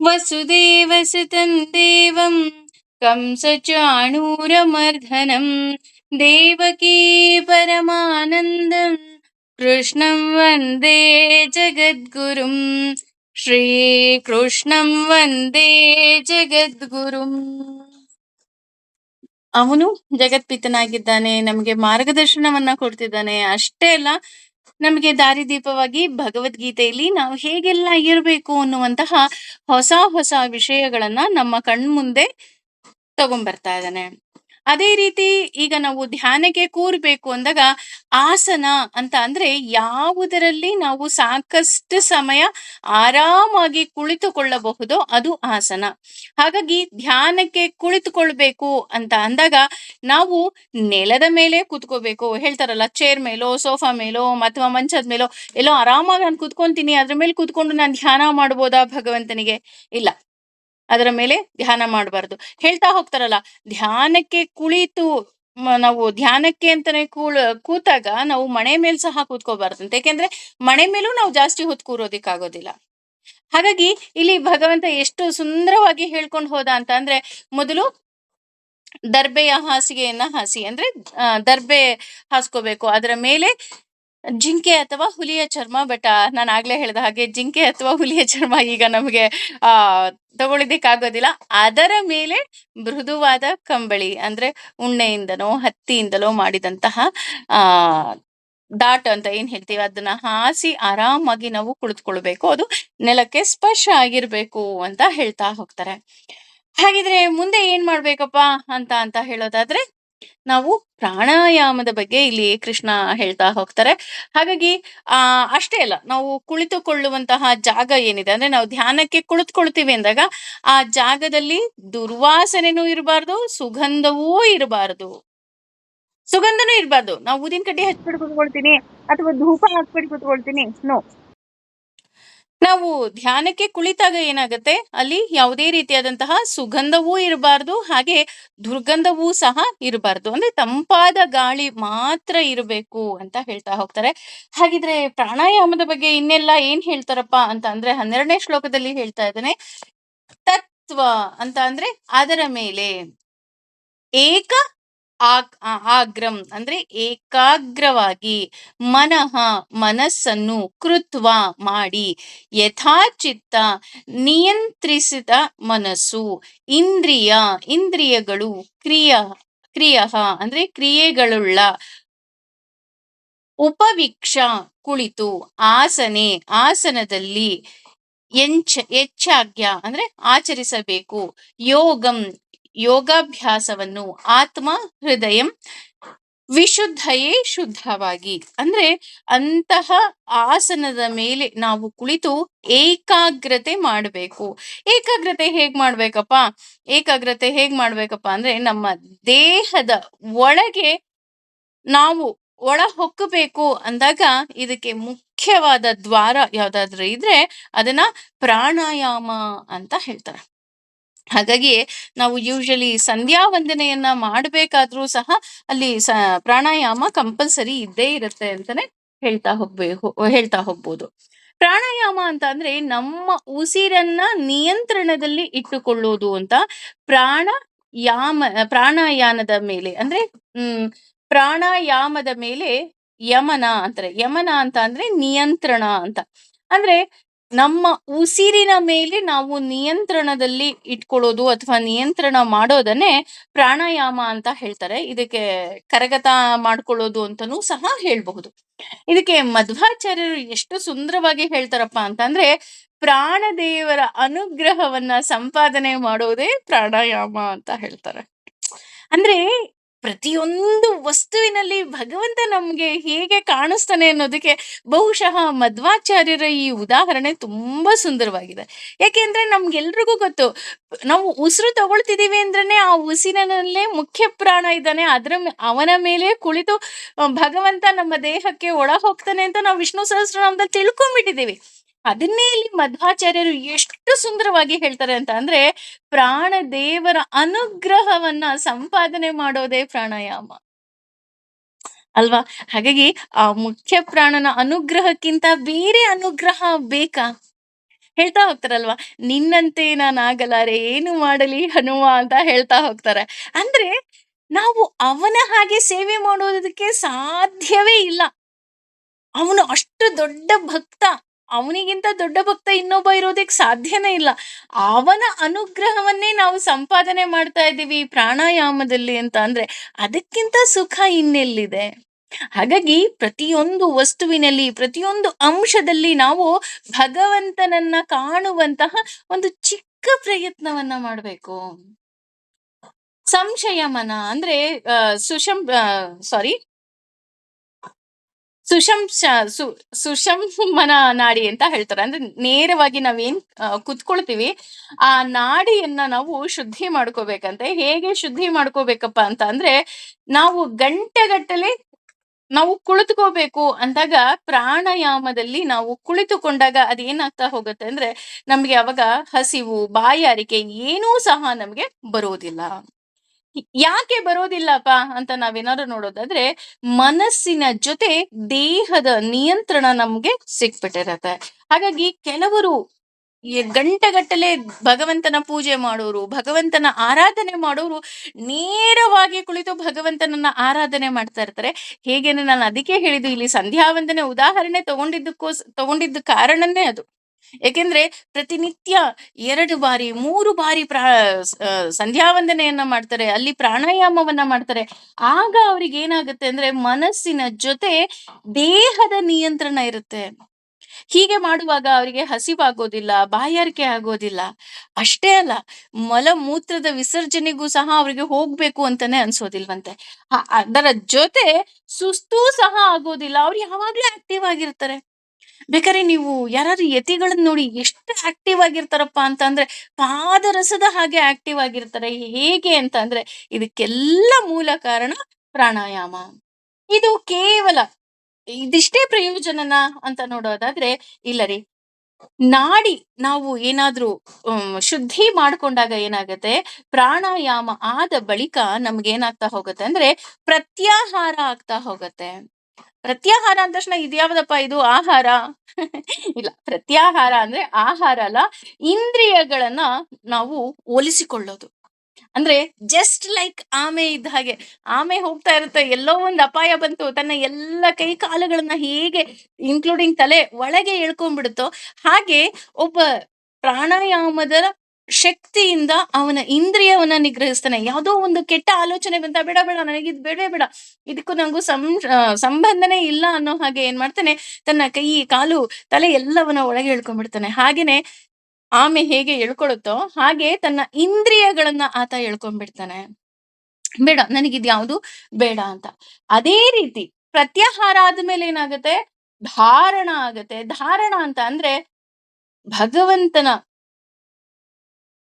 ವಸುದೇವಸುತಂ ದೇವಂ ಕಂಸಚಾಣೂರಮರ್ಧನಂ ದೇವಕೀ ಪರಮಾನಂದಂ ಕೃಷ್ಣಂ ವಂದೇ ಜಗದ್ಗುರುಂ. ಶ್ರೀಕೃಷ್ಣಂ ವಂದೇ ಜಗದ್ಗುರುಂ. ಅವನು ಜಗತ್ಪಿತನಾಗಿದ್ದಾನೆ, ನಮಗೆ ಮಾರ್ಗದರ್ಶನವನ್ನ ಕೊಡ್ತಿದ್ದಾನೆ. ಅಷ್ಟೇ ಅಲ್ಲ, ನಮಗೆ ದಾರಿದೀಪವಾಗಿ ಭಗವದ್ಗೀತೆಯಲ್ಲಿ ನಾವು ಹೇಗೆಲ್ಲ ಇರಬೇಕು ಅನ್ನುವಂತಹ ಹೊಸ ಹೊಸ ವಿಷಯಗಳನ್ನ ನಮ್ಮ ಕಣ್ಮುಂದೆ ತಗೊಂಡ್ಬರ್ತಾ ಇದ್ದಾನೆ. ಅದೇ ರೀತಿ ಈಗ ನಾವು ಧ್ಯಾನಕ್ಕೆ ಕೂರ್ಬೇಕು ಅಂದಾಗ ಆಸನ ಅಂತ ಅಂದ್ರೆ ಯಾವುದರಲ್ಲಿ ನಾವು ಸಾಕಷ್ಟು ಸಮಯ ಆರಾಮಾಗಿ ಕುಳಿತುಕೊಳ್ಳಬಹುದೋ ಅದು ಆಸನ. ಹಾಗಾಗಿ ಧ್ಯಾನಕ್ಕೆ ಕುಳಿತುಕೊಳ್ಬೇಕು ಅಂತ ಅಂದಾಗ ನಾವು ನೆಲದ ಮೇಲೆ ಕೂತ್ಕೋಬೇಕು. ಹೇಳ್ತಾರಲ್ಲ, ಚೇರ್ ಮೇಲೋ, ಸೋಫಾ ಮೇಲೋ ಅಥವಾ ಮಂಚದ ಮೇಲೋ ಎಲ್ಲೋ ಆರಾಮಾಗಿ ನಾನು ಕೂತ್ಕೊಂತೀನಿ, ಅದ್ರ ಮೇಲೆ ಕೂತ್ಕೊಂಡು ನಾನು ಧ್ಯಾನ ಮಾಡ್ಬೋದಾ ಭಗವಂತನಿಗೆ? ಇಲ್ಲ, ಅದರ ಮೇಲೆ ಧ್ಯಾನ ಮಾಡಬಾರ್ದು. ಹೇಳ್ತಾ ಹೋಗ್ತಾರಲ್ಲ, ಧ್ಯಾನಕ್ಕೆ ಕುಳಿತು ನಾವು ಧ್ಯಾನಕ್ಕೆ ಅಂತಾನೆ ಕೂತಾಗ ನಾವು ಮಣೆ ಮೇಲ್ ಸಹ ಕೂತ್ಕೋಬಾರ್ದಂತೆ. ಯಾಕೆಂದ್ರೆ ಮಣೆ ಮೇಲೂ ನಾವು ಜಾಸ್ತಿ ಹೊತ್ತು ಕೂರೋದಿಕ್ಕಾಗೋದಿಲ್ಲ. ಹಾಗಾಗಿ ಇಲ್ಲಿ ಭಗವಂತ ಎಷ್ಟು ಸುಂದರವಾಗಿ ಹೇಳ್ಕೊಂಡು ಹೋದ ಅಂತ ಅಂದ್ರೆ, ಮೊದಲು ದರ್ಬೆಯ ಹಾಸಿಗೆಯನ್ನ ಹಾಸಿ, ಅಂದ್ರೆ ದರ್ಬೆ ಹಾಸ್ಕೋಬೇಕು. ಅದರ ಮೇಲೆ ಜಿಂಕೆ ಅಥವಾ ಹುಲಿಯ ಚರ್ಮ, ಬಟ್ ನಾನು ಆಗ್ಲೇ ಹೇಳ್ದ ಹಾಗೆ ಜಿಂಕೆ ಅಥವಾ ಹುಲಿಯ ಚರ್ಮ ಈಗ ನಮಗೆ ತಗೊಳಿದಿಕ್ಕಾಗೋದಿಲ್ಲ. ಅದರ ಮೇಲೆ ಮೃದುವಾದ ಕಂಬಳಿ, ಅಂದ್ರೆ ಉಣ್ಣೆಯಿಂದನೋ ಹತ್ತಿಯಿಂದಲೋ ಮಾಡಿದಂತಹ ದಾಟ್ ಅಂತ ಏನ್ ಹೇಳ್ತೀವಿ, ಅದನ್ನ ಹಾಸಿ ಆರಾಮಾಗಿ ನಾವು ಕುಳಿತುಕೊಳ್ಬೇಕು. ಅದು ನೆಲಕ್ಕೆ ಸ್ಪರ್ಶ ಆಗಿರ್ಬೇಕು ಅಂತ ಹೇಳ್ತಾ ಹೋಗ್ತಾರೆ. ಹಾಗಿದ್ರೆ ಮುಂದೆ ಏನ್ ಮಾಡ್ಬೇಕಪ್ಪ ಅಂತ ಅಂತ ಹೇಳೋದಾದ್ರೆ, ನಾವು ಪ್ರಾಣಾಯಾಮದ ಬಗ್ಗೆ ಇಲ್ಲಿ ಕೃಷ್ಣ ಹೇಳ್ತಾ ಹೋಗ್ತಾರೆ. ಹಾಗಾಗಿ ಅಷ್ಟೇ ಅಲ್ಲ, ನಾವು ಕುಳಿತುಕೊಳ್ಳುವಂತಹ ಜಾಗ ಏನಿದೆ, ಅಂದ್ರೆ ನಾವು ಧ್ಯಾನಕ್ಕೆ ಕುಳಿತುಕೊಳ್ತೀವಿ ಅಂದಾಗ ಆ ಜಾಗದಲ್ಲಿ ದುರ್ವಾಸನೆನೂ ಇರಬಾರ್ದು, ಸುಗಂಧವೂ ಇರಬಾರ್ದು. ಸುಗಂಧನೂ ಇರಬಾರ್ದು. ನಾವು ಊದಿನ ಕಡ್ಡಿ ಹಚ್ಬಿಟ್ಟು ಕೂತ್ಕೊಳ್ತೀನಿ ಅಥವಾ ಧೂಪ ಹಾಕ್ಬಿಟ್ಟು ಕೂತ್ಕೊಳ್ತೀನಿ, ನೋ. ನಾವು ಧ್ಯಾನಕ್ಕೆ ಕುಳಿತಾಗ ಏನಾಗತ್ತೆ, ಅಲ್ಲಿ ಯಾವುದೇ ರೀತಿಯಾದಂತಹ ಸುಗಂಧವೂ ಇರಬಾರ್ದು, ಹಾಗೆ ದುರ್ಗಂಧವೂ ಸಹ ಇರಬಾರ್ದು. ಅಂದ್ರೆ ತಂಪಾದ ಗಾಳಿ ಮಾತ್ರ ಇರಬೇಕು ಅಂತ ಹೇಳ್ತಾ ಹೋಗ್ತಾರೆ. ಹಾಗಿದ್ರೆ ಪ್ರಾಣಾಯಾಮದ ಬಗ್ಗೆ ಇನ್ನೆಲ್ಲ ಏನ್ ಹೇಳ್ತಾರಪ್ಪ ಅಂತ ಅಂದ್ರೆ 12ನೇ ಶ್ಲೋಕದಲ್ಲಿ ಹೇಳ್ತಾ ಇದ್ದಾನೆ, ತತ್ವ ಅಂತ ಅಂದ್ರೆ ಅದರ ಮೇಲೆ, ಏಕ ಆಗ್ರಂ ಅಂದ್ರೆ ಏಕಾಗ್ರವಾಗಿ, ಮನಃ ಮನಸ್ಸನ್ನು, ಕೃತ್ವ ಮಾಡಿ, ಯಥಾಚಿತ್ತ ನಿಯಂತ್ರಿಸಿದ ಮನಸ್ಸು, ಇಂದ್ರಿಯಗಳು, ಕ್ರಿಯ ಅಂದ್ರೆ ಕ್ರಿಯೆಗಳುಳ್ಳ, ಉಪವೀಕ್ಷ ಕುಳಿತು, ಆಸನದಲ್ಲಿ, ಹೆಚ್ಚಾಗ್ಯ ಅಂದ್ರೆ ಆಚರಿಸಬೇಕು, ಯೋಗಾಭ್ಯಾಸವನ್ನು, ಆತ್ಮ ಹೃದಯಂ ವಿಶುದ್ಧಯೇ ಶುದ್ಧವಾಗಿ, ಅಂದ್ರೆ ಅಂತಹ ಆಸನದ ಮೇಲೆ ನಾವು ಕುಳಿತು ಏಕಾಗ್ರತೆ ಮಾಡಬೇಕು. ಏಕಾಗ್ರತೆ ಹೇಗ್ ಮಾಡ್ಬೇಕಪ್ಪ ಅಂದ್ರೆ ನಮ್ಮ ದೇಹದ ಒಳಗೆ ನಾವು ಒಳ ಹೊಕ್ಕಬೇಕು ಅಂದಾಗ ಇದಕ್ಕೆ ಮುಖ್ಯವಾದ ದ್ವಾರ ಯಾವ್ದಾದ್ರು ಇದ್ರೆ ಅದನ್ನ ಪ್ರಾಣಾಯಾಮ ಅಂತ ಹೇಳ್ತಾರೆ. ಹಾಗಾಗಿ ನಾವು ಯೂಶಲಿ ಸಂಧ್ಯಾ ವಂದನೆಯನ್ನ ಮಾಡಬೇಕಾದ್ರೂ ಸಹ ಅಲ್ಲಿ ಪ್ರಾಣಾಯಾಮ ಕಂಪಲ್ಸರಿ ಇದ್ದೇ ಇರುತ್ತೆ ಅಂತಾನೆ ಹೇಳ್ತಾ ಹೋಗ್ಬೋದು. ಪ್ರಾಣಾಯಾಮ ಅಂತ ಅಂದ್ರೆ ನಮ್ಮ ಉಸಿರನ್ನ ನಿಯಂತ್ರಣದಲ್ಲಿ ಇಟ್ಟುಕೊಳ್ಳುವುದು ಅಂತ. ಪ್ರಾಣಾಯಾಮದ ಮೇಲೆ ಅಂದ್ರೆ ಪ್ರಾಣಾಯಾಮದ ಮೇಲೆ ಯಮನ ಅಂತಾರೆ. ಯಮನ ಅಂತ ಅಂದ್ರೆ ನಿಯಂತ್ರಣ ಅಂತ. ಅಂದ್ರೆ ನಮ್ಮ ಉಸಿರಿನ ಮೇಲೆ ನಾವು ನಿಯಂತ್ರಣದಲ್ಲಿ ಇಟ್ಕೊಳ್ಳೋದು ಅಥವಾ ನಿಯಂತ್ರಣ ಮಾಡೋದನ್ನೇ ಪ್ರಾಣಾಯಾಮ ಅಂತ ಹೇಳ್ತಾರೆ. ಇದಕ್ಕೆ ಕರಗತ ಮಾಡ್ಕೊಳ್ಳೋದು ಅಂತನೂ ಸಹ ಹೇಳ್ಬಹುದು. ಇದಕ್ಕೆ ಮಧ್ವಾಚಾರ್ಯರು ಎಷ್ಟು ಸುಂದರವಾಗಿ ಹೇಳ್ತಾರಪ್ಪ ಅಂತಂದ್ರೆ, ಪ್ರಾಣದೇವರ ಅನುಗ್ರಹವನ್ನ ಸಂಪಾದನೆ ಮಾಡೋದೇ ಪ್ರಾಣಾಯಾಮ ಅಂತ ಹೇಳ್ತಾರೆ. ಅಂದ್ರೆ ಪ್ರತಿಯೊಂದು ವಸ್ತುವಿನಲ್ಲಿ ಭಗವಂತ ನಮ್ಗೆ ಹೇಗೆ ಕಾಣಿಸ್ತಾನೆ ಅನ್ನೋದಕ್ಕೆ ಬಹುಶಃ ಮಧ್ವಾಚಾರ್ಯರ ಈ ಉದಾಹರಣೆ ತುಂಬಾ ಸುಂದರವಾಗಿದೆ. ಯಾಕೆಂದ್ರೆ ನಮ್ಗೆಲ್ರಿಗೂ ಗೊತ್ತು, ನಾವು ಉಸಿರು ತಗೊಳ್ತಿದೀವಿ ಅಂದ್ರೇನೆ ಆ ಉಸಿರಿನಲ್ಲೇ ಮುಖ್ಯ ಪ್ರಾಣ ಇದ್ದಾನೆ, ಅವನ ಮೇಲೆ ಕುಳಿತು ಭಗವಂತ ನಮ್ಮ ದೇಹಕ್ಕೆ ಒಳ ಹೋಗ್ತಾನೆ ಅಂತ ನಾವು ವಿಷ್ಣು ಸಹಸ್ರನಾಮದಲ್ಲಿ ತಿಳ್ಕೊಂಡ್ಬಿಟ್ಟಿದೀವಿ. ಅದನ್ನೇ ಇಲ್ಲಿ ಮಧ್ವಾಚಾರ್ಯರು ಎಷ್ಟು ಸುಂದರವಾಗಿ ಹೇಳ್ತಾರೆ ಅಂತ ಅಂದ್ರೆ, ಪ್ರಾಣ ದೇವರ ಅನುಗ್ರಹವನ್ನ ಸಂಪಾದನೆ ಮಾಡೋದೇ ಪ್ರಾಣಾಯಾಮ ಅಲ್ವಾ. ಹಾಗಾಗಿ ಆ ಮುಖ್ಯ ಪ್ರಾಣನ ಅನುಗ್ರಹಕ್ಕಿಂತ ಬೇರೆ ಅನುಗ್ರಹ ಬೇಕಾ? ಹೇಳ್ತಾ ಹೋಗ್ತಾರಲ್ವಾ, "ನಿನ್ನಂತೆ ನಾನಾಗಲಾರೆ ಏನು ಮಾಡಲಿ ಹನುಮ" ಅಂತ ಹೇಳ್ತಾ ಹೋಗ್ತಾರೆ. ಅಂದ್ರೆ ನಾವು ಅವನ ಹಾಗೆ ಸೇವೆ ಮಾಡೋದಕ್ಕೆ ಸಾಧ್ಯವೇ ಇಲ್ಲ. ಅವನು ಅಷ್ಟು ದೊಡ್ಡ ಭಕ್ತ. ಅವನಿಗಿಂತ ದೊಡ್ಡ ಭಕ್ತ ಇನ್ನೊಬ್ಬ ಇರೋದಕ್ಕೆ ಸಾಧ್ಯನೇ ಇಲ್ಲ. ಅವನ ಅನುಗ್ರಹವನ್ನೇ ನಾವು ಸಂಪಾದನೆ ಮಾಡ್ತಾ ಇದ್ದೀವಿ ಪ್ರಾಣಾಯಾಮದಲ್ಲಿ ಅಂತ ಅಂದ್ರೆ, ಅದಕ್ಕಿಂತ ಸುಖ ಇನ್ನೆಲ್ಲಿದೆ? ಹಾಗಾಗಿ ಪ್ರತಿಯೊಂದು ವಸ್ತುವಿನಲ್ಲಿ, ಪ್ರತಿಯೊಂದು ಅಂಶದಲ್ಲಿ ನಾವು ಭಗವಂತನನ್ನ ಕಾಣುವಂತಹ ಒಂದು ಚಿಕ್ಕ ಪ್ರಯತ್ನವನ್ನ ಮಾಡ್ಬೇಕು. ಸಂಶಯಮನ ಅಂದ್ರೆ ಸಾರಿ, ಸುಶಂಶ ಸು ಸುಷಂಮನ ನಾಡಿ ಅಂತ ಹೇಳ್ತಾರೆ. ಅಂದ್ರೆ ನೇರವಾಗಿ ನಾವೇನ್ ಕುತ್ಕೊಳ್ತೀವಿ, ಆ ನಾಡಿಯನ್ನ ನಾವು ಶುದ್ಧಿ ಮಾಡ್ಕೋಬೇಕಂತೆ. ಹೇಗೆ ಶುದ್ಧಿ ಮಾಡ್ಕೋಬೇಕಪ್ಪ ಅಂತ ಅಂದ್ರೆ, ನಾವು ಗಂಟೆಗಟ್ಟಲೆ ನಾವು ಕುಳಿತುಕೋಬೇಕು ಅಂದಾಗ, ಪ್ರಾಣಾಯಾಮದಲ್ಲಿ ನಾವು ಕುಳಿತುಕೊಂಡಾಗ ಅದೇನಾಗ್ತಾ ಹೋಗುತ್ತೆ ಅಂದ್ರೆ, ನಮ್ಗೆ ಅವಾಗ ಹಸಿವು, ಬಾಯಾರಿಕೆ ಏನೂ ಸಹ ನಮ್ಗೆ ಬರೋದಿಲ್ಲ. ಯಾಕೆ ಬರೋದಿಲ್ಲಪ್ಪ ಅಂತ ನಾವೇನಾದ್ರು ನೋಡೋದಾದ್ರೆ, ಮನಸ್ಸಿನ ಜೊತೆ ದೇಹದ ನಿಯಂತ್ರಣ ನಮ್ಗೆ ಸಿಕ್ಬಿಟ್ಟಿರತ್ತೆ. ಹಾಗಾಗಿ ಕೆಲವರು ಗಂಟೆಗಟ್ಟಲೆ ಭಗವಂತನ ಪೂಜೆ ಮಾಡೋರು, ಭಗವಂತನ ಆರಾಧನೆ ಮಾಡೋರು ನೇರವಾಗಿ ಕುಳಿತು ಭಗವಂತನನ್ನ ಆರಾಧನೆ ಮಾಡ್ತಾ ಇರ್ತಾರೆ. ಹೇಗೇನೆ ನಾನು ಅದಕ್ಕೆ ಹೇಳಿದ್ದು, ಇಲ್ಲಿ ಸಂಧ್ಯಾ ವಂದನೆ ಉದಾಹರಣೆ ತಗೊಂಡಿದ್ದ ಕಾರಣನೇ ಅದು. ಏಕೆಂದ್ರೆ ಪ್ರತಿನಿತ್ಯ 2 ಬಾರಿ 3 ಬಾರಿ ಸಂಧ್ಯಾ ವಂದನೆಯನ್ನ ಮಾಡ್ತಾರೆ. ಅಲ್ಲಿ ಪ್ರಾಣಾಯಾಮವನ್ನ ಮಾಡ್ತಾರೆ. ಆಗ ಅವ್ರಿಗೇನಾಗುತ್ತೆ ಅಂದ್ರೆ, ಮನಸ್ಸಿನ ಜೊತೆ ದೇಹದ ನಿಯಂತ್ರಣ ಇರುತ್ತೆ. ಹೀಗೆ ಮಾಡುವಾಗ ಅವರಿಗೆ ಹಸಿವಾಗೋದಿಲ್ಲ, ಬಾಯಾರಿಕೆ ಆಗೋದಿಲ್ಲ. ಅಷ್ಟೇ ಅಲ್ಲ, ಮಲಮೂತ್ರದ ವಿಸರ್ಜನೆಗೂ ಸಹ ಅವ್ರಿಗೆ ಹೋಗ್ಬೇಕು ಅಂತಾನೆ ಅನ್ಸೋದಿಲ್ವಂತೆ. ಅದರ ಜೊತೆ ಸುಸ್ತೂ ಸಹ ಆಗೋದಿಲ್ಲ. ಅವ್ರು ಯಾವಾಗ್ಲೂ ಆಕ್ಟಿವ್ ಆಗಿರ್ತಾರೆ. ಬೇಕಾದ್ರೆ ನೀವು ಯಾರಾದ್ರೂ ಯತಿಗಳನ್ನ ನೋಡಿ ಎಷ್ಟು ಆಕ್ಟಿವ್ ಆಗಿರ್ತಾರಪ್ಪ ಅಂತ ಅಂದ್ರೆ, ಪಾದರಸದ ಹಾಗೆ ಆಕ್ಟಿವ್ ಆಗಿರ್ತಾರೆ. ಹೇಗೆ ಅಂತ ಅಂದ್ರೆ, ಇದಕ್ಕೆಲ್ಲ ಮೂಲ ಕಾರಣ ಪ್ರಾಣಾಯಾಮ. ಇದು ಕೇವಲ ಇದಿಷ್ಟೇ ಪ್ರಯೋಜನನಾ ಅಂತ ನೋಡೋದಾದ್ರೆ, ಇಲ್ಲ ರೀ. ನಾಡಿ ನಾವು ಏನಾದ್ರೂ ಶುದ್ಧಿ ಮಾಡ್ಕೊಂಡಾಗ ಏನಾಗತ್ತೆ, ಪ್ರಾಣಾಯಾಮ ಆದ ಬಳಿಕ ನಮ್ಗೇನಾಗ್ತಾ ಹೋಗುತ್ತೆ ಅಂದ್ರೆ, ಪ್ರತ್ಯಾಹಾರ ಆಗ್ತಾ ಹೋಗತ್ತೆ. ಪ್ರತ್ಯಾಹಾರ ಅಂದ ತಕ್ಷಣ ಇದ್ಯಾವ್ದಪ್ಪ ಇದು ಆಹಾರ? ಇಲ್ಲ, ಪ್ರತ್ಯಾಹಾರ ಅಂದ್ರೆ ಆಹಾರ ಅಲ್ಲ, ಇಂದ್ರಿಯಗಳನ್ನ ನಾವು ಒಲಿಸಿಕೊಳ್ಳೋದು. ಅಂದ್ರೆ ಜಸ್ಟ್ ಲೈಕ್ ಆಮೆ ಇದ್ದ ಹಾಗೆ. ಆಮೆ ಹೋಗ್ತಾ ಇರುತ್ತೆ, ಎಲ್ಲೋ ಒಂದು ಅಪಾಯ ಬಂತು, ತನ್ನ ಎಲ್ಲ ಕೈ ಕಾಲುಗಳನ್ನ ಹೇಗೆ ಇನ್ಕ್ಲೂಡಿಂಗ್ ತಲೆ ಒಳಗೆ ಎಳ್ಕೊಂಡ್ಬಿಡುತ್ತೋ, ಹಾಗೆ ಒಬ್ಬ ಪ್ರಾಣಾಯಾಮದ ಶಕ್ತಿಯಿಂದ ಅವನ ಇಂದ್ರಿಯವನ್ನ ನಿಗ್ರಹಿಸ್ತಾನೆ. ಯಾವುದೋ ಒಂದು ಕೆಟ್ಟ ಆಲೋಚನೆ ಬಂತ, ಬೇಡ ಬೇಡ ನನಗಿದ್ ಬೇಡವೇ ಬೇಡ, ಇದಕ್ಕೂ ನಂಗೂ ಸಂಬಂಧನೇ ಇಲ್ಲ ಅನ್ನೋ ಹಾಗೆ ಏನ್ ಮಾಡ್ತಾನೆ, ತನ್ನ ಕೈ ಕಾಲು ತಲೆ ಎಲ್ಲವನ್ನ ಒಳಗೆ ಎಳ್ಕೊಂಡ್ಬಿಡ್ತಾನೆ. ಹಾಗೇನೆ ಆಮೆ ಹೇಗೆ ಎಳ್ಕೊಳುತ್ತೋ ಹಾಗೆ ತನ್ನ ಇಂದ್ರಿಯಗಳನ್ನ ಆತ ಎಳ್ಕೊಂಡ್ಬಿಡ್ತಾನೆ. ಬೇಡ, ನನಗಿದ್ ಯಾವುದು ಬೇಡ ಅಂತ. ಅದೇ ರೀತಿ ಪ್ರತ್ಯಾಹಾರ ಆದ್ಮೇಲೆ ಏನಾಗುತ್ತೆ, ಧಾರಣ ಆಗತ್ತೆ. ಧಾರಣ ಅಂತ ಅಂದ್ರೆ ಭಗವಂತನ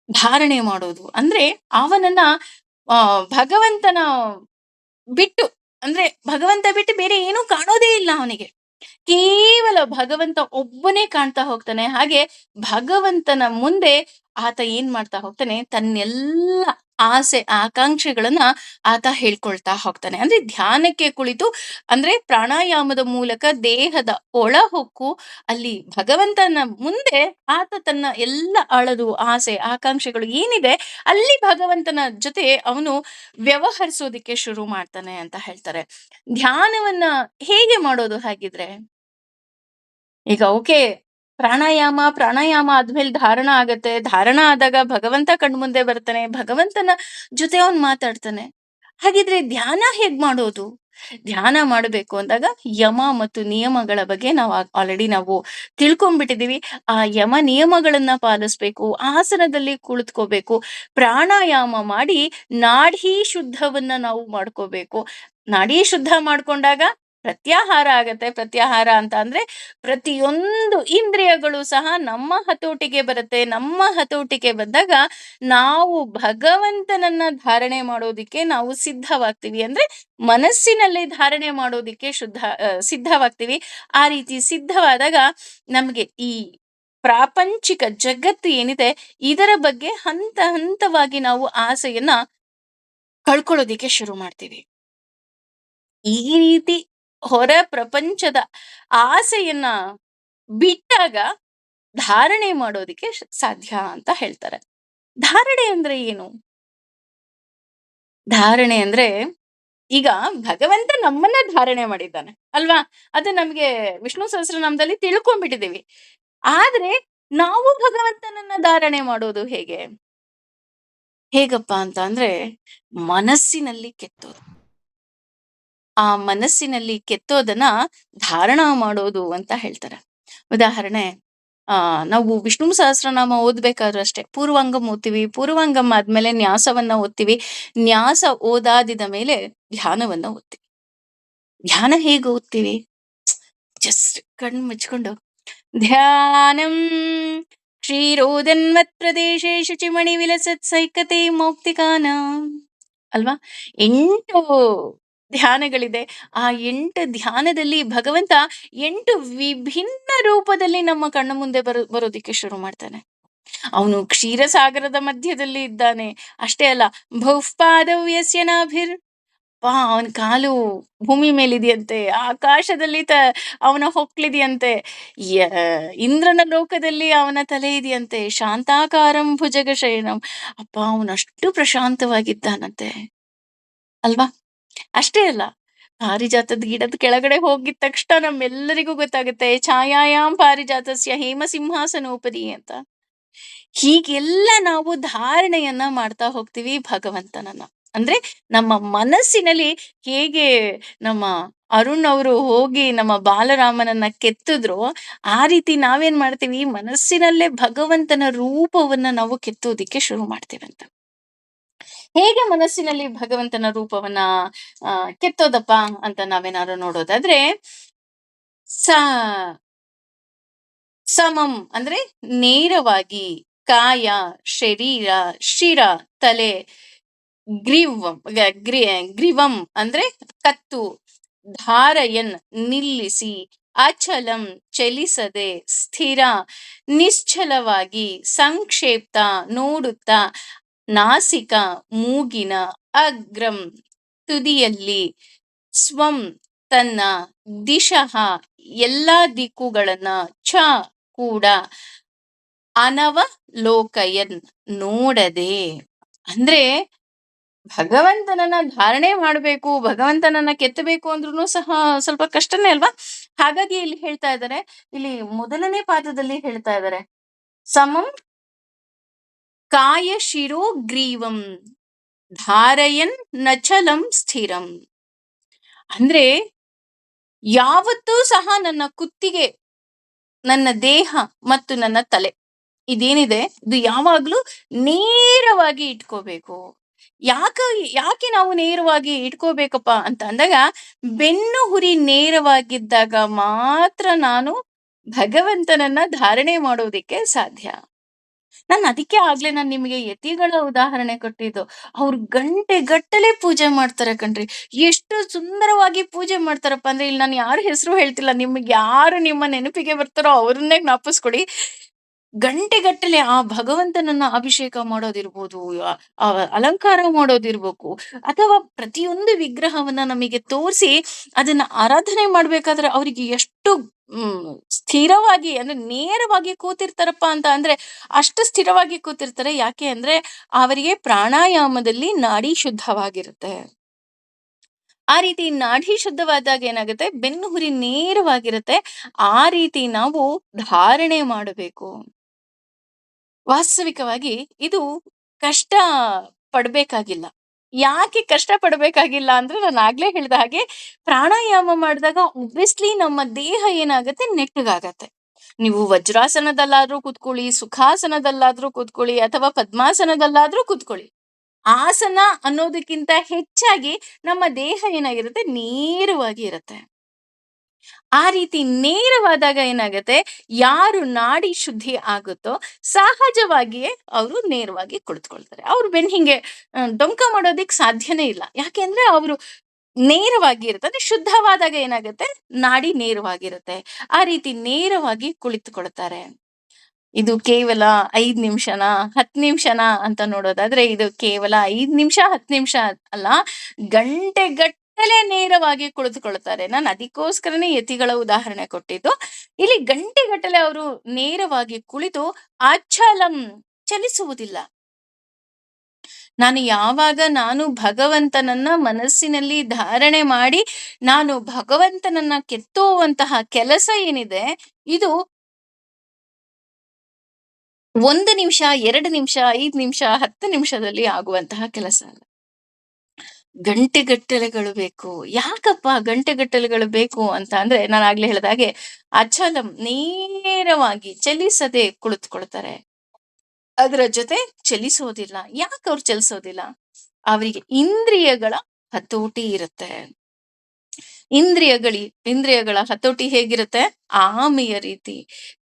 ಧಾರಣೆ ಮಾಡೋದು. ಅಂದ್ರೆ ಅವನನ್ನ ಭಗವಂತನ ಬಿಟ್ಟು, ಅಂದ್ರೆ ಭಗವಂತ ಬಿಟ್ಟು ಬೇರೆ ಏನೂ ಕಾಣೋದೇ ಇಲ್ಲ ಅವನಿಗೆ. ಕೇವಲ ಭಗವಂತ ಒಬ್ಬನೇ ಕಾಣ್ತಾ ಹೋಗ್ತಾನೆ. ಹಾಗೆ ಭಗವಂತನ ಮುಂದೆ ಆತ ಏನ್ ಮಾಡ್ತಾ ಹೋಗ್ತಾನೆ, ತನ್ನೆಲ್ಲ ಆಸೆ ಆಕಾಂಕ್ಷೆಗಳನ್ನ ಆತ ಹೇಳ್ಕೊಳ್ತಾ ಹೋಗ್ತಾನೆ. ಅಂದ್ರೆ ಧ್ಯಾನಕ್ಕೆ ಕುಳಿತು, ಅಂದ್ರೆ ಪ್ರಾಣಾಯಾಮದ ಮೂಲಕ ದೇಹದ ಒಳಹೊಕ್ಕು ಅಲ್ಲಿ ಭಗವಂತನ ಮುಂದೆ ಆತ ತನ್ನ ಎಲ್ಲ ಅಳದು ಆಸೆ ಆಕಾಂಕ್ಷೆಗಳು ಏನಿದೆ ಅಲ್ಲಿ ಭಗವಂತನ ಜೊತೆ ಅವನು ವ್ಯವಹರಿಸೋದಿಕ್ಕೆ ಶುರು ಮಾಡ್ತಾನೆ ಅಂತ ಹೇಳ್ತಾರೆ. ಧ್ಯಾನವನ್ನ ಹೇಗೆ ಮಾಡೋದು ಹಾಗಿದ್ರೆ? ಈಗ ಓಕೆ, ಪ್ರಾಣಾಯಾಮ ಆದ್ಮೇಲೆ ಧಾರಣ ಆಗತ್ತೆ. ಧಾರಣ ಆದಾಗ ಭಗವಂತ ಕಣ್ಮುಂದೆ ಬರ್ತಾನೆ. ಭಗವಂತನ ಜೊತೆ ಅವನ್ ಮಾತಾಡ್ತಾನೆ. ಹಾಗಿದ್ರೆ ಧ್ಯಾನ ಹೇಗ್ ಮಾಡೋದು? ಧ್ಯಾನ ಮಾಡಬೇಕು ಅಂದಾಗ ಯಮ ಮತ್ತು ನಿಯಮಗಳ ಬಗ್ಗೆ ನಾವು ಆಲ್ರೆಡಿ ನಾವು ತಿಳ್ಕೊಂಡ್ಬಿಟ್ಟಿದೀವಿ. ಆ ಯಮ ನಿಯಮಗಳನ್ನ ಪಾಲಿಸ್ಬೇಕು. ಆಸನದಲ್ಲಿ ಕುಳಿತುಕೋಬೇಕು. ಪ್ರಾಣಾಯಾಮ ಮಾಡಿ ನಾಡಿ ಶುದ್ಧವನ್ನ ನಾವು ಮಾಡ್ಕೋಬೇಕು. ನಾಡಿ ಶುದ್ಧ ಮಾಡ್ಕೊಂಡಾಗ ಪ್ರತ್ಯಾಹಾರ ಆಗತ್ತೆ. ಪ್ರತ್ಯಾಹಾರ ಅಂತ ಅಂದ್ರೆ ಪ್ರತಿಯೊಂದು ಇಂದ್ರಿಯಗಳು ಸಹ ನಮ್ಮ ಹತೋಟಿಗೆ ಬರುತ್ತೆ. ನಮ್ಮ ಹತೋಟಿಗೆ ಬಂದಾಗ ನಾವು ಭಗವಂತನನ್ನ ಧಾರಣೆ ಮಾಡೋದಿಕ್ಕೆ ನಾವು ಸಿದ್ಧವಾಗ್ತೀವಿ. ಅಂದ್ರೆ ಮನಸ್ಸಿನಲ್ಲಿ ಧಾರಣೆ ಮಾಡೋದಿಕ್ಕೆ ಸಿದ್ಧವಾಗ್ತೀವಿ. ಆ ರೀತಿ ಸಿದ್ಧವಾದಾಗ ನಮ್ಗೆ ಈ ಪ್ರಾಪಂಚಿಕ ಜಗತ್ತು ಏನಿದೆ ಇದರ ಬಗ್ಗೆ ಹಂತ ಹಂತವಾಗಿ ನಾವು ಆಸೆಯನ್ನ ಕಳ್ಕೊಳ್ಳೋದಿಕ್ಕೆ ಶುರು ಮಾಡ್ತೀವಿ. ಈ ರೀತಿ ಹೊರ ಪ್ರಪಂಚದ ಆಸೆಯನ್ನ ಬಿಟ್ಟಾಗ ಧಾರಣೆ ಮಾಡೋದಿಕ್ಕೆ ಸಾಧ್ಯ ಅಂತ ಹೇಳ್ತಾರೆ. ಧಾರಣೆ ಅಂದ್ರೆ ಏನು? ಧಾರಣೆ ಅಂದ್ರೆ ಈಗ ಭಗವಂತ ನಮ್ಮನ್ನ ಧಾರಣೆ ಮಾಡಿದ್ದಾನೆ ಅಲ್ವಾ? ಅದು ನಮ್ಗೆ ವಿಷ್ಣು ಸಹಸ್ರನಾಮದಲ್ಲಿ ತಿಳ್ಕೊಂಡ್ಬಿಟ್ಟಿದೀವಿ. ಆದ್ರೆ ನಾವು ಭಗವಂತನನ್ನ ಧಾರಣೆ ಮಾಡೋದು ಹೇಗೆ? ಹೇಗಪ್ಪಾ ಅಂತ ಅಂದ್ರೆ ಮನಸ್ಸಿನಲ್ಲಿ ಕೆತ್ತೋದು. ಆ ಮನಸ್ಸಿನಲ್ಲಿ ಕೆತ್ತೋದನ್ನ ಧಾರಣ ಮಾಡೋದು ಅಂತ ಹೇಳ್ತಾರೆ. ಉದಾಹರಣೆ, ನಾವು ವಿಷ್ಣು ಸಹಸ್ರನಾಮ ಓದ್ಬೇಕಾದ್ರೂ ಅಷ್ಟೇ ಪೂರ್ವಾಂಗಂ ಓದ್ತೀವಿ. ಪೂರ್ವಾಂಗಂ ಆದ್ಮೇಲೆ ನ್ಯಾಸವನ್ನ ಓದ್ತೀವಿ. ನ್ಯಾಸ ಓದಾದಿದ ಮೇಲೆ ಧ್ಯಾನವನ್ನ ಓದ್ತೀವಿ. ಧ್ಯಾನ ಹೇಗೆ ಓದ್ತೀವಿ? ಜಸ್ಟ್ ಕಣ್ಣು ಮುಚ್ಕೊಂಡು ಧ್ಯಾನಂ ಕ್ಷೀರೋದನ್ಮತ್ ಪ್ರದೇಶೇ ಶುಚಿಮಣಿ ವಿಲಸತ್ ಸೈಕತೆ ಮೌಕ್ತಿಕಾನ ಅಲ್ವಾ? 8 ಧ್ಯಾನಗಳಿದೆ. ಆ 8 ಧ್ಯಾನದಲ್ಲಿ ಭಗವಂತ 8 ವಿಭಿನ್ನ ರೂಪದಲ್ಲಿ ನಮ್ಮ ಕಣ್ಣ ಮುಂದೆ ಬರೋದಿಕ್ಕೆ ಶುರು ಮಾಡ್ತಾನೆ. ಅವನು ಕ್ಷೀರಸಾಗರದ ಮಧ್ಯದಲ್ಲಿ ಇದ್ದಾನೆ. ಅಷ್ಟೇ ಅಲ್ಲ, ಭುಫ್ಪಾದೌ ಯಸ್ಯ ನಾಭಿರ್, ಅವನ ಕಾಲು ಭೂಮಿ ಮೇಲಿದೆಯಂತೆ, ಆಕಾಶದಲ್ಲಿ ಅವನ ಹೊಕ್ಲಿದೆಯಂತೆ, ಯ ಇಂದ್ರನ ಲೋಕದಲ್ಲಿ ಅವನ ತಲೆ ಇದೆಯಂತೆ, ಶಾಂತಾಕಾರಂ ಭುಜಗ ಶಯನಂ. ಅವನಷ್ಟು ಪ್ರಶಾಂತವಾಗಿದ್ದಾನಂತೆ ಅಲ್ವಾ? ಅಷ್ಟೇ ಅಲ್ಲ, ಪಾರಿಜಾತದ ಗಿಡದ ಕೆಳಗಡೆ ಹೋಗಿದ ತಕ್ಷಣ ನಮ್ಮೆಲ್ಲರಿಗೂ ಗೊತ್ತಾಗುತ್ತೆ ಛಾಯಾಯಾಮ್ ಪಾರಿಜಾತಸ್ಯ ಹೇಮ ಸಿಂಹಾಸನೋಪರಿ ಅಂತ. ಹೀಗೆಲ್ಲ ನಾವು ಧಾರಣೆಯನ್ನ ಮಾಡ್ತಾ ಹೋಗ್ತೀವಿ ಭಗವಂತನನ್ನ. ಅಂದ್ರೆ ನಮ್ಮ ಮನಸ್ಸಿನಲ್ಲಿ ಹೇಗೆ ನಮ್ಮ ಅರುಣ್ ಅವರು ಹೋಗಿ ನಮ್ಮ ಬಾಲರಾಮನನ್ನ ಕೆತ್ತಿದ್ರು, ಆ ರೀತಿ ನಾವೇನ್ ಮಾಡ್ತೀವಿ, ಮನಸ್ಸಿನಲ್ಲೇ ಭಗವಂತನ ರೂಪವನ್ನ ನಾವು ಕೆತ್ತೋದಿಕ್ಕೆ ಶುರು ಮಾಡ್ತೀವಂತ. ಹೇಗೆ ಮನಸ್ಸಿನಲ್ಲಿ ಭಗವಂತನ ರೂಪವನ್ನ ಕೆತ್ತೋದಪ್ಪ ಅಂತ ನಾವೇನಾದ್ರು ನೋಡೋದಾದ್ರೆ, ಸ ಸಮಂ ಅಂದ್ರೆ ನೇರವಾಗಿ, ಕಾಯ, ಶರೀರ, ಶಿರ, ತಲೆ, ಗ್ರೀವಂ ಅಂದ್ರೆ ಕತ್ತು, ಧಾರಯನ್ ನಿಲ್ಲಿಸಿ, ಅಚಲಂ ಚಲಿಸದೆ, ಸ್ಥಿರ ನಿಶ್ಚಲವಾಗಿ, ಸಂಕ್ಷೇಪ್ತ ನೋಡುತ್ತಾ, ನಾಸಿಕ ಮೂಗಿನ ಅಗ್ರಂ ತುದಿಯಲ್ಲಿ, ಸ್ವಂ ತನ್ನ, ದಿಶಃ ಎಲ್ಲಾ ದಿಕ್ಕುಗಳನ್ನ, ಚ ಕೂಡ, ಅನವಲೋಕಯನ್ ನೋಡದೆ. ಅಂದ್ರೆ ಭಗವಂತನನ್ನ ಧಾರಣೆ ಮಾಡಬೇಕು, ಭಗವಂತನನ್ನ ಕೆತ್ತಬೇಕು ಅಂದ್ರೂ ಸಹ ಸ್ವಲ್ಪ ಕಷ್ಟನೇ ಅಲ್ವಾ? ಹಾಗಾಗಿ ಇಲ್ಲಿ ಹೇಳ್ತಾ ಇದ್ದಾರೆ, ಇಲ್ಲಿ ಮೊದಲನೇ ಪಾದದಲ್ಲಿ ಹೇಳ್ತಾ ಇದ್ದಾರೆ, ಸಮಂ ಕಾಯ ಶಿರೋ ಗ್ರೀವಂ ಧಾರಯನ್ ನಚಲಂ ಸ್ಥಿರಂ. ಅಂದ್ರೆ ಯಾವತ್ತೂ ಸಹ ನನ್ನ ಕುತ್ತಿಗೆ, ನನ್ನ ದೇಹ ಮತ್ತು ನನ್ನ ತಲೆ ಇದೇನಿದೆ ಇದು ಯಾವಾಗ್ಲೂ ನೇರವಾಗಿ ಇಟ್ಕೋಬೇಕು. ಯಾಕೆ ನಾವು ನೇರವಾಗಿ ಇಟ್ಕೋಬೇಕಪ್ಪ ಅಂತ ಅಂದಾಗ, ಬೆನ್ನು ಹುರಿ ನೇರವಾಗಿದ್ದಾಗ ಮಾತ್ರ ನಾನು ಭಗವಂತನನ್ನ ಧಾರಣೆ ಮಾಡೋದಿಕ್ಕೆ ಸಾಧ್ಯ. ಅದಕ್ಕೆ ಆಗ್ಲೇ ನಾನು ನಿಮಗೆ ಯತಿಗಳ ಉದಾಹರಣೆ ಕೊಟ್ಟಿದ್ದು. ಅವ್ರು ಗಂಟೆ ಗಟ್ಟಲೆ ಪೂಜೆ ಮಾಡ್ತಾರೆ ಕಣ್ರಿ. ಎಷ್ಟು ಸುಂದರವಾಗಿ ಪೂಜೆ ಮಾಡ್ತಾರಪ್ಪ ಅಂದ್ರೆ, ಇಲ್ಲಿ ನಾನು ಯಾರ ಹೆಸರು ಹೇಳ್ತಿಲ್ಲ, ನಿಮ್ಗೆ ಯಾರು ನಿಮ್ಮ ನೆನಪಿಗೆ ಬರ್ತಾರೋ ಅವ್ರನ್ನೇ ಜ್ಞಾಪಿಸ್ಕೊಡಿ. ಗಂಟೆಗಟ್ಟಲೆ ಆ ಭಗವಂತನನ್ನ ಅಭಿಷೇಕ ಮಾಡೋದಿರ್ಬೋದು, ಅಲಂಕಾರ ಮಾಡೋದಿರ್ಬೇಕು, ಅಥವಾ ಪ್ರತಿಯೊಂದು ವಿಗ್ರಹವನ್ನ ನಮಗೆ ತೋರಿಸಿ ಅದನ್ನ ಆರಾಧನೆ ಮಾಡ್ಬೇಕಾದ್ರೆ ಅವರಿಗೆ ಎಷ್ಟು ಸ್ಥಿರವಾಗಿ, ಅಂದ್ರೆ ನೇರವಾಗಿ ಕೂತಿರ್ತಾರಪ್ಪ ಅಂತ ಅಂದ್ರೆ ಅಷ್ಟು ಸ್ಥಿರವಾಗಿ ಕೂತಿರ್ತಾರೆ. ಯಾಕೆ ಅಂದ್ರೆ ಅವರಿಗೆ ಪ್ರಾಣಾಯಾಮದಲ್ಲಿ ನಾಡಿ ಶುದ್ಧವಾಗಿರುತ್ತೆ. ಆ ರೀತಿ ನಾಡಿ ಶುದ್ಧವಾದಾಗ ಏನಾಗುತ್ತೆ, ಬೆನ್ನು ಹುರಿ ನೇರವಾಗಿರುತ್ತೆ. ಆ ರೀತಿ ನಾವು ಧಾರಣೆ ಮಾಡಬೇಕು. ವಾಸ್ತವಿಕವಾಗಿ ಇದು ಕಷ್ಟ ಪಡ್ಬೇಕಾಗಿಲ್ಲ. ಯಾಕೆ ಕಷ್ಟ ಪಡ್ಬೇಕಾಗಿಲ್ಲ ಅಂದ್ರೆ, ನಾನು ಆಗ್ಲೇ ಹೇಳಿದ ಹಾಗೆ, ಪ್ರಾಣಾಯಾಮ ಮಾಡಿದಾಗ ಒಬ್ವಿಯಸ್ಲಿ ನಮ್ಮ ದೇಹ ಏನಾಗತ್ತೆ, ನೆಟ್ಟಗಾಗತ್ತೆ. ನೀವು ವಜ್ರಾಸನದಲ್ಲಾದ್ರೂ ಕೂತ್ಕೊಳ್ಳಿ, ಸುಖಾಸನದಲ್ಲಾದ್ರೂ ಕೂತ್ಕೊಳ್ಳಿ, ಅಥವಾ ಪದ್ಮಾಸನದಲ್ಲಾದ್ರೂ ಕೂತ್ಕೊಳ್ಳಿ, ಆಸನ ಅನ್ನೋದಕ್ಕಿಂತ ಹೆಚ್ಚಾಗಿ ನಮ್ಮ ದೇಹ ಏನಾಗಿರುತ್ತೆ, ನೇರವಾಗಿ ಇರುತ್ತೆ. ಆ ರೀತಿ ನೇರವಾದಾಗ ಏನಾಗತ್ತೆ, ಯಾರು ನಾಡಿ ಶುದ್ಧಿ ಆಗುತ್ತೋ ಸಹಜವಾಗಿಯೇ ಅವರು ನೇರವಾಗಿ ಕುಳಿತುಕೊಳ್ತಾರೆ. ಅವ್ರು ಬೆನ್ ಹಿಂಗೆ ಡೊಂಕ ಮಾಡೋದಿಕ್ ಸಾಧ್ಯನೇ ಇಲ್ಲ. ಯಾಕೆಂದ್ರೆ ಅವರು ನೇರವಾಗಿ ಇರುತ್ತೆ. ಅಂದ್ರೆ ಶುದ್ಧವಾದಾಗ ಏನಾಗುತ್ತೆ, ನಾಡಿ ನೇರವಾಗಿರುತ್ತೆ. ಆ ರೀತಿ ನೇರವಾಗಿ ಕುಳಿತುಕೊಳ್ತಾರೆ. ಇದು ಕೇವಲ 5 ನಿಮಿಷನ 10 ನಿಮಿಷನ ಅಂತ ನೋಡೋದಾದ್ರೆ, ಇದು ಕೇವಲ 5 ನಿಮಿಷ 10 ನಿಮಿಷ ಅಲ್ಲ, ಗಂಟೆಗಟ್ಟಲೆ ನೇರವಾಗಿ ಕುಳಿತುಕೊಳ್ತಾರೆ. ನಾನು ಅದಕ್ಕೋಸ್ಕರನೇ ಯತಿಗಳ ಉದಾಹರಣೆ ಕೊಟ್ಟಿದ್ದು. ಇಲ್ಲಿ ಗಂಟೆಗಟ್ಟಲೆ ಅವರು ನೇರವಾಗಿ ಕುಳಿತು ಅಚಲಂ ಚಲಿಸುವುದಿಲ್ಲ. ನಾನು ಭಗವಂತನನ್ನ ಮನಸ್ಸಿನಲ್ಲಿ ಧಾರಣೆ ಮಾಡಿ ನಾನು ಭಗವಂತನನ್ನ ಕೆತ್ತುವಂತಹ ಕೆಲಸ ಏನಿದೆ, ಇದು 1 ನಿಮಿಷ, 2 ನಿಮಿಷ, 5 ನಿಮಿಷ, 10 ನಿಮಿಷದಲ್ಲಿ ಆಗುವಂತಹ ಕೆಲಸ ಅಲ್ಲ. ಗಂಟೆಗಟ್ಟಲೆಗಳು ಬೇಕು. ಯಾಕಪ್ಪ ಗಂಟೆಗಟ್ಟಲೆಗಳು ಬೇಕು ಅಂತ ಅಂದ್ರೆ, ನಾನಾಗ್ಲೇ ಹೇಳಿದಾಗೆ ಅಚಲಂ ನೇರವಾಗಿ ಚಲಿಸದೆ ಕುಳಿತುಕೊಳ್ತಾರೆ. ಅದರ ಜೊತೆ ಚಲಿಸೋದಿಲ್ಲ. ಯಾಕೆ ಅವ್ರು ಚಲಿಸೋದಿಲ್ಲ? ಅವರಿಗೆ ಇಂದ್ರಿಯಗಳ ಹತೋಟಿ ಇರುತ್ತೆ. ಇಂದ್ರಿಯಗಳ ಹತೋಟಿ ಹೇಗಿರುತ್ತೆ? ಆಮೆಯ ರೀತಿ.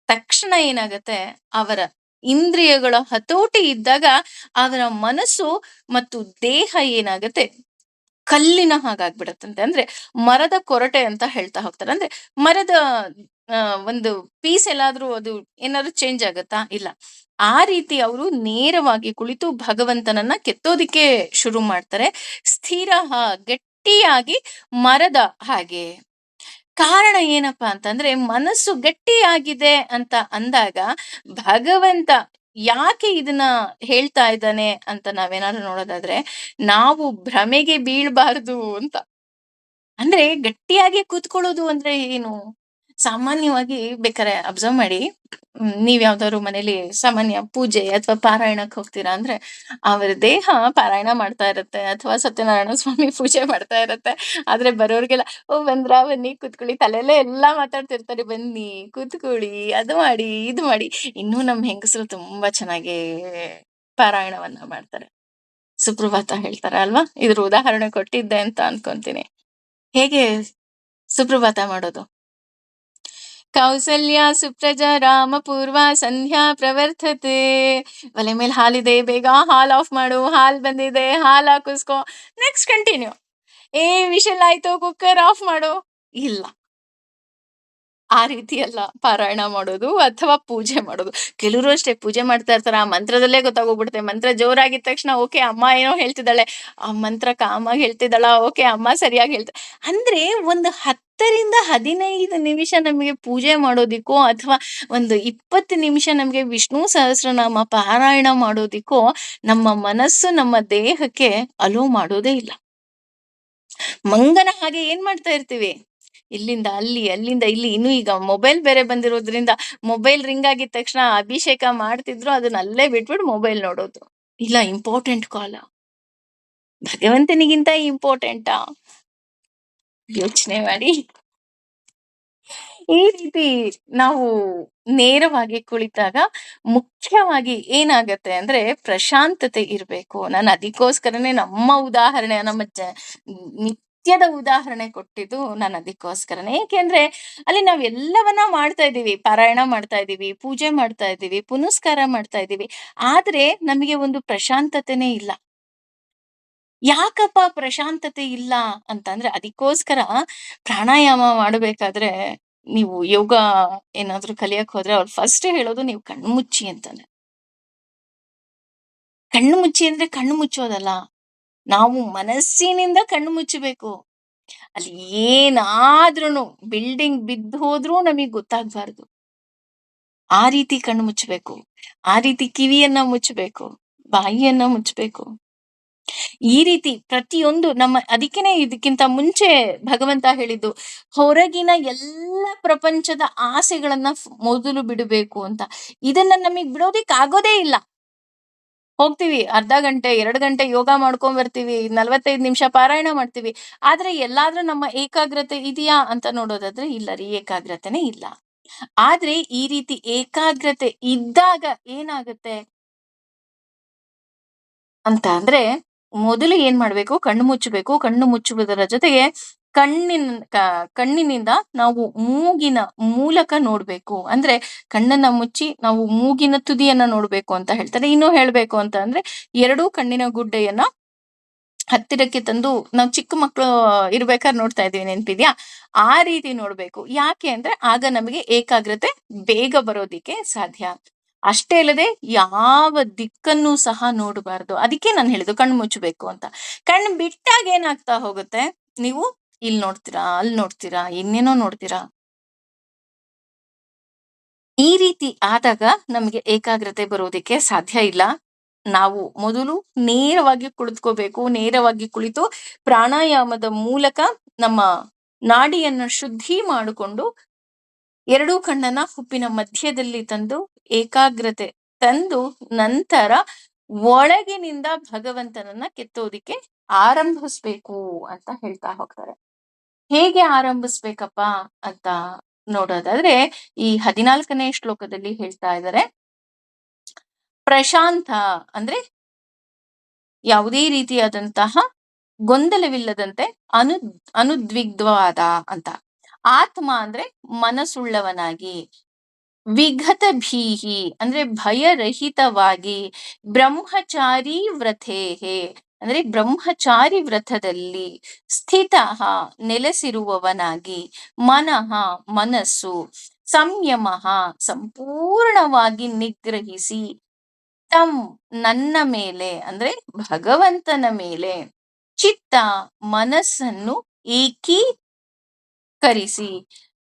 ತಕ್ಷಣ ಏನಾಗತ್ತೆ, ಅವರ ಇಂದ್ರಿಯಗಳ ಹತೋಟಿ ಇದ್ದಾಗ ಅವರ ಮನಸ್ಸು ಮತ್ತು ದೇಹ ಏನಾಗತ್ತೆ, ಕಲ್ಲಿನ ಹಾಗಾಗ್ಬಿಡತ್ತಂತೆ. ಅಂದ್ರೆ ಮರದ ಕೊರಟೆ ಅಂತ ಹೇಳ್ತಾ ಹೋಗ್ತಾರೆ. ಅಂದ್ರೆ ಮರದ ಒಂದು ಪೀಸ್ ಎಲ್ಲಾದ್ರೂ ಅದು ಏನಾದ್ರು ಚೇಂಜ್ ಆಗತ್ತಾ? ಇಲ್ಲ. ಆ ರೀತಿ ಅವರು ನೇರವಾಗಿ ಕುಳಿತು ಭಗವಂತನನ್ನ ಕೆತ್ತೋದಿಕ್ಕೆ ಶುರು ಮಾಡ್ತಾರೆ. ಸ್ಥಿರಃ ಗಟ್ಟಿಯಾಗಿ ಮರದ ಹಾಗೆ. ಕಾರಣ ಏನಪ್ಪಾ ಅಂತಂದ್ರೆ, ಮನಸ್ಸು ಗಟ್ಟಿಯಾಗಿದೆ ಅಂತ ಅಂದಾಗ ಭಗವಂತ ಯಾಕೆ ಇದನ್ನ ಹೇಳ್ತಾ ಇದ್ದಾನೆ ಅಂತ ನಾವೇನಾದ್ರು ನೋಡೋದಾದ್ರೆ, ನಾವು ಭ್ರಮೆಗೆ ಬೀಳ್ಬಾರ್ದು ಅಂತ. ಅಂದ್ರೆ ಗಟ್ಟಿಯಾಗಿ ಕೂತ್ಕೊಳ್ಳೋದು ಅಂದ್ರೆ ಏನು? ಸಾಮಾನ್ಯವಾಗಿ ಬೇಕಾರೆ ಅಬ್ಸರ್ವ್ ಮಾಡಿ. ನೀವ್ ಯಾವ್ದಾದ್ರು ಮನೇಲಿ ಸಾಮಾನ್ಯ ಪೂಜೆ ಅಥವಾ ಪಾರಾಯಣಕ್ಕೆ ಹೋಗ್ತೀರಾ ಅಂದ್ರೆ, ಅವರ ದೇಹ ಪಾರಾಯಣ ಮಾಡ್ತಾ ಇರತ್ತೆ ಅಥವಾ ಸತ್ಯನಾರಾಯಣ ಸ್ವಾಮಿ ಪೂಜೆ ಮಾಡ್ತಾ ಇರತ್ತೆ. ಆದ್ರೆ ಬರೋರ್ಗೆಲ್ಲ ಓ ಬಂದ್ರಾ, ಬನ್ನಿ ಕೂತ್ಕೊಳ್ಳಿ, ತಲೆಯಲ್ಲೇ ಎಲ್ಲಾ ಮಾತಾಡ್ತಿರ್ತಾರೆ. ಬನ್ನಿ ಕೂತ್ಕೊಳ್ಳಿ, ಅದು ಮಾಡಿ ಇದು ಮಾಡಿ. ಇನ್ನೂ ನಮ್ ಹೆಂಗಸರು ತುಂಬಾ ಚೆನ್ನಾಗಿ ಪಾರಾಯಣವನ್ನ ಮಾಡ್ತಾರೆ. ಸುಪ್ರಭಾತ ಹೇಳ್ತಾರೆ ಅಲ್ವಾ? ಇದ್ರ ಉದಾಹರಣೆ ಕೊಟ್ಟಿದ್ದೆ ಅಂತ ಅನ್ಕೊಂತೀನಿ. ಹೇಗೆ ಸುಪ್ರಭಾತ ಮಾಡೋದು? ಕೌಸಲ್ಯ ಸುಪ್ರಜಾ ರಾಮ ಪೂರ್ವ ಸಂಧ್ಯಾ ಪ್ರವರ್ತತೆ. ಒಲೆ ಮೇಲೆ ಹಾಲಿದೆ, ಬೇಗ ಹಾಲ್ ಆಫ್ ಮಾಡು, ಹಾಲ್ ಬಂದಿದೆ, ಹಾಲ್ ಹಾಕಿಸ್ಕೊ. Next continue. ವಿಷಲ್ ಆಯ್ತು, ಕುಕ್ಕರ್ ಆಫ್ ಮಾಡು. ಇಲ್ಲ, ಆ ರೀತಿ ಅಲ್ಲ ಪಾರಾಯಣ ಮಾಡೋದು ಅಥವಾ ಪೂಜೆ ಮಾಡೋದು. ಕೆಲವರು ಅಷ್ಟೇ ಪೂಜೆ ಮಾಡ್ತಾ ಇರ್ತಾರೆ, ಆ ಮಂತ್ರದಲ್ಲೇ ಗೊತ್ತಾಗೋಗ್ಬಿಡುತ್ತೆ. ಮಂತ್ರ ಜೋರಾಗಿದ್ದ ತಕ್ಷಣ ಓಕೆ ಅಮ್ಮ ಏನೋ ಹೇಳ್ತಿದ್ದಾಳೆ, ಆ ಮಂತ್ರ ಕಾಮಾಗಿ ಹೇಳ್ತಿದ್ದಾಳ, ಓಕೆ ಅಮ್ಮ ಸರಿಯಾಗಿ ಹೇಳ್ತಾ. ಅಂದ್ರೆ ಒಂದು 10ರಿಂದ 15 ನಿಮಿಷ ನಮಗೆ ಪೂಜೆ ಮಾಡೋದಿಕ್ಕೋ ಅಥವಾ ಒಂದು 20 ನಿಮಿಷ ನಮಗೆ ವಿಷ್ಣು ಸಹಸ್ರನಾಮ ಪಾರಾಯಣ ಮಾಡೋದಿಕ್ಕೋ ನಮ್ಮ ಮನಸ್ಸು ನಮ್ಮ ದೇಹಕ್ಕೆ ಅಲೋ ಮಾಡೋದೇ ಇಲ್ಲ. ಮಂಗನ ಹಾಗೆ ಏನ್ ಮಾಡ್ತಾ ಇರ್ತೀವಿ, ಇಲ್ಲಿಂದ ಅಲ್ಲಿ, ಅಲ್ಲಿಂದ ಇಲ್ಲಿ. ಇನ್ನು ಈಗ ಮೊಬೈಲ್ ಬೇರೆ ಬಂದಿರೋದ್ರಿಂದ ಮೊಬೈಲ್ ರಿಂಗ್ ಆಗಿದ ತಕ್ಷಣ ಅಭಿಷೇಕ ಮಾಡ್ತಿದ್ರು, ಅದನ್ನ ಅಲ್ಲೇ ಬಿಟ್ಬಿಟ್ಟು ಮೊಬೈಲ್ ನೋಡೋದು. ಇಲ್ಲ, ಇಂಪಾರ್ಟೆಂಟ್ ಕಾಲ, ಭಗವಂತನಿಗಿಂತ ಇಂಪಾರ್ಟೆಂಟಾ? ಯೋಚನೆ ಮಾಡಿ. ಈ ರೀತಿ ನಾವು ನೇರವಾಗಿ ಕುಳಿತಾಗ ಮುಖ್ಯವಾಗಿ ಏನಾಗತ್ತೆ ಅಂದ್ರೆ ಪ್ರಶಾಂತತೆ ಇರ್ಬೇಕು. ನಾನು ಅದಕ್ಕೋಸ್ಕರನೇ ನಮ್ಮ ಉದಾಹರಣೆ, ನಮ್ಮ ನಿತ್ಯದ ಉದಾಹರಣೆ ಕೊಟ್ಟಿದ್ದು ನಾನು ಅದಕ್ಕೋಸ್ಕರನೇ. ಏಕೆಂದ್ರೆ ಅಲ್ಲಿ ನಾವ್ ಎಲ್ಲವನ್ನ ಮಾಡ್ತಾ ಇದೀವಿ, ಪಾರಾಯಣ ಮಾಡ್ತಾ ಇದೀವಿ, ಪೂಜೆ ಮಾಡ್ತಾ ಇದೀವಿ, ಪುನಸ್ಕಾರ ಮಾಡ್ತಾ ಇದೀವಿ. ಆದ್ರೆ ನಮಗೆ ಒಂದು ಪ್ರಶಾಂತತೆನೇ ಇಲ್ಲ. ಯಾಕಪ್ಪ ಪ್ರಶಾಂತತೆ ಇಲ್ಲ ಅಂತಂದ್ರೆ, ಅದಕ್ಕೋಸ್ಕರ ಪ್ರಾಣಾಯಾಮ ಮಾಡಬೇಕಾದ್ರೆ ನೀವು ಯೋಗ ಏನಾದ್ರು ಕಲಿಯಕ್ ಹೋದ್ರೆ ಅವ್ರು ಫಸ್ಟ್ ಹೇಳೋದು ನೀವು ಕಣ್ಣು ಮುಚ್ಚಿ ಅಂತಾನೆ. ಕಣ್ಣು ಮುಚ್ಚಿ ಅಂದ್ರೆ ಕಣ್ಣು ಮುಚ್ಚೋದಲ್ಲ, ನಾವು ಮನಸ್ಸಿನಿಂದ ಕಣ್ಣು ಮುಚ್ಚಬೇಕು. ಅಲ್ಲಿ ಏನಾದ್ರೂನು ಬಿಲ್ಡಿಂಗ್ ಬಿದ್ದು ಹೋದ್ರೂ ನಮಗ್ ಗೊತ್ತಾಗ್ಬಾರ್ದು. ಆ ರೀತಿ ಕಣ್ಣು ಮುಚ್ಚಬೇಕು. ಆ ರೀತಿ ಕಿವಿಯನ್ನ ಮುಚ್ಚಬೇಕು, ಬಾಯಿಯನ್ನ ಮುಚ್ಚಬೇಕು. ಈ ರೀತಿ ಪ್ರತಿಯೊಂದು ಅದಕ್ಕೇನೆ ಇದಕ್ಕಿಂತ ಮುಂಚೆ ಭಗವಂತ ಹೇಳಿದ್ದು, ಹೊರಗಿನ ಎಲ್ಲ ಪ್ರಪಂಚದ ಆಸೆಗಳನ್ನ ಮೊದಲು ಬಿಡಬೇಕು ಅಂತ. ಇದನ್ನ ನಮಗ್ ಬಿಡೋದಿಕ್ ಆಗೋದೇ ಇಲ್ಲ. ಹೋಗ್ತೀವಿ, ಅರ್ಧ ಗಂಟೆ 2 ಗಂಟೆ ಯೋಗ ಮಾಡ್ಕೊಂಡ್ ಬರ್ತೀವಿ, 45 ನಿಮಿಷ ಪಾರಾಯಣ ಮಾಡ್ತೀವಿ. ಆದ್ರೆ ಎಲ್ಲಾದ್ರೂ ನಮ್ಮ ಏಕಾಗ್ರತೆ ಇದೆಯಾ ಅಂತ ನೋಡೋದಾದ್ರೆ ಇಲ್ಲ ರೀ, ಏಕಾಗ್ರತೆನೇ ಇಲ್ಲ. ಆದ್ರೆ ಈ ರೀತಿ ಏಕಾಗ್ರತೆ ಇದ್ದಾಗ ಏನಾಗುತ್ತೆ ಅಂತ ಅಂದ್ರೆ, ಮೊದಲು ಏನ್ ಮಾಡ್ಬೇಕು, ಕಣ್ಣು ಮುಚ್ಚಬೇಕು. ಕಣ್ಣು ಮುಚ್ಚುವುದರ ಜೊತೆಗೆ ಕಣ್ಣಿನಿಂದ ನಾವು ಮೂಗಿನ ಮೂಲಕ ನೋಡ್ಬೇಕು. ಅಂದ್ರೆ ಕಣ್ಣನ್ನ ಮುಚ್ಚಿ ನಾವು ಮೂಗಿನ ತುದಿಯನ್ನ ನೋಡ್ಬೇಕು ಅಂತ ಹೇಳ್ತಾರೆ. ಇನ್ನೂ ಹೇಳ್ಬೇಕು ಅಂತ ಅಂದ್ರೆ, 2 ಕಣ್ಣಿನ ಗುಡ್ಡೆಯನ್ನ ಹತ್ತಿರಕ್ಕೆ ತಂದು, ನಾವು ಚಿಕ್ಕ ಮಕ್ಕಳು ಇರ್ಬೇಕಾದ್ರೆ ನೋಡ್ತಾ ಇದೀವಿ, ನೆನ್ಪಿದ್ಯಾ? ಆ ರೀತಿ ನೋಡ್ಬೇಕು. ಯಾಕೆ ಅಂದ್ರೆ ಆಗ ನಮಗೆ ಏಕಾಗ್ರತೆ ಬೇಗ ಬರೋದಿಕ್ಕೆ ಸಾಧ್ಯ. ಅಷ್ಟೇ ಅಲ್ಲದೆ ಯಾವ ದಿಕ್ಕನ್ನು ಸಹ ನೋಡಬಾರ್ದು. ಅದಕ್ಕೆ ನಾನು ಹೇಳಿದ್ದು ಕಣ್ಣು ಮುಚ್ಚಬೇಕು ಅಂತ. ಕಣ್ಣು ಬಿಟ್ಟಾಗ ಏನಾಗ್ತಾ ಹೋಗುತ್ತೆ, ನೀವು ಇಲ್ಲಿ ನೋಡ್ತೀರಾ, ಅಲ್ಲಿ ನೋಡ್ತೀರಾ, ಇನ್ನೇನೋ ನೋಡ್ತೀರಾ. ಈ ರೀತಿ ಆದಾಗ ನಮಗೆ ಏಕಾಗ್ರತೆ ಬರೋದಕ್ಕೆ ಸಾಧ್ಯ ಇಲ್ಲ. ನಾವು ಮೊದಲು ನೇರವಾಗಿ ಕುಳಿತುಕೋಬೇಕು. ನೇರವಾಗಿ ಕುಳಿತು ಪ್ರಾಣಾಯಾಮದ ಮೂಲಕ ನಮ್ಮ ನಾಡಿಯನ್ನು ಶುದ್ಧಿ ಮಾಡಿಕೊಂಡು ಎರಡೂ ಕಣ್ಣನ್ನ ಹುಬ್ಬಿನ ಮಧ್ಯದಲ್ಲಿ ತಂದು ಏಕಾಗ್ರತೆ ತಂದು ನಂತರ ಒಳಗಿನಿಂದ ಭಗವಂತನನ್ನ ಕೆತ್ತೋದಿಕ್ಕೆ ಆರಂಭಿಸ್ಬೇಕು ಅಂತ ಹೇಳ್ತಾ ಹೋಗ್ತಾರೆ. ಹೇಗೆ ಆರಂಭಿಸ್ಬೇಕಪ್ಪ ಅಂತ ನೋಡೋದಾದ್ರೆ ಈ 14ನೇ ಶ್ಲೋಕದಲ್ಲಿ ಹೇಳ್ತಾ ಇದ್ದಾರೆ, ಪ್ರಶಾಂತ ಅಂದ್ರೆ ಯಾವುದೇ ರೀತಿಯಾದಂತಹ ಗೊಂದಲವಿಲ್ಲದಂತೆ ಅನು ಅನುದ್ವಿಗ್ಧವಾದ ಅಂತ. ಆತ್ಮ ಅಂದ್ರೆ ಮನಸ್ಸುಳ್ಳವನಾಗಿ, ವಿಗತ ಭೀಹಿ ಅಂದ್ರೆ ಭಯರಹಿತವಾಗಿ, ಬ್ರಹ್ಮಚಾರಿ ವ್ರತೇಹೆ ಅಂದ್ರೆ ಬ್ರಹ್ಮಚಾರಿ ವ್ರತದಲ್ಲಿ, ಸ್ಥಿತ ನೆಲೆಸಿರುವವನಾಗಿ, ಮನಃ ಮನಸ್ಸು, ಸಂಯಮ ಸಂಪೂರ್ಣವಾಗಿ ನಿಗ್ರಹಿಸಿ, ತಂ ನನ್ನ ಮೇಲೆ ಅಂದ್ರೆ ಭಗವಂತನ ಮೇಲೆ, ಚಿತ್ತ ಮನಸ್ಸನ್ನು ಏಕೀಕರಿಸಿ,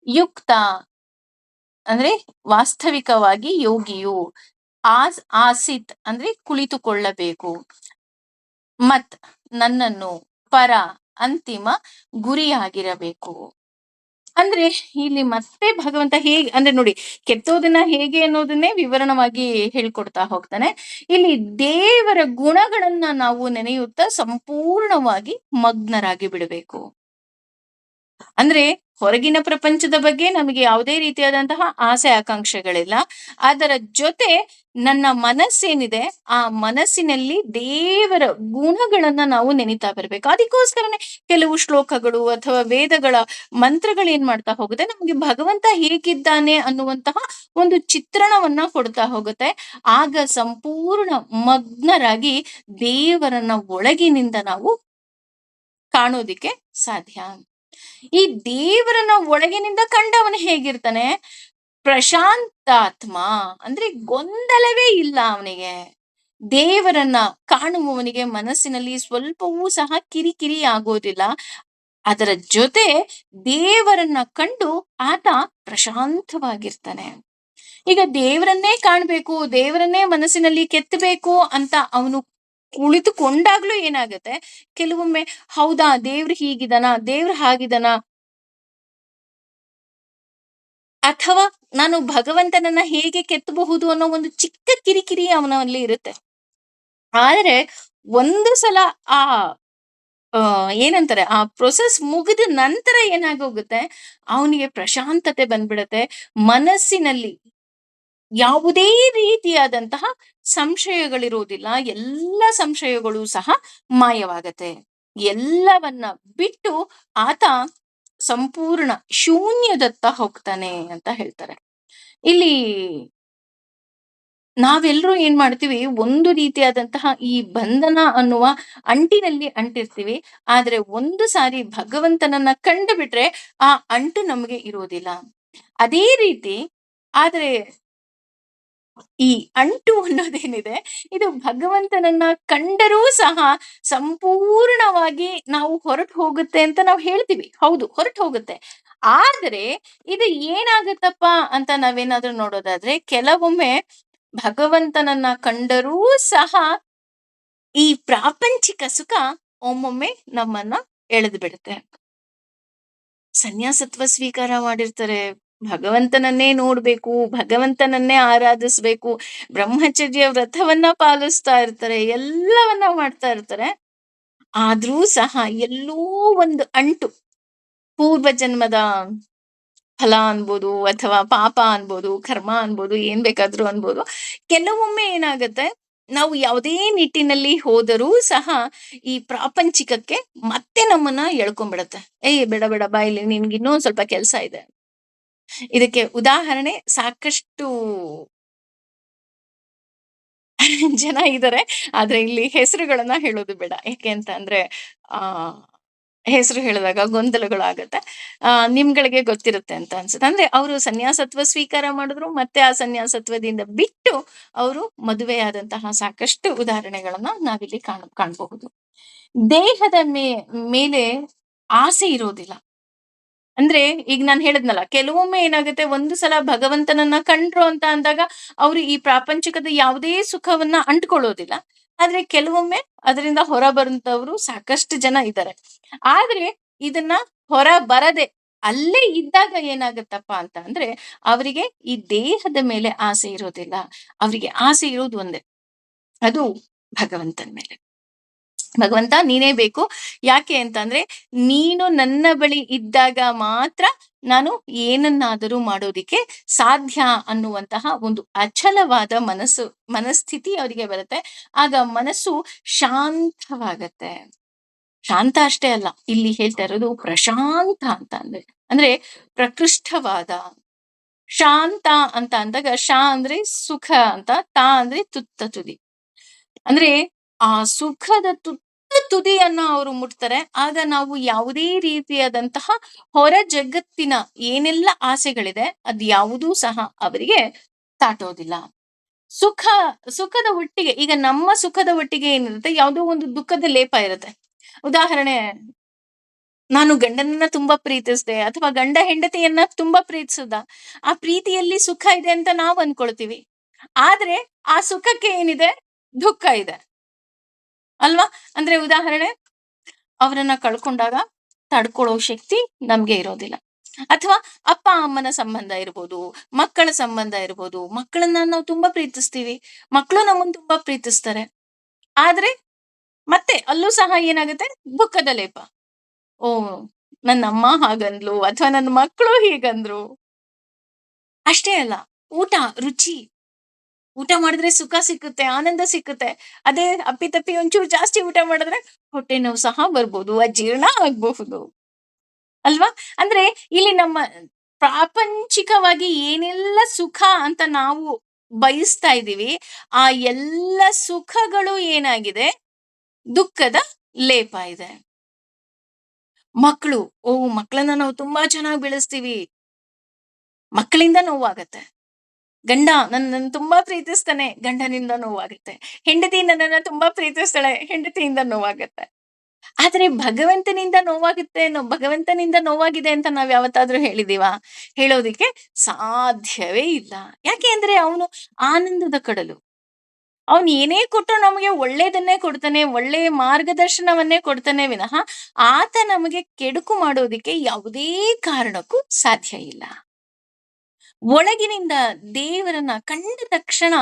ಯುಕ್ತ ಅಂದ್ರೆ ವಾಸ್ತವಿಕವಾಗಿ ಯೋಗಿಯು, ಆಸಿತ್ ಅಂದ್ರೆ ಕುಳಿತುಕೊಳ್ಳಬೇಕು, ಮತ್ ನನ್ನನ್ನು ಪರ ಅಂತಿಮ ಗುರಿಯಾಗಿರಬೇಕು. ಅಂದ್ರೆ ಇಲ್ಲಿ ಮತ್ತೆ ಭಗವಂತ ಹೇಗೆ ಅಂದ್ರೆ ನೋಡಿ, ಕೆತ್ತೋದನ್ನ ಹೇಗೆ ಅನ್ನೋದನ್ನೇ ವಿವರಣವಾಗಿ ಹೇಳ್ಕೊಡ್ತಾ ಹೋಗ್ತಾನೆ. ಇಲ್ಲಿ ದೇವರ ಗುಣಗಳನ್ನ ನಾವು ನೆನೆಯುತ್ತಾ ಸಂಪೂರ್ಣವಾಗಿ ಮಗ್ನರಾಗಿ ಬಿಡಬೇಕು. ಅಂದ್ರೆ ಹೊರಗಿನ ಪ್ರಪಂಚದ ಬಗ್ಗೆ ನಮಗೆ ಯಾವುದೇ ರೀತಿಯಾದಂತಹ ಆಸೆ ಆಕಾಂಕ್ಷೆಗಳಿಲ್ಲ. ಅದರ ಜೊತೆ ನನ್ನ ಮನಸ್ಸೇನಿದೆ ಆ ಮನಸ್ಸಿನಲ್ಲಿ ದೇವರ ಗುಣಗಳನ್ನ ನಾವು ನೆನಿತಾ ಬರ್ಬೇಕು. ಅದಕ್ಕೋಸ್ಕರನೇ ಕೆಲವು ಶ್ಲೋಕಗಳು ಅಥವಾ ವೇದಗಳ ಮಂತ್ರಗಳೇನ್ ಮಾಡ್ತಾ ಹೋಗುತ್ತೆ, ನಮ್ಗೆ ಭಗವಂತ ಹೇಗಿದ್ದಾನೆ ಅನ್ನುವಂತಹ ಒಂದು ಚಿತ್ರಣವನ್ನ ಕೊಡ್ತಾ ಹೋಗುತ್ತೆ. ಆಗ ಸಂಪೂರ್ಣ ಮಗ್ನರಾಗಿ ದೇವರನ್ನ ಒಳಗಿನಿಂದ ನಾವು ಕಾಣೋದಿಕ್ಕೆ ಸಾಧ್ಯ. ಈ ದೇವರನ್ನ ಒಳಗಿನಿಂದ ಕಂಡವನು ಹೇಗಿರ್ತಾನೆ, ಪ್ರಶಾಂತಾತ್ಮ ಅಂದ್ರೆ ಗೊಂದಲವೇ ಇಲ್ಲ ಅವನಿಗೆ. ದೇವರನ್ನ ಕಾಣುವವನಿಗೆ ಮನಸ್ಸಿನಲ್ಲಿ ಸ್ವಲ್ಪವೂ ಸಹ ಕಿರಿಕಿರಿ ಆಗೋದಿಲ್ಲ. ಅದರ ಜೊತೆ ದೇವರನ್ನ ಕಂಡು ಆತ ಪ್ರಶಾಂತವಾಗಿರ್ತಾನೆ. ಈಗ ದೇವರನ್ನೇ ಕಾಣ್ಬೇಕು, ದೇವರನ್ನೇ ಮನಸ್ಸಿನಲ್ಲಿ ಕೆತ್ತಬೇಕು ಅಂತ ಅವನು ಕುಳಿತುಕೊಂಡಾಗ್ಲೂ ಏನಾಗತ್ತೆ, ಕೆಲವೊಮ್ಮೆ ಹೌದಾ ದೇವ್ರು ಹೀಗಿದಾನ, ದೇವ್ರು ಹಾಗಿದಾನ, ಅಥವಾ ನಾನು ಭಗವಂತನನ್ನ ಹೇಗೆ ಕೆತ್ತಬಹುದು ಅನ್ನೋ ಒಂದು ಚಿಕ್ಕ ಕಿರಿಕಿರಿ ಅವನಲ್ಲಿ ಇರುತ್ತೆ. ಆದ್ರೆ ಒಂದು ಸಲ ಆ ಏನಂತಾರೆ ಆ ಪ್ರೊಸೆಸ್ ಮುಗಿದ ನಂತರ ಏನಾಗೋಗುತ್ತೆ, ಅವನಿಗೆ ಪ್ರಶಾಂತತೆ ಬಂದ್ಬಿಡತ್ತೆ. ಮನಸ್ಸಿನಲ್ಲಿ ಯಾವುದೇ ರೀತಿಯಾದಂತಹ ಸಂಶಯಗಳಿರೋದಿಲ್ಲ. ಎಲ್ಲ ಸಂಶಯಗಳು ಸಹ ಮಾಯವಾಗತ್ತೆ. ಎಲ್ಲವನ್ನ ಬಿಟ್ಟು ಆತ ಸಂಪೂರ್ಣ ಶೂನ್ಯದತ್ತ ಹೋಗ್ತಾನೆ ಅಂತ ಹೇಳ್ತಾರೆ. ಇಲ್ಲಿ ನಾವೆಲ್ಲರೂ ಏನ್ ಮಾಡ್ತೀವಿ, ಒಂದು ರೀತಿಯಾದಂತಹ ಈ ಬಂಧನ ಅನ್ನುವ ಅಂಟಿನಲ್ಲಿ ಅಂಟಿರ್ತೀವಿ. ಆದ್ರೆ ಒಂದು ಸಾರಿ ಭಗವಂತನನ್ನ ಕಂಡು ಬಿಟ್ರೆ ಆ ಅಂಟು ನಮಗೆ ಇರೋದಿಲ್ಲ. ಅದೇ ರೀತಿ ಆದ್ರೆ ಈ ಅಂಟು ಅನ್ನೋದೇನಿದೆ, ಇದು ಭಗವಂತನನ್ನ ಕಂಡರೂ ಸಹ ಸಂಪೂರ್ಣವಾಗಿ ನಾವು ಹೊರಟು ಹೋಗುತ್ತೆ ಅಂತ ನಾವು ಹೇಳ್ತೀವಿ. ಹೌದು, ಹೊರಟು ಹೋಗುತ್ತೆ. ಆದರೆ ಇದು ಏನಾಗುತ್ತಪ್ಪ ಅಂತ ನಾವೇನಾದ್ರೂ ನೋಡೋದಾದ್ರೆ, ಕೆಲವೊಮ್ಮೆ ಭಗವಂತನನ್ನ ಕಂಡರೂ ಸಹ ಈ ಪ್ರಾಪಂಚಿಕ ಸುಖ ಒಮ್ಮೊಮ್ಮೆ ನಮ್ಮನ್ನ ಎಳೆದು ಬಿಡುತ್ತೆ. ಸನ್ಯಾಸತ್ವ ಸ್ವೀಕಾರ ಮಾಡಿರ್ತಾರೆ, ಭಗವಂತನನ್ನೇ ನೋಡ್ಬೇಕು, ಭಗವಂತನನ್ನೇ ಆರಾಧಿಸ್ಬೇಕು, ಬ್ರಹ್ಮಚರ್ಯ ವ್ರತವನ್ನ ಪಾಲಿಸ್ತಾ ಇರ್ತಾರೆ, ಎಲ್ಲವನ್ನ ಮಾಡ್ತಾ ಇರ್ತಾರೆ. ಆದ್ರೂ ಸಹ ಎಲ್ಲೋ ಒಂದು ಅಂಟು, ಪೂರ್ವ ಜನ್ಮದ ಫಲ ಅನ್ಬೋದು, ಅಥವಾ ಪಾಪ ಅನ್ಬೋದು, ಕರ್ಮ ಅನ್ಬೋದು, ಏನ್ ಬೇಕಾದ್ರೂ ಅನ್ಬೋದು. ಕೆಲವೊಮ್ಮೆ ಏನಾಗತ್ತೆ, ನಾವು ಯಾವುದೇ ನಿಟ್ಟಿನಲ್ಲಿ ಹೋದರೂ ಸಹ ಈ ಪ್ರಾಪಂಚಿಕಕ್ಕೆ ಮತ್ತೆ ನಮ್ಮನ್ನ ಎಳ್ಕೊಂಡ್ಬಿಡತ್ತೆ. ಏಯ್ ಬೇಡ ಬೇಡ ಬಾ, ಇಲ್ಲಿ ನಿನ್ಗೆ ಇನ್ನೊಂದ್ ಸ್ವಲ್ಪ ಕೆಲ್ಸ ಇದೆ. ಇದಕ್ಕೆ ಉದಾಹರಣೆ ಸಾಕಷ್ಟು ಜನ ಇದ್ದಾರೆ. ಆದ್ರೆ ಇಲ್ಲಿ ಹೆಸರುಗಳನ್ನ ಹೇಳೋದು ಬೇಡ. ಯಾಕೆ ಅಂತ ಅಂದ್ರೆ ಆ ಹೆಸರು ಹೇಳಿದಾಗ ಗೊಂದಲಗಳಾಗತ್ತೆ. ನಿಮ್ಗಳಿಗೆ ಗೊತ್ತಿರುತ್ತೆ ಅಂತ ಅನ್ಸುತ್ತೆ. ಅಂದ್ರೆ ಅವರು ಸನ್ಯಾಸತ್ವ ಸ್ವೀಕಾರ ಮಾಡಿದ್ರು, ಮತ್ತೆ ಆ ಸನ್ಯಾಸತ್ವದಿಂದ ಬಿಟ್ಟು ಅವರು ಮದುವೆಯಾದಂತಹ ಸಾಕಷ್ಟು ಉದಾಹರಣೆಗಳನ್ನ ನಾವಿಲ್ಲಿ ಕಾಣಬಹುದು. ದೇಹದ ಮೇಲೆ ಆಸೆ ಇರೋದಿಲ್ಲ. ಅಂದ್ರೆ ಈಗ ನಾನ್ ಹೇಳಿದ್ನಲ್ಲ, ಕೆಲವೊಮ್ಮೆ ಏನಾಗುತ್ತೆ ಒಂದು ಸಲ ಭಗವಂತನನ್ನ ಕಂಡ್ರು ಅಂತ ಅಂದಾಗ, ಅವ್ರು ಈ ಪ್ರಾಪಂಚಿಕದ ಯಾವುದೇ ಸುಖವನ್ನ ಅಂಟ್ಕೊಳ್ಳೋದಿಲ್ಲ. ಆದ್ರೆ ಕೆಲವೊಮ್ಮೆ ಅದರಿಂದ ಹೊರ ಬರುವಂತವ್ರು ಸಾಕಷ್ಟು ಜನ ಇದ್ದಾರೆ. ಆದ್ರೆ ಇದನ್ನ ಹೊರ ಬರದೆ ಅಲ್ಲೇ ಇದ್ದಾಗ ಏನಾಗತ್ತಪ್ಪ ಅಂತ ಅಂದ್ರೆ, ಅವರಿಗೆ ಈ ದೇಹದ ಮೇಲೆ ಆಸೆ ಇರೋದಿಲ್ಲ. ಅವರಿಗೆ ಆಸೆ ಇರೋದು ಒಂದೇ. ಅದು ಭಗವಂತನ ಮೇಲೆ. ಭಗವಂತ ನೀನೇ ಬೇಕು. ಯಾಕೆ ಅಂತಂದ್ರೆ, ನೀನು ನನ್ನ ಬಳಿ ಇದ್ದಾಗ ಮಾತ್ರ ನಾನು ಏನನ್ನಾದರೂ ಮಾಡೋದಿಕ್ಕೆ ಸಾಧ್ಯ ಅನ್ನುವಂತಹ ಒಂದು ಅಚಲವಾದ ಮನಸ್ಥಿತಿ ಅವರಿಗೆ ಬರುತ್ತೆ. ಆಗ ಮನಸ್ಸು ಶಾಂತವಾಗತ್ತೆ. ಶಾಂತ ಅಷ್ಟೇ ಅಲ್ಲ, ಇಲ್ಲಿ ಹೇಳ್ತಾ ಇರೋದು ಪ್ರಶಾಂತ ಅಂತ ಅಂದ್ರೆ. ಅಂದ್ರೆ ಪ್ರಕೃಷ್ಟವಾದ. ಶಾಂತ ಅಂತ ಅಂದಾಗ ಅಂದ್ರೆ ಸುಖ ಅಂತ, ಅಂದ್ರೆ ತುತ್ತ ತುದಿ. ಅಂದ್ರೆ ಆ ಸುಖದ ತುದಿಯನ್ನ ಅವರು ಮುಟ್ತಾರೆ. ಆಗ ನಾವು ಯಾವುದೇ ರೀತಿಯಾದಂತಹ ಹೊರ ಜಗತ್ತಿನ ಏನೆಲ್ಲ ಆಸೆಗಳಿದೆ ಅದ್ಯಾವುದೂ ಸಹ ಅವರಿಗೆ ತಾಟೋದಿಲ್ಲ. ಸುಖ ಸುಖದ ಒಟ್ಟಿಗೆ ಈಗ ನಮ್ಮ ಸುಖದ ಒಟ್ಟಿಗೆ ಏನಿರುತ್ತೆ, ಯಾವುದೋ ಒಂದು ದುಃಖದ ಲೇಪ ಇರುತ್ತೆ. ಉದಾಹರಣೆ, ನಾನು ಗಂಡನನ್ನ ತುಂಬಾ ಪ್ರೀತಿಸ್ದೆ ಅಥವಾ ಗಂಡ ಹೆಂಡತಿಯನ್ನ ತುಂಬಾ ಪ್ರೀತಿಸಿದ. ಆ ಪ್ರೀತಿಯಲ್ಲಿ ಸುಖ ಇದೆ ಅಂತ ನಾವು ಅನ್ಕೊಳ್ತೀವಿ. ಆದ್ರೆ ಆ ಸುಖಕ್ಕೆ ಏನಿದೆ? ದುಃಖ ಇದೆ. ಅಲ್ವಾ? ಅಂದ್ರೆ ಉದಾಹರಣೆ, ಅವರನ್ನ ಕಳ್ಕೊಂಡಾಗ ತಡ್ಕೊಳ್ಳೋ ಶಕ್ತಿ ನಮ್ಗೆ ಇರೋದಿಲ್ಲ. ಅಥವಾ ಅಪ್ಪ ಅಮ್ಮನ ಸಂಬಂಧ ಇರ್ಬೋದು, ಮಕ್ಕಳ ಸಂಬಂಧ ಇರ್ಬೋದು. ಮಕ್ಕಳನ್ನ ನಾವು ತುಂಬಾ ಪ್ರೀತಿಸ್ತೀವಿ. ಮಕ್ಕಳು ನಮ್ಮನ್ನ ತುಂಬಾ ಪ್ರೀತಿಸ್ತಾರೆ. ಆದ್ರೆ ಮತ್ತೆ ಅಲ್ಲೂ ಸಹ ಏನಾಗುತ್ತೆ? ದುಃಖದ ಲೇಪ. ಓಹ್! ನನ್ನಮ್ಮ ಹಾಗಂದ್ಲು ಅಥವಾ ನನ್ನ ಮಕ್ಕಳು ಹೀಗಂದ್ರು. ಅಷ್ಟೇ ಅಲ್ಲ, ಊಟ, ರುಚಿ. ಊಟ ಮಾಡಿದ್ರೆ ಸುಖ ಸಿಕ್ಕುತ್ತೆ, ಆನಂದ ಸಿಕ್ಕುತ್ತೆ. ಅದೇ ಅಪ್ಪಿತಪ್ಪಿ ಒಂಚೂರು ಜಾಸ್ತಿ ಊಟ ಮಾಡಿದ್ರೆ ಹೊಟ್ಟೆ ನೋವು ಸಹ ಬರ್ಬೋದು, ಅಜೀರ್ಣ ಆಗ್ಬಹುದು. ಅಲ್ವಾ? ಅಂದ್ರೆ ಇಲ್ಲಿ ನಮ್ಮ ಪ್ರಾಪಂಚಿಕವಾಗಿ ಏನೆಲ್ಲ ಸುಖ ಅಂತ ನಾವು ಬಯಸ್ತಾ ಇದೀವಿ, ಆ ಎಲ್ಲ ಸುಖಗಳು ಏನಾಗಿದೆ? ದುಃಖದ ಲೇಪ ಇದೆ. ಮಕ್ಳು, ಓಹ್! ಮಕ್ಕಳನ್ನ ನಾವು ತುಂಬಾ ಚೆನ್ನಾಗಿ ಬೆಳೆಸ್ತೀವಿ. ಮಕ್ಕಳಿಂದ ನೋವಾಗತ್ತೆ. ಗಂಡ ನನ್ನನ್ನು ತುಂಬಾ ಪ್ರೀತಿಸ್ತಾನೆ, ಗಂಡನಿಂದ ನೋವಾಗುತ್ತೆ. ಹೆಂಡತಿ ನನ್ನನ್ನ ತುಂಬಾ ಪ್ರೀತಿಸ್ತಾಳೆ, ಹೆಂಡತಿಯಿಂದ ನೋವಾಗುತ್ತೆ. ಆದ್ರೆ ಭಗವಂತನಿಂದ ನೋವಾಗುತ್ತೆ, ಭಗವಂತನಿಂದ ನೋವಾಗಿದೆ ಅಂತ ನಾವ್ ಯಾವತ್ತಾದ್ರೂ ಹೇಳಿದೀವಾ? ಹೇಳೋದಿಕ್ಕೆ ಸಾಧ್ಯವೇ ಇಲ್ಲ. ಯಾಕೆ ಅಂದ್ರೆ ಅವನು ಆನಂದದ ಕಡಲು. ಅವನು ಏನೇ ಕೊಟ್ರು ನಮಗೆ ಒಳ್ಳೇದನ್ನೇ ಕೊಡ್ತಾನೆ, ಒಳ್ಳೆಯ ಮಾರ್ಗದರ್ಶನವನ್ನೇ ಕೊಡ್ತಾನೆ ವಿನಃ, ಆತ ನಮಗೆ ಕೆಡುಕು ಮಾಡೋದಿಕ್ಕೆ ಯಾವುದೇ ಕಾರಣಕ್ಕೂ ಸಾಧ್ಯ ಇಲ್ಲ. ಒಳಗಿನಿಂದ ದೇವರನ್ನ ಕಂಡ ತಕ್ಷಣ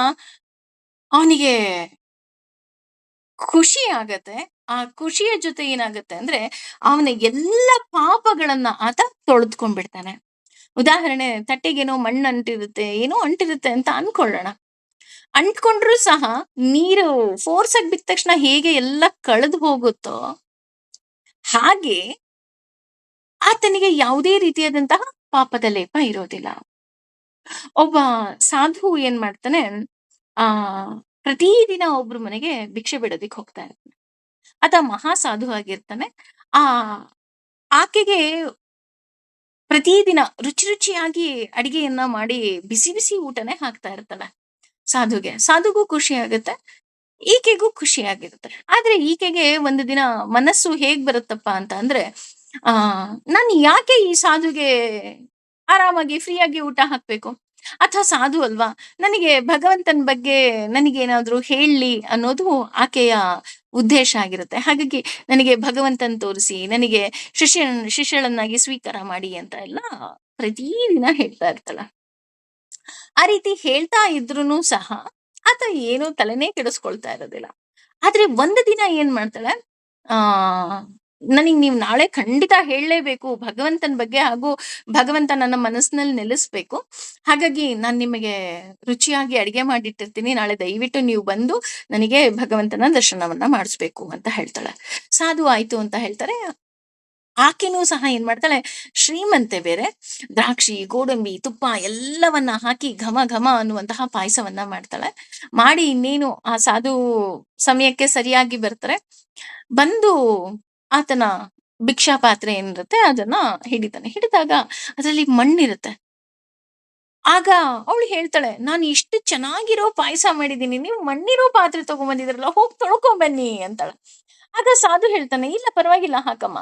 ಅವನಿಗೆ ಖುಷಿ ಆಗತ್ತೆ. ಆ ಖುಷಿಯ ಜೊತೆ ಏನಾಗತ್ತೆ ಅಂದ್ರೆ, ಅವನ ಎಲ್ಲ ಪಾಪಗಳನ್ನ ಆತ ತೊಳೆದ್ಕೊಂಡ್ಬಿಡ್ತಾನೆ. ಉದಾಹರಣೆ, ತಟ್ಟೆಗೇನೋ ಮಣ್ಣು ಅಂಟಿರುತ್ತೆ, ಏನೋ ಅಂಟಿರುತ್ತೆ ಅಂತ ಅನ್ಕೊಳ್ಳೋಣ. ಅಂಟ್ಕೊಂಡ್ರು ಸಹ ನೀರು ಫೋರ್ಸ್ ಆಗಿ ಬಿದ್ದ ತಕ್ಷಣ ಹೇಗೆ ಎಲ್ಲ ಕಳೆದು ಹೋಗುತ್ತೋ, ಹಾಗೆ ಆತನಿಗೆ ಯಾವುದೇ ರೀತಿಯಾದಂತಹ ಪಾಪದ ಲೇಪ ಇರೋದಿಲ್ಲ. ಒಬ್ಬ ಸಾಧು ಏನ್ ಮಾಡ್ತಾನೆ, ಆ ಪ್ರತಿದಿನ ಒಬ್ರ ಮನೆಗೆ ಭಿಕ್ಷೆ ಬಿಡೋದಿಕ್ ಹೋಗ್ತಾ ಇರ್ತಾನೆ. ಆತ ಮಹಾ ಸಾಧು ಆಗಿರ್ತಾನೆ. ಆ ಆಕೆಗೆ ಪ್ರತಿದಿನ ರುಚಿ ರುಚಿಯಾಗಿ ಅಡಿಗೆಯನ್ನ ಮಾಡಿ ಬಿಸಿ ಬಿಸಿ ಊಟನೇ ಹಾಕ್ತಾ ಇರ್ತಾನೆ ಸಾಧುಗೆ. ಸಾಧುಗೂ ಖುಷಿ ಆಗುತ್ತೆ, ಈಕೆಗೂ ಖುಷಿ ಆಗಿರುತ್ತೆ. ಆದ್ರೆ ಈಕೆಗೆ ಒಂದು ದಿನ ಮನಸ್ಸು ಹೇಗ್ ಬರುತ್ತಪ್ಪ ಅಂತ ಅಂದ್ರೆ, ಆ ನಾನು ಯಾಕೆ ಈ ಸಾಧುಗೆ ಆರಾಮಾಗಿ ಫ್ರೀಯಾಗಿ ಊಟ ಹಾಕ್ಬೇಕು? ಆತ ಸಾಧು ಅಲ್ವಾ? ನನಗೆ ಭಗವಂತನ ಬಗ್ಗೆ ನನಗೇನಾದ್ರೂ ಹೇಳಲಿ ಅನ್ನೋದು ಆಕೆಯ ಉದ್ದೇಶ ಆಗಿರುತ್ತೆ. ಹಾಗಾಗಿ ನನಗೆ ಭಗವಂತನ್ ತೋರಿಸಿ, ನನಗೆ ಶಿಷ್ಯಳನ್ನಾಗಿ ಸ್ವೀಕಾರ ಮಾಡಿ ಅಂತ ಎಲ್ಲ ಪ್ರತಿದಿನ ಹೇಳ್ತಾ ಇರ್ತಾಳೆ. ಆ ರೀತಿ ಹೇಳ್ತಾ ಇದ್ರುನು ಸಹ ಆತ ಏನು ತಲೆನೇ ಕೆಡಿಸ್ಕೊಳ್ತಾ ಇರೋದಿಲ್ಲ. ಆದ್ರೆ ಒಂದು ದಿನ ಏನ್ ಮಾಡ್ತಾಳೆ, ಆ ನನಗ್ ನೀವ್ ನಾಳೆ ಖಂಡಿತ ಹೇಳಲೇಬೇಕು ಭಗವಂತನ ಬಗ್ಗೆ, ಹಾಗೂ ಭಗವಂತ ನನ್ನ ಮನಸ್ಸಿನಲ್ಲಿ ನೆಲೆಸ್ಬೇಕು. ಹಾಗಾಗಿ ನಾನ್ ನಿಮಗೆ ರುಚಿಯಾಗಿ ಅಡಿಗೆ ಮಾಡಿಟ್ಟಿರ್ತೀನಿ, ನಾಳೆ ದಯವಿಟ್ಟು ನೀವು ಬಂದು ನನಗೆ ಭಗವಂತನ ದರ್ಶನವನ್ನ ಮಾಡಿಸ್ಬೇಕು ಅಂತ ಹೇಳ್ತಾಳೆ. ಸಾಧು ಆಯ್ತು ಅಂತ ಹೇಳ್ತಾರೆ. ಆಕೆನೂ ಸಹ ಏನ್ ಮಾಡ್ತಾಳೆ, ಶ್ರೀಮಂತೆ ಬೇರೆ, ದ್ರಾಕ್ಷಿ, ಗೋಡಂಬಿ, ತುಪ್ಪ ಎಲ್ಲವನ್ನ ಹಾಕಿ ಘಮ ಘಮ ಅನ್ನುವಂತಹ ಪಾಯಸವನ್ನ ಮಾಡ್ತಾಳೆ. ಮಾಡಿ ಇನ್ನೇನು ಆ ಸಾಧು ಸಮಯಕ್ಕೆ ಸರಿಯಾಗಿ ಬರ್ತಾರೆ. ಬಂದು ಆತನ ಭಿಕ್ಷಾ ಪಾತ್ರೆ ಏನಿರುತ್ತೆ ಅದನ್ನ ಹಿಡಿತಾನೆ. ಹಿಡಿದಾಗ ಅದರಲ್ಲಿ ಮಣ್ಣಿರುತ್ತೆ. ಆಗ ಅವಳು ಹೇಳ್ತಾಳೆ, ನಾನು ಇಷ್ಟು ಚೆನ್ನಾಗಿರೋ ಪಾಯಸ ಮಾಡಿದೀನಿ, ನೀವು ಮಣ್ಣಿರೋ ಪಾತ್ರೆ ತಗೊಂಡ್ಬಂದಿದ್ರಲ್ಲ, ಹೋಗಿ ತೊಳ್ಕೊಂಡ್ ಬನ್ನಿ ಅಂತಾಳೆ. ಆಗ ಸಾಧು ಹೇಳ್ತಾನೆ, ಇಲ್ಲ ಪರವಾಗಿಲ್ಲ ಹಾಕಮ್ಮ.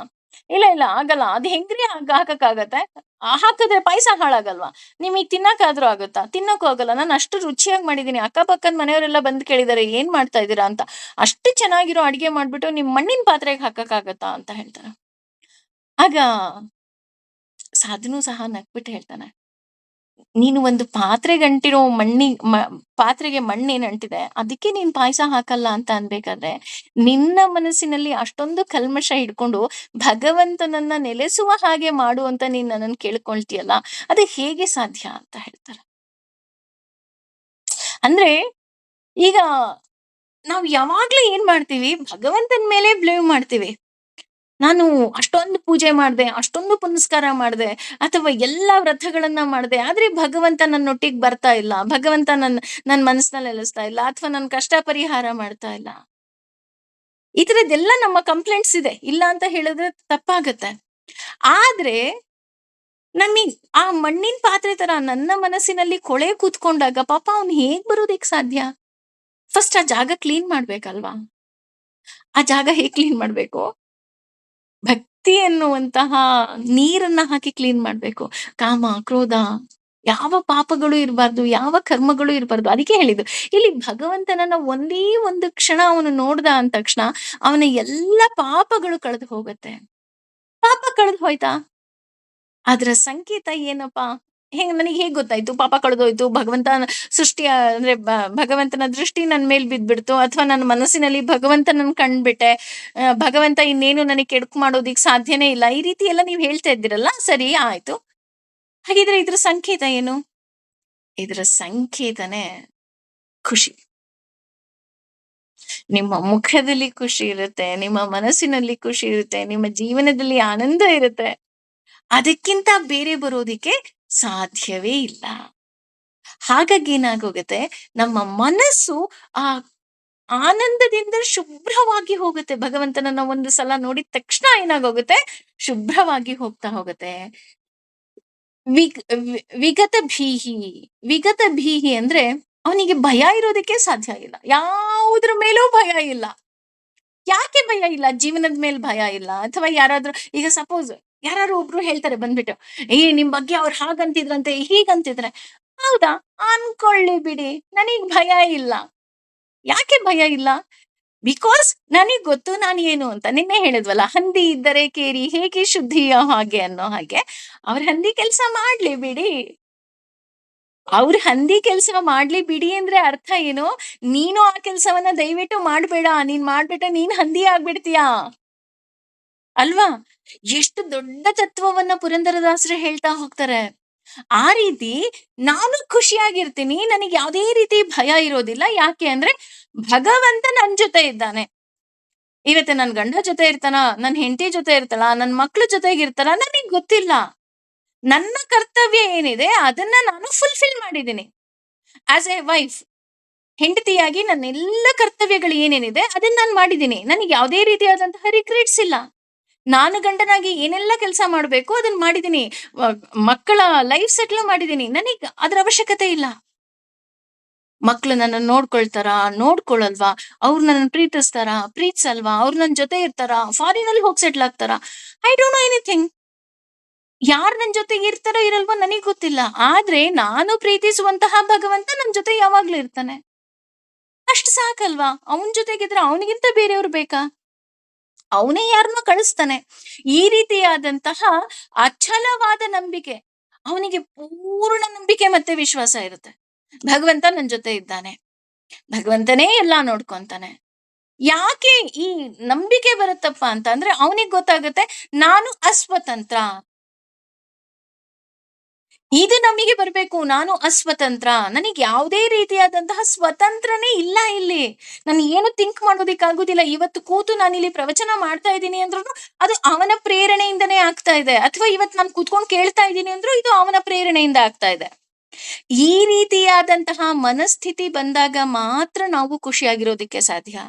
ಇಲ್ಲ, ಇಲ್ಲ ಆಗಲ್ಲ. ಅದು ಹೆಂಗ್ರಿ ಹಾಕಕ್ಕಾಗತ್ತೆ? ಹಾಕಿದ್ರೆ ಪಾಯಸ ಹಾಳಾಗಲ್ವಾ? ನಿಮಿಗ್ ತಿನ್ನಕ್ಕಾದ್ರೂ ಆಗುತ್ತಾ? ತಿನ್ನಕ್ಕೂ ಆಗಲ್ಲ. ನಾನು ಅಷ್ಟು ರುಚಿಯಾಗಿ ಮಾಡಿದೀನಿ. ಅಕ್ಕಪಕ್ಕದ ಮನೆಯವರೆಲ್ಲ ಬಂದು ಕೇಳಿದ್ದಾರೆ, "ಏನ್ ಮಾಡ್ತಾ ಇದೀರಾ?" ಅಂತ. "ಅಷ್ಟು ಚೆನ್ನಾಗಿರೋ ಅಡಿಗೆ ಮಾಡ್ಬಿಟ್ಟು ನಿಮ್ ಮಣ್ಣಿನ ಪಾತ್ರೆಗೆ ಹಾಕಕ್ಕಾಗತ್ತಾ?" ಅಂತ ಹೇಳ್ತಾರೆ. ಆಗ ಸಾಧುನು ಸಹ ನಕ್ಬಿಟ್ಟು ಹೇಳ್ತಾನೆ, "ನೀನು ಒಂದು ಪಾತ್ರೆಗಂಟಿರೋ ಪಾತ್ರೆಗೆ ಮಣ್ಣೇನ್ ಅಂಟಿದೆ, ಅದಕ್ಕೆ ನೀನ್ ಪಾಯಸ ಹಾಕಲ್ಲ ಅಂತ ಅನ್ಬೇಕಾದ್ರೆ, ನಿನ್ನ ಮನಸ್ಸಿನಲ್ಲಿ ಅಷ್ಟೊಂದು ಕಲ್ಮಶ ಹಿಡ್ಕೊಂಡು ಭಗವಂತನನ್ನ ನೆಲೆಸುವ ಹಾಗೆ ಮಾಡು ಅಂತ ನೀನ್ ನನ್ನನ್ನ ಕೇಳ್ಕೊಳ್ತೀಯಲ್ಲ, ಅದು ಹೇಗೆ ಸಾಧ್ಯ?" ಅಂತ ಹೇಳ್ತಾರೆ. ಅಂದ್ರೆ ಈಗ ನಾವ್ ಯಾವಾಗ್ಲೂ ಏನ್ ಮಾಡ್ತೀವಿ, ಭಗವಂತನ ಮೇಲೆ ಬ್ಲೇಮ್ ಮಾಡ್ತೀವಿ. ನಾನು ಅಷ್ಟೊಂದು ಪೂಜೆ ಮಾಡ್ದೆ, ಅಷ್ಟೊಂದು ಪುನಸ್ಕಾರ ಮಾಡ್ದೆ, ಅಥವಾ ಎಲ್ಲಾ ವ್ರತಗಳನ್ನ ಮಾಡ್ದೆ. ಆದ್ರೆ ಭಗವಂತ ನನ್ನೊಟ್ಟಿಗ್ ಬರ್ತಾ ಇಲ್ಲ. ಭಗವಂತ ನನ್ ಮನಸ್ಸಿನಲ್ಲಿ ನೆಲೆಸ್ತಾ ಇಲ್ಲ, ಅಥವಾ ನನ್ ಕಷ್ಟ ಪರಿಹಾರ ಮಾಡ್ತಾ ಇಲ್ಲ. ಈ ತರದ್ದೆಲ್ಲ ನಮ್ಮ ಕಂಪ್ಲೇಂಟ್ಸ್ ಇದೆ. ಇಲ್ಲ ಅಂತ ಹೇಳಿದ್ರೆ ತಪ್ಪಾಗತ್ತೆ. ಆದ್ರೆ ನಮಿಗ್ ಆ ಮಣ್ಣಿನ ಪಾತ್ರೆ ತರ ನನ್ನ ಮನಸ್ಸಿನಲ್ಲಿ ಕೊಳೆ ಕೂತ್ಕೊಂಡಾಗ ಪಾಪ ಅವ್ನು ಹೇಗ್ ಬರೋದಕ್ ಸಾಧ್ಯ? ಫಸ್ಟ್ ಆ ಜಾಗ ಕ್ಲೀನ್ ಮಾಡ್ಬೇಕಲ್ವಾ? ಆ ಜಾಗ ಹೇಗ್ ಕ್ಲೀನ್ ಮಾಡ್ಬೇಕು? ಭಕ್ತಿ ಎನ್ನುವಂತಹ ನೀರನ್ನ ಹಾಕಿ ಕ್ಲೀನ್ ಮಾಡ್ಬೇಕು. ಕಾಮ, ಕ್ರೋಧ ಯಾವ ಪಾಪಗಳು ಇರಬಾರ್ದು, ಯಾವ ಕರ್ಮಗಳು ಇರಬಾರ್ದು. ಅದಕ್ಕೆ ಹೇಳಿದ್ದು. ಇಲ್ಲಿ ಭಗವಂತನನ್ನ ಒಂದೇ ಒಂದು ಕ್ಷಣ ಅವನು ನೋಡ್ದ ಅಂದ ತಕ್ಷಣ ಅವನ ಎಲ್ಲ ಪಾಪಗಳು ಕಳೆದು ಹೋಗುತ್ತೆ. ಪಾಪ ಕಳೆದು ಹೋಯ್ತಾ? ಅದರ ಸಂಕೇತ ಏನಪ್ಪಾ? ನನಗೆ ಹೇಗ್ ಗೊತ್ತಾಯ್ತು? ಪಾಪ ಕಳೆದೋಯ್ತು. ಸೃಷ್ಟಿಯ ಅಂದ್ರೆ ಭಗವಂತನ ದೃಷ್ಟಿ ನನ್ ಮೇಲ್ ಬಿದ್ಬಿಡ್ತು. ಅಥವಾ ನನ್ನ ಮನಸ್ಸಿನಲ್ಲಿ ಭಗವಂತನನ್ನ ಕಂಡ್ಬಿಟ್ಟೆ. ಭಗವಂತ ಇನ್ನೇನು ನನಗೆ ಕೆಡುಕು ಮಾಡೋದಿಕ್ ಸಾಧ್ಯನೇ ಇಲ್ಲ. ಈ ರೀತಿ ಎಲ್ಲ ನೀವ್ ಹೇಳ್ತಾ ಇದ್ದೀರಲ್ಲ. ಸರಿ ಆಯ್ತು. ಹಾಗಿದ್ರೆ ಇದ್ರ ಸಂಕೇತ ಏನು? ಇದರ ಸಂಕೇತನೇ ಖುಷಿ. ನಿಮ್ಮ ಮುಖದಲ್ಲಿ ಖುಷಿ ಇರುತ್ತೆ. ನಿಮ್ಮ ಮನಸ್ಸಿನಲ್ಲಿ ಖುಷಿ ಇರುತ್ತೆ. ನಿಮ್ಮ ಜೀವನದಲ್ಲಿ ಆನಂದ ಇರುತ್ತೆ. ಅದಕ್ಕಿಂತ ಬೇರೆ ಬರೋದಿಕ್ಕೆ ಸಾಧ್ಯವೇ ಇಲ್ಲ. ಹಾಗಾಗಿ ಏನಾಗೋಗುತ್ತೆ, ನಮ್ಮ ಮನಸ್ಸು ಆ ಆನಂದದಿಂದ ಶುಭ್ರವಾಗಿ ಹೋಗುತ್ತೆ. ಭಗವಂತನನ್ನ ಒಂದು ಸಲ ನೋಡಿದ ತಕ್ಷಣ ಏನಾಗೋಗುತ್ತೆ, ಶುಭ್ರವಾಗಿ ಹೋಗ್ತಾ ಹೋಗುತ್ತೆ. ವಿಗ್ ವಿ ವಿಗತ ಭೀಹಿ. ವಿಗತ ಭೀಹಿ ಅಂದ್ರೆ ಅವನಿಗೆ ಭಯ ಇರೋದಕ್ಕೆ ಸಾಧ್ಯ ಇಲ್ಲ. ಯಾವುದ್ರ ಮೇಲೂ ಭಯ ಇಲ್ಲ. ಯಾಕೆ ಭಯ ಇಲ್ಲ? ಜೀವನದ ಮೇಲೆ ಭಯ ಇಲ್ಲ. ಅಥವಾ ಯಾರಾದ್ರೂ ಈಗ ಸಪೋಸ್ ಯಾರಾದ್ರು ಒಬ್ರು ಹೇಳ್ತಾರೆ ಬಂದ್ಬಿಟ್ಟು, ನಿಮ್ ಬಗ್ಗೆ ಅವ್ರು ಹಾಗಂತಿದ್ರಂತೆ, ಹೀಗಂತಿದ್ರೆ. ಹೌದಾ? ಅನ್ಕೊಳ್ಳಿ ಬಿಡಿ. ನನಗ್ ಭಯ ಇಲ್ಲ. ಯಾಕೆ ಭಯ ಇಲ್ಲ? ಬಿಕಾಸ್ ನನಗ್ ಗೊತ್ತು ನಾನು ಏನು ಅಂತ. ನಿನ್ನೆ ಹೇಳಿದ್ವಲ್ಲ, ಹಂದಿ ಇದ್ದರೆ ಕೇರಿ ಹೇಗೆ ಶುದ್ಧಿಯ ಹಾಗೆ ಅನ್ನೋ ಹಾಗೆ. ಅವ್ರ ಹಂದಿ ಕೆಲ್ಸ ಮಾಡ್ಲಿ ಬಿಡಿ. ಅವ್ರ ಹಂದಿ ಕೆಲ್ಸ ಮಾಡ್ಲಿ ಬಿಡಿ ಅಂದ್ರೆ ಅರ್ಥ ಏನು? ನೀನು ಆ ಕೆಲ್ಸವನ್ನ ದಯವಿಟ್ಟು ಮಾಡ್ಬೇಡ. ನೀನ್ ಮಾಡ್ಬಿಟ್ರೆ ನೀನ್ ಹಂದಿ ಆಗ್ಬಿಡ್ತೀಯ. ಅಲ್ವಾ? ಎಷ್ಟು ದೊಡ್ಡ ತತ್ವವನ್ನ ಪುರಂದರದಾಸರು ಹೇಳ್ತಾ ಹೋಗ್ತಾರೆ. ಆ ರೀತಿ ನಾನು ಖುಷಿಯಾಗಿರ್ತೀನಿ. ನನಗೆ ಯಾವುದೇ ರೀತಿ ಭಯ ಇರೋದಿಲ್ಲ. ಯಾಕೆ ಅಂದ್ರೆ ಭಗವಂತ ನನ್ ಜೊತೆ ಇದ್ದಾನೆ. ಇವತ್ತು ನನ್ ಗಂಡ ಜೊತೆ ಇರ್ತಾನ, ನನ್ ಹೆಂಡತಿ ಜೊತೆ ಇರ್ತಾಳ, ನನ್ ಮಕ್ಳ ಜೊತೆಗಿರ್ತಾಳ ನನಗ್ ಗೊತ್ತಿಲ್ಲ. ನನ್ನ ಕರ್ತವ್ಯ ಏನಿದೆ ಅದನ್ನ ನಾನು ಫುಲ್‌ಫಿಲ್ ಮಾಡಿದ್ದೀನಿ. ಆಸ್ ಎ ವೈಫ್, ಹೆಂಡತಿಯಾಗಿ ನನ್ನೆಲ್ಲ ಕರ್ತವ್ಯಗಳು ಏನೇನಿದೆ ಅದನ್ನ ನಾನ್ ಮಾಡಿದ್ದೀನಿ. ನನಗೆ ಯಾವುದೇ ರೀತಿಯಾದಂತಹ ರಿಗ್ರೆಟ್ಸ್ ಇಲ್ಲ. ನಾನು ಗಂಡನಾಗಿ ಏನೆಲ್ಲ ಕೆಲಸ ಮಾಡ್ಬೇಕು ಅದನ್ನ ಮಾಡಿದ್ದೀನಿ. ವ ಮಕ್ಕಳ ಲೈಫ್ ಸೆಟ್ಲ್ ಮಾಡಿದ್ದೀನಿ. ನನಗ್ ಅದ್ರ ಅವಶ್ಯಕತೆ ಇಲ್ಲ. ಮಕ್ಳು ನನ್ನನ್ನ ನೋಡ್ಕೊಳ್ತಾರಾ? ನೋಡ್ಕೊಳಲ್ವಾ? ಅವ್ರು ನನ್ನನ್ನ ಪ್ರೀತಿಸ್ತಾರಾ? ಪ್ರೀತಿಸಲ್ವಾ? ಅವ್ರು ನನ್ ಜೊತೆ ಇರ್ತಾರಾ? ಫಾರಿನ್‌ನಲ್ಲಿ ಹೋಗಿ ಸೆಟ್ಲ್ ಆಗ್ತಾರಾ? I don't know anything. ಯಾರ್ ನನ್ ಜೊತೆಗೆ ಇರ್ತಾರೋ ಇರಲ್ವೋ ನನಗ್ ಗೊತ್ತಿಲ್ಲ. ಆದ್ರೆ ನಾನು ಪ್ರೀತಿಸುವಂತಹ ಭಗವಂತ ನನ್ ಜೊತೆ ಯಾವಾಗ್ಲೂ ಇರ್ತಾನೆ. ಅಷ್ಟ್ ಸಾಕಲ್ವಾ? ಅವನ್ ಜೊತೆಗಿದ್ರೆ ಅವನಿಗಿಂತ ಬೇರೆಯವ್ರು ಬೇಕಾ? ಅವನೇ ಯಾರನ್ನೋ ಕಳಿಸ್ತಾನೆ. ಈ ರೀತಿಯಾದಂತಹ ಅಚಲವಾದ ನಂಬಿಕೆ. ಅವನಿಗೆ ಪೂರ್ಣ ನಂಬಿಕೆ ಮತ್ತೆ ವಿಶ್ವಾಸ ಇರುತ್ತೆ. ಭಗವಂತ ನನ್ ಜೊತೆ ಇದ್ದಾನೆ. ಭಗವಂತನೇ ಎಲ್ಲಾ ನೋಡ್ಕೊಂತಾನೆ. ಯಾಕೆ ಈ ನಂಬಿಕೆ ಬರುತ್ತಪ್ಪ ಅಂತ ಅಂದ್ರೆ ಅವನಿಗೆ ಗೊತ್ತಾಗುತ್ತೆ ನಾನು ಅಸ್ವತಂತ್ರ. ಇದು ನಮಗೆ ಬರ್ಬೇಕು. ನಾನು ಅಸ್ವತಂತ್ರ. ನನಗ್ ಯಾವುದೇ ರೀತಿಯಾದಂತಹ ಸ್ವತಂತ್ರನೇ ಇಲ್ಲ ಇಲ್ಲಿ. ನಾನು ಏನು ಥಿಂಕ್ ಮಾಡೋದಕ್ಕಾಗುದಿಲ್ಲ. ಇವತ್ತು ಕೂತು ನಾನಿಲ್ಲಿ ಪ್ರವಚನ ಮಾಡ್ತಾ ಇದ್ದೀನಿ ಅಂದ್ರುನು ಅದು ಅವನ ಪ್ರೇರಣೆಯಿಂದನೇ ಆಗ್ತಾ ಇದೆ. ಅಥವಾ ಇವತ್ತು ನಾನು ಕೂತ್ಕೊಂಡು ಕೇಳ್ತಾ ಇದ್ದೀನಿ ಅಂದ್ರು ಇದು ಅವನ ಪ್ರೇರಣೆಯಿಂದ ಆಗ್ತಾ ಇದೆ. ಈ ರೀತಿಯಾದಂತಹ ಮನಸ್ಥಿತಿ ಬಂದಾಗ ಮಾತ್ರ ನಾವು ಖುಷಿಯಾಗಿರೋದಕ್ಕೆ ಸಾಧ್ಯ.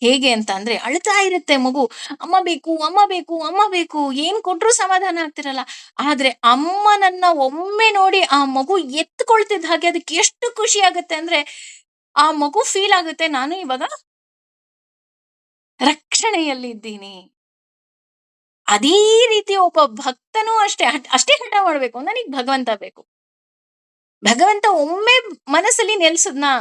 ಹೇಗೆ ಅಂತ ಅಂದ್ರೆ ಅಳ್ತಾ ಇರುತ್ತೆ ಮಗು. ಅಮ್ಮ ಬೇಕು, ಅಮ್ಮ ಬೇಕು, ಅಮ್ಮ ಬೇಕು. ಏನ್ ಕೊಟ್ರು ಸಮಾಧಾನ ಆಗ್ತಿರಲ್ಲ. ಆದ್ರೆ ಅಮ್ಮನನ್ನ ಒಮ್ಮೆ ನೋಡಿ ಆ ಮಗು ಎತ್ಕೊಳ್ತಿದ್ದ ಹಾಗೆ ಅದಕ್ಕೆ ಎಷ್ಟು ಖುಷಿ ಆಗುತ್ತೆ ಅಂದ್ರೆ, ಆ ಮಗು ಫೀಲ್ ಆಗುತ್ತೆ ನಾನು ಇವಾಗ ರಕ್ಷಣೆಯಲ್ಲಿ ಇದ್ದೀನಿ. ಅದೇ ರೀತಿ ಒಬ್ಬ ಭಕ್ತನೂ ಅಷ್ಟೇ ಅಷ್ಟೇ ಹಠ ಮಾಡ್ಬೇಕು. ನನಗ್ ಭಗವಂತ ಬೇಕು. ಭಗವಂತ ಒಮ್ಮೆ ಮನಸ್ಸಲ್ಲಿ ನೆಲ್ಸದ್ನಾ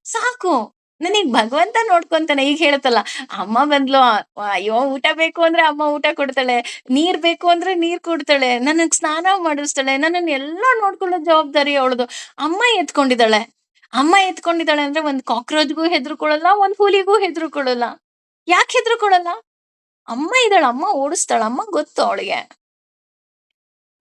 ಸಾಕು. ನನಗ್ ಭಗವಂತ ನೋಡ್ಕೊಂತಾನೆ. ಈಗ ಹೇಳುತ್ತಲ್ಲ, ಅಮ್ಮ ಬಂದ್ಲು, ಅಯ್ಯೋ ಊಟ ಬೇಕು ಅಂದ್ರೆ ಅಮ್ಮ ಊಟ ಕೊಡ್ತಾಳೆ, ನೀರ್ ಬೇಕು ಅಂದ್ರೆ ನೀರ್ ಕೊಡ್ತಾಳೆ, ನನಗ್ ಸ್ನಾನ ಮಾಡಿಸ್ತಾಳೆ, ನನ್ನನ್ನ ಎಲ್ಲ ನೋಡ್ಕೊಳ್ಳೋ ಜವಾಬ್ದಾರಿ ಅವಳದು. ಅಮ್ಮ ಎತ್ಕೊಂಡಿದ್ದಾಳೆ. ಅಮ್ಮ ಎತ್ಕೊಂಡಿದ್ದಾಳೆ ಅಂದ್ರೆ ಒಂದ್ ಕಾಕ್ರೋಚ್ಗೂ ಹೆದರ್ಕೊಳ್ಳಲ್ಲ, ಒಂದ್ ಹುಲಿಗೂ ಹೆದರ್ಕೊಳ್ಳಲ್ಲ. ಯಾಕೆ ಹೆದರ್ಕೊಳ್ಳಲ್ಲ? ಅಮ್ಮ ಇದ್ದಾಳ, ಅಮ್ಮ ಓಡಿಸ್ತಾಳ, ಅಮ್ಮ ಗೊತ್ತು ಅವಳಿಗೆ.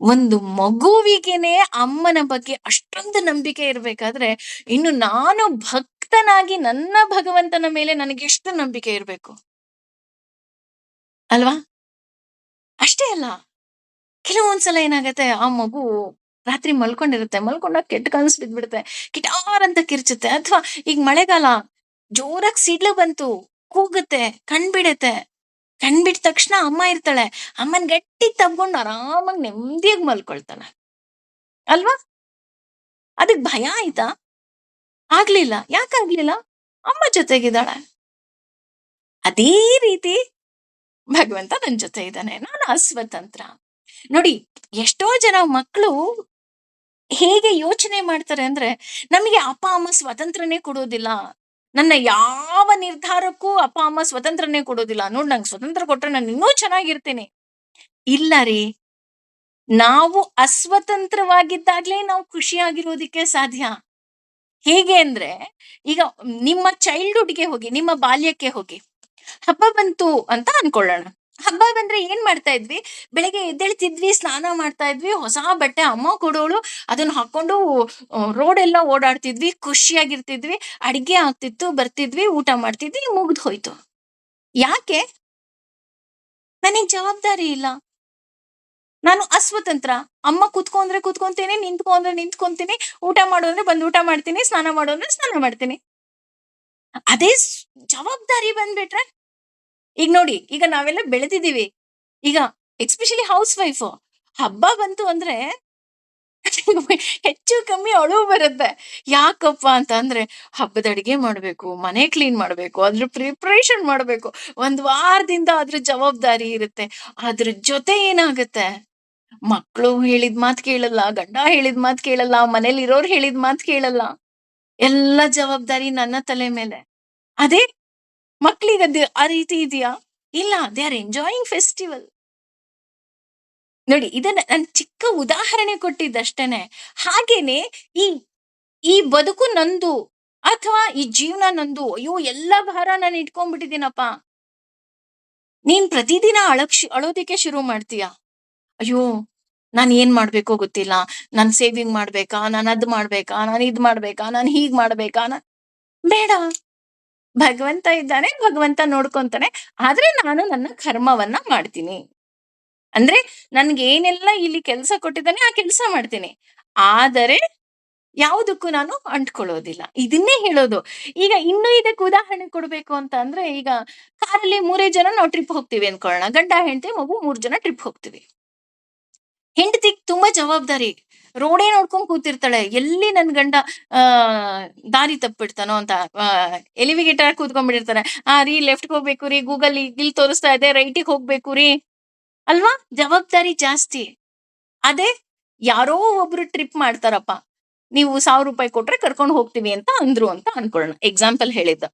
ಒಂದು ಮಗುವಿಗೆನೆ ಅಮ್ಮನ ಬಗ್ಗೆ ಅಷ್ಟೊಂದು ನಂಬಿಕೆ ಇರ್ಬೇಕಾದ್ರೆ, ಇನ್ನು ನಾನು ಭಕ್ತನಾಗಿ ನನ್ನ ಭಗವಂತನ ಮೇಲೆ ನನಗೆ ಎಷ್ಟು ನಂಬಿಕೆ ಇರ್ಬೇಕು ಅಲ್ವಾ? ಅಷ್ಟೇ ಅಲ್ಲ, ಕೆಲವೊಂದ್ಸಲ ಏನಾಗತ್ತೆ, ಆ ಮಗು ರಾತ್ರಿ ಮಲ್ಕೊಂಡಿರುತ್ತೆ, ಮಲ್ಕೊಂಡಾಗ ಕೆಟ್ಟ ಕನಸು ಬಿದ್ಬಿಡುತ್ತೆ, ಕಿಟಾರ್ ಅಂತ ಕಿರ್ಚುತ್ತೆ. ಅಥವಾ ಈಗ ಮಳೆಗಾಲ, ಜೋರಾಗಿ ಸಿಡ್ಲು ಬಂತು, ಕೂಗುತ್ತೆ, ಕಣ್ಬಿಡತ್ತೆ. ಕಣ್ಬಿಟ್ಟ ತಕ್ಷಣ ಅಮ್ಮ ಇರ್ತಾಳೆ, ಅಮ್ಮನ್ ಗಟ್ಟಿಗ್ ತಬ್ಕೊಂಡು ಆರಾಮಾಗಿ ನೆಮ್ಮದಿಯಾಗಿ ಮಲ್ಕೊಳ್ತಾಳೆ ಅಲ್ವಾ? ಅದಕ್ ಭಯ ಆಯ್ತಾ? ಆಗ್ಲಿಲ್ಲ. ಯಾಕಾಗ್ಲಿಲ್ಲ? ಅಮ್ಮ ಜೊತೆಗಿದ್ದಾಳೆ. ಅದೇ ರೀತಿ ಭಗವಂತ ನನ್ ಜೊತೆ ಇದ್ದಾನೆ. ನಾನು ಅಸ್ವತಂತ್ರ. ನೋಡಿ, ಎಷ್ಟೋ ಜನ ಮಕ್ಕಳು ಹೇಗೆ ಯೋಚನೆ ಮಾಡ್ತಾರೆ ಅಂದ್ರೆ, ನಮಗೆ ಅಪ್ಪ ಅಮ್ಮ ಸ್ವತಂತ್ರನೇ ಕೊಡೋದಿಲ್ಲ. ನನ್ನ ಯಾವ ನಿರ್ಧಾರಕ್ಕೂ ಅಪ್ಪ ಅಮ್ಮ ಸ್ವತಂತ್ರನೇ ಕೊಡೋದಿಲ್ಲ. ನೋಡ್, ನಂಗೆ ಸ್ವತಂತ್ರ ಕೊಟ್ರೆ ನಾನು ಇನ್ನೂ ಚೆನ್ನಾಗಿರ್ತೀನಿ. ಇಲ್ಲ ರೀ. ನಾವು ಅಸ್ವತಂತ್ರವಾಗಿದ್ದಾಗ್ಲೇ ನಾವು ಖುಷಿಯಾಗಿರೋದಿಕ್ಕೆ ಸಾಧ್ಯ. ಹೇಗೆ ಅಂದ್ರೆ, ಈಗ ನಿಮ್ಮ ಚೈಲ್ಡ್‌ಹುಡ್‌ಗೆ ಹೋಗಿ, ನಿಮ್ಮ ಬಾಲ್ಯಕ್ಕೆ ಹೋಗಿ. ಹಬ್ಬ ಬಂತು ಅಂತ ಅನ್ಕೊಳ್ಳೋಣ. ಹಬ್ಬ ಬಂದ್ರೆ ಏನ್ ಮಾಡ್ತಾ ಇದ್ವಿ? ಬೆಳಗ್ಗೆ ಎದ್ದೇಳ್ತಿದ್ವಿ, ಸ್ನಾನ ಮಾಡ್ತಾ ಇದ್ವಿ, ಹೊಸ ಬಟ್ಟೆ ಅಮ್ಮ ಕೊಡೋಳು, ಅದನ್ನ ಹಾಕೊಂಡು ರೋಡ್ ಎಲ್ಲ ಓಡಾಡ್ತಿದ್ವಿ, ಖುಷಿಯಾಗಿರ್ತಿದ್ವಿ, ಅಡ್ಗೆ ಆಗ್ತಿತ್ತು, ಬರ್ತಿದ್ವಿ, ಊಟ ಮಾಡ್ತಿದ್ವಿ, ಮುಗ್ದು ಹೋಯ್ತು. ಯಾಕೆ? ನನಗ್ ಜವಾಬ್ದಾರಿ ಇಲ್ಲ. ನಾನು ಅಸ್ವತಂತ್ರ. ಅಮ್ಮ ಕೂತ್ಕೊ ಅಂದ್ರೆ ಕೂತ್ಕೊಂತೀನಿ, ನಿಂತ್ಕೊ ಅಂದ್ರೆ ನಿಂತ್ಕೊಂತೀನಿ, ಊಟ ಮಾಡು ಅಂದ್ರೆ ಬಂದು ಊಟ ಮಾಡ್ತೀನಿ, ಸ್ನಾನ ಮಾಡು ಅಂದ್ರೆ ಸ್ನಾನ ಮಾಡ್ತೀನಿ. ಅದೇ ಜವಾಬ್ದಾರಿ ಬಂದ್ಬಿಟ್ರೆ, ಈಗ ನೋಡಿ, ಈಗ ನಾವೆಲ್ಲ ಬೆಳೆದಿದ್ದೀವಿ. ಈಗ ಎಸ್ಪೆಷಲಿ ಹೌಸ್ ವೈಫ್, ಹಬ್ಬ ಬಂತು ಅಂದ್ರೆ ಹೆಚ್ಚು ಕಮ್ಮಿ ಅಳು ಬರುತ್ತೆ. ಯಾಕಪ್ಪ ಅಂತ ಅಂದ್ರೆ, ಹಬ್ಬದ ಅಡಿಗೆ ಮಾಡ್ಬೇಕು, ಮನೆ ಕ್ಲೀನ್ ಮಾಡ್ಬೇಕು, ಅದ್ರ ಪ್ರಿಪರೇಷನ್ ಮಾಡ್ಬೇಕು. ಒಂದ್ ವಾರದಿಂದ ಅದ್ರ ಜವಾಬ್ದಾರಿ ಇರುತ್ತೆ. ಅದ್ರ ಜೊತೆ ಏನಾಗುತ್ತೆ, ಮಕ್ಳು ಹೇಳಿದ್ ಮಾತ್ ಕೇಳಲ್ಲ, ಗಂಡ ಹೇಳಿದ್ ಮಾತ್ ಕೇಳಲ್ಲ, ಮನೇಲಿ ಇರೋರು ಹೇಳಿದ್ ಮಾತ್ ಕೇಳಲ್ಲ. ಎಲ್ಲ ಜವಾಬ್ದಾರಿ ನನ್ನ ತಲೆ ಮೇಲೆ. ಅದೇ ಮಕ್ಳಿಗೆ ಆ ರೀತಿ ಇದೆಯಾ? ಇಲ್ಲ. They are enjoying festival. ನೋಡಿ, ಇದನ್ನ ನಾನ್ ಚಿಕ್ಕ ಉದಾಹರಣೆ ಕೊಟ್ಟಿದ್ದಷ್ಟೇನೆ. ಹಾಗೇನೆ ಈ ಈ ಬದುಕು ನಂದು, ಅಥವಾ ಈ ಜೀವನ ನಂದು. ಅಯ್ಯೋ, ಎಲ್ಲ ಭಾರ ನಾನು ಇಟ್ಕೊಂಡ್ಬಿಟ್ಟಿದ್ದೀನಪ್ಪ. ನೀನ್ ಪ್ರತಿದಿನ ಅಳೋದಿಕ್ಕೆ ಶುರು ಮಾಡ್ತೀಯ. ಅಯ್ಯೋ, ನಾನ್ ಏನ್ ಮಾಡ್ಬೇಕೋ ಗೊತ್ತಿಲ್ಲ. ನಾನ್ ಸೇವಿಂಗ್ ಮಾಡ್ಬೇಕಾ? ನಾನ್ ಅದ್ ಮಾಡ್ಬೇಕಾ? ನಾನ್ ಇದ್ ಮಾಡ್ಬೇಕಾ? ನಾನ್ ಹೀಗ್ ಮಾಡ್ಬೇಕಾ? ಬೇಡ. ಭಗವಂತ ಇದ್ದಾನೆ, ಭಗವಂತ ನೋಡ್ಕೊಂತಾನೆ. ಆದ್ರೆ ನಾನು ನನ್ನ ಕರ್ಮವನ್ನ ಮಾಡ್ತೀನಿ. ಅಂದ್ರೆ ನನ್ಗೆ ಏನೆಲ್ಲ ಇಲ್ಲಿ ಕೆಲ್ಸ ಕೊಟ್ಟಿದ್ದಾನೆ ಆ ಕೆಲ್ಸ ಮಾಡ್ತೀನಿ. ಆದರೆ ಯಾವುದಕ್ಕೂ ನಾನು ಅಂಟ್ಕೊಳ್ಳೋದಿಲ್ಲ. ಇದನ್ನೇ ಹೇಳೋದು. ಈಗ ಇನ್ನೂ ಇದಕ್ಕೆ ಉದಾಹರಣೆ ಕೊಡ್ಬೇಕು ಅಂತ ಅಂದ್ರೆ, ಈಗ ಕಾರಲ್ಲಿ 3 ಜನ ನಾವು ಟ್ರಿಪ್ ಹೋಗ್ತೀವಿ ಅನ್ಕೊಳ್ಳೋಣ. ಗಂಡ, ಹೆಂಡತಿ, ಮಗು 3 ಜನ ಟ್ರಿಪ್ ಹೋಗ್ತೀವಿ. ಹೆಂಡತಿಗ್ ತುಂಬಾ ಜವಾಬ್ದಾರಿ. ರೋಡೇ ನೋಡ್ಕೊಂಡ್ ಕೂತಿರ್ತಾಳೆ. ಎಲ್ಲಿ ನನ್ ಗಂಡ ಆ ದಾರಿ ತಪ್ಪಿಡ್ತಾನೋ ಅಂತ. ಎಲಿವಿಗೇಟರ್ ಕೂತ್ಕೊಂಡ್ಬಿಟ್ಟಿರ್ತಾರೆ. ರೀ ಲೆಫ್ಟ್‌ಗೆ ಹೋಗ್ಬೇಕು ರೀ, ಗೂಗಲ್ ಇಲ್ಲಿ ತೋರಿಸ್ತಾ ಇದೆ, ರೈಟಿಗೆ ಹೋಗ್ಬೇಕು ರೀ. ಅಲ್ವಾ? ಜವಾಬ್ದಾರಿ ಜಾಸ್ತಿ. ಅದೇ ಯಾರೋ ಒಬ್ರು ಟ್ರಿಪ್ ಮಾಡ್ತಾರಪ್ಪ. ನೀವು ₹1000 ಕೊಟ್ರೆ ಕರ್ಕೊಂಡು ಹೋಗ್ತೀವಿ ಅಂತ ಅಂದ್ರು ಅಂತ ಅನ್ಕೊಳ್ಳೋಣ. ಎಕ್ಸಾಂಪಲ್ ಹೇಳಿದ್ದು.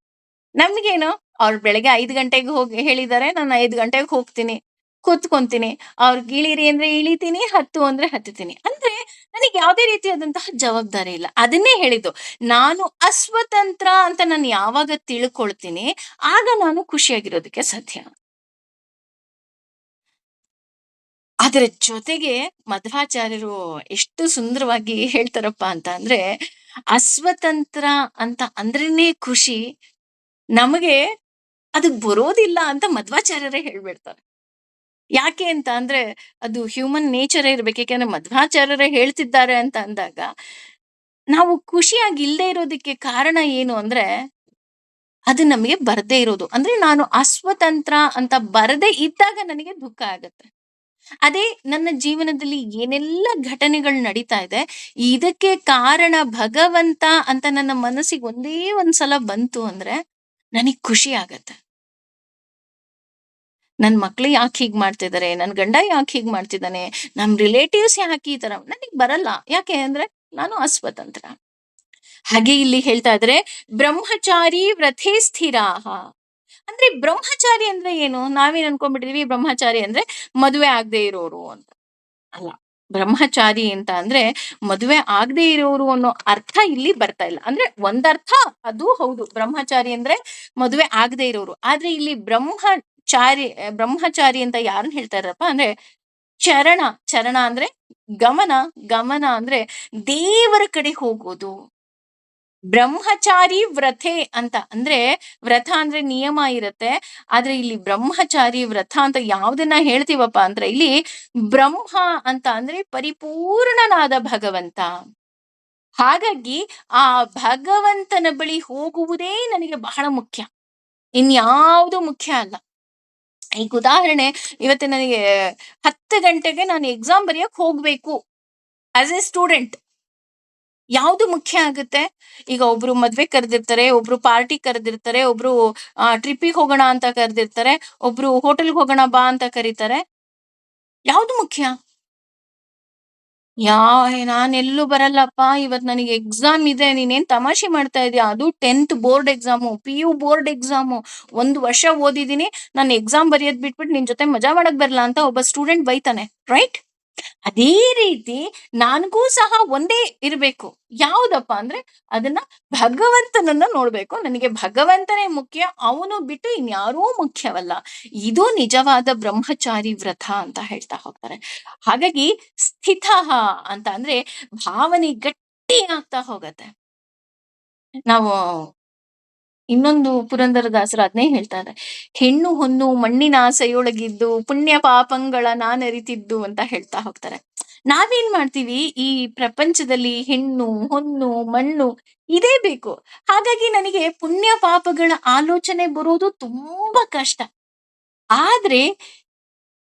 ನಮ್ಗೇನು, ಅವ್ರು ಬೆಳಗ್ಗೆ 5 ಗಂಟೆಗೆ ಹೋಗಿ ಹೇಳಿದ್ದಾರೆ. ನಾನು 5 ಗಂಟೆಗೆ ಹೋಗ್ತೀನಿ. ಕೂತ್ಕೊಂತೀನಿ. ಅವ್ರಿಗೆ ಇಳೀರಿ ಅಂದ್ರೆ ಇಳಿತೀನಿ, ಹತ್ತು ಅಂದ್ರೆ ಹತ್ತುತ್ತೀನಿ. ಅಂದ್ರೆ ನನಗೆ ಯಾವುದೇ ರೀತಿಯಾದಂತಹ ಜವಾಬ್ದಾರಿ ಇಲ್ಲ. ಅದನ್ನೇ ಹೇಳಿದ್ದು. ನಾನು ಅಸ್ವತಂತ್ರ ಅಂತ ನಾನು ಯಾವಾಗ ತಿಳ್ಕೊಳ್ತೀನಿ, ಆಗ ನಾನು ಖುಷಿಯಾಗಿರೋದಕ್ಕೆ ಸಾಧ್ಯ. ಅದರ ಜೊತೆಗೆ ಮಧ್ವಾಚಾರ್ಯರು ಎಷ್ಟು ಸುಂದರವಾಗಿ ಹೇಳ್ತಾರಪ್ಪ ಅಂತ ಅಂದ್ರೆ, ಅಸ್ವತಂತ್ರ ಅಂತ ಅಂದ್ರೇನೆ ಖುಷಿ. ನಮಗೆ ಅದು ಬರೋದಿಲ್ಲ ಅಂತ ಮಧ್ವಾಚಾರ್ಯರೇ ಹೇಳ್ಬಿಡ್ತಾರೆ. ಯಾಕೆ ಅಂತ ಅಂದ್ರೆ, ಅದು ಹ್ಯೂಮನ್ ನೇಚರೇ ಇರ್ಬೇಕು. ಯಾಕೆಂದ್ರೆ ಮಧ್ವಾಚಾರ್ಯರೇ ಹೇಳ್ತಿದ್ದಾರೆ ಅಂತ ಅಂದಾಗ, ನಾವು ಖುಷಿಯಾಗಿ ಇಲ್ಲದೆ ಇರೋದಕ್ಕೆ ಕಾರಣ ಏನು ಅಂದ್ರೆ, ಅದು ನಮಗೆ ಬರ್ದೇ ಇರೋದು. ಅಂದ್ರೆ ನಾನು ಅಸ್ವತಂತ್ರ ಅಂತ ಬರದೇ ಇದ್ದಾಗ ನನಗೆ ದುಃಖ ಆಗತ್ತೆ. ಅದೇ ನನ್ನ ಜೀವನದಲ್ಲಿ ಏನೆಲ್ಲ ಘಟನೆಗಳು ನಡೀತಾ ಇದೆ, ಇದಕ್ಕೆ ಕಾರಣ ಭಗವಂತ ಅಂತ ನನ್ನ ಮನಸ್ಸಿಗೆ ಒಂದೇ ಒಂದ್ಸಲ ಬಂತು ಅಂದ್ರೆ, ನನಗ್ ಖುಷಿ ಆಗತ್ತೆ. ನನ್ ಮಕ್ಳು ಯಾಕೆ ಹೀಗ್ ಮಾಡ್ತಿದಾರೆ, ನನ್ ಗಂಡ ಯಾಕೆ ಹೀಗ್ ಮಾಡ್ತಿದ್ದಾನೆ, ನಮ್ ರಿಲೇಟಿವ್ಸ್ ಯಾಕೆ ಈ ತರ, ನನಗ್ ಬರಲ್ಲ. ಯಾಕೆ ಅಂದ್ರೆ ನಾನು ಅಸ್ವತಂತ್ರ. ಹಾಗೆ ಇಲ್ಲಿ ಹೇಳ್ತಾ ಇದ್ರೆ ಬ್ರಹ್ಮಚಾರಿ ವ್ರಥೇ ಸ್ಥಿರಾಹ. ಅಂದ್ರೆ ಬ್ರಹ್ಮಚಾರಿ ಅಂದ್ರೆ ಏನು? ನಾವೇನ್ ಅನ್ಕೊಂಡ್ಬಿಟ್ಟಿದೀವಿ ಬ್ರಹ್ಮಚಾರಿ ಅಂದ್ರೆ ಮದುವೆ ಆಗದೆ ಇರೋರು ಅಂತ. ಅಲ್ಲ. ಬ್ರಹ್ಮಚಾರಿ ಅಂತ ಅಂದ್ರೆ ಮದುವೆ ಆಗದೆ ಇರೋರು ಅನ್ನೋ ಅರ್ಥ ಇಲ್ಲಿ ಬರ್ತಾ ಇಲ್ಲ. ಅಂದ್ರೆ ಒಂದರ್ಥ ಅದು ಹೌದು, ಬ್ರಹ್ಮಚಾರಿ ಅಂದ್ರೆ ಮದುವೆ ಆಗದೆ ಇರೋರು. ಆದ್ರೆ ಇಲ್ಲಿ ಬ್ರಹ್ಮಚಾರಿ ಅಂತ ಯಾರನ್ನ ಹೇಳ್ತಾ ಇರಪ್ಪ ಅಂದ್ರೆ ಚರಣ. ಚರಣ ಅಂದ್ರೆ ಗಮನ. ಗಮನ ಅಂದ್ರೆ ದೇವರ ಕಡೆ ಹೋಗೋದು. ಬ್ರಹ್ಮಚಾರಿ ವ್ರತೆ ಅಂತ ಅಂದ್ರೆ ವ್ರತ ಅಂದ್ರೆ ನಿಯಮ ಇರತ್ತೆ. ಆದ್ರೆ ಇಲ್ಲಿ ಬ್ರಹ್ಮಚಾರಿ ವ್ರತ ಅಂತ ಯಾವ್ದನ್ನ ಹೇಳ್ತೀವಪ್ಪ ಅಂದ್ರೆ ಇಲ್ಲಿ ಬ್ರಹ್ಮ ಅಂತ ಅಂದ್ರೆ ಪರಿಪೂರ್ಣನಾದ ಭಗವಂತ. ಹಾಗಾಗಿ ಆ ಭಗವಂತನ ಬಳಿ ಹೋಗುವುದೇ ನನಗೆ ಬಹಳ ಮುಖ್ಯ, ಇನ್ಯಾವುದು ಮುಖ್ಯ ಅಲ್ಲ. ಈಗ ಉದಾಹರಣೆ, ಇವತ್ತು ನನಗೆ 10 ಗಂಟೆಗೆ ನಾನು ಎಕ್ಸಾಮ್ ಬರೆಯಕ್ ಹೋಗ್ಬೇಕು ಆಸ್ ಎ ಸ್ಟೂಡೆಂಟ್. ಯಾವ್ದು ಮುಖ್ಯ ಆಗುತ್ತೆ? ಈಗ ಒಬ್ರು ಮದ್ವೆ ಕರೆದಿರ್ತಾರೆ, ಒಬ್ರು ಪಾರ್ಟಿ ಕರೆದಿರ್ತಾರೆ, ಒಬ್ರು ಟ್ರಿಪ್ಪಿಗೆ ಹೋಗೋಣ ಅಂತ ಕರೆದಿರ್ತಾರೆ, ಒಬ್ರು ಹೋಟೆಲ್ಗೆ ಹೋಗೋಣ ಬಾ ಅಂತ ಕರೀತಾರೆ. ಯಾವ್ದು ಮುಖ್ಯ? ಯಾ ನಾನೆಲ್ಲೂ ಬರಲ್ಲಪ್ಪ, ಇವತ್ ನನಗೆ ಎಕ್ಸಾಮ್ ಇದೆ. ನೀನೇನ್ ತಮಾಷೆ ಮಾಡ್ತಾ ಇದೀಯ? ಅದು 10th board exam, PU board exam. 1 ವರ್ಷ ಓದಿದೀನಿ, ನಾನು ಎಕ್ಸಾಮ್ ಬರೆಯೋದ್ ಬಿಟ್ಬಿಟ್ಟು ನಿನ್ ಜೊತೆ ಮಜಾ ಮಾಡಕ್ ಬರ್ಲಾ ಅಂತ ಒಬ್ಬ ಸ್ಟೂಡೆಂಟ್ ಬೈತಾನೆ, ರೈಟ್? ಅದೇ ರೀತಿ ನನಗೂ ಸಹ ಒಂದೇ ಇರ್ಬೇಕು. ಯಾವ್ದಪ್ಪ ಅಂದ್ರೆ ಅದನ್ನ ಭಗವಂತನನ್ನ ನೋಡ್ಬೇಕು. ನನಗೆ ಭಗವಂತನೇ ಮುಖ್ಯ, ಅವನು ಬಿಟ್ಟು ಇನ್ಯಾರೂ ಮುಖ್ಯವಲ್ಲ. ಇದು ನಿಜವಾದ ಬ್ರಹ್ಮಚಾರಿ ವ್ರತ ಅಂತ ಹೇಳ್ತಾ ಹೋಗ್ತಾರೆ. ಹಾಗಾಗಿ ಸ್ಥಿತ ಅಂತ ಅಂದ್ರೆ ಭಾವನೆ ಗಟ್ಟಿ ಆಗ್ತಾ ಹೋಗತ್ತೆ. ನಾವು ಇನ್ನೊಂದು ಪುರಂದರದಾಸರು ಅದನ್ನೇ ಹೇಳ್ತಾರೆ, ಹೆಣ್ಣು ಹೊನ್ನು ಮಣ್ಣಿನ ಆಸೆಯೊಳಗಿದ್ದು ಪುಣ್ಯ ಪಾಪಂಗಳ ನಾನರಿತಿದ್ದು ಅಂತ ಹೇಳ್ತಾ ಹೋಗ್ತಾರೆ. ನಾವೇನ್ ಮಾಡ್ತೀವಿ, ಈ ಪ್ರಪಂಚದಲ್ಲಿ ಹೆಣ್ಣು ಹೊನ್ನು ಮಣ್ಣು ಇದೇ ಬೇಕು. ಹಾಗಾಗಿ ನನಗೆ ಪುಣ್ಯ ಪಾಪಗಳ ಆಲೋಚನೆ ಬರೋದು ತುಂಬಾ ಕಷ್ಟ. ಆದ್ರೆ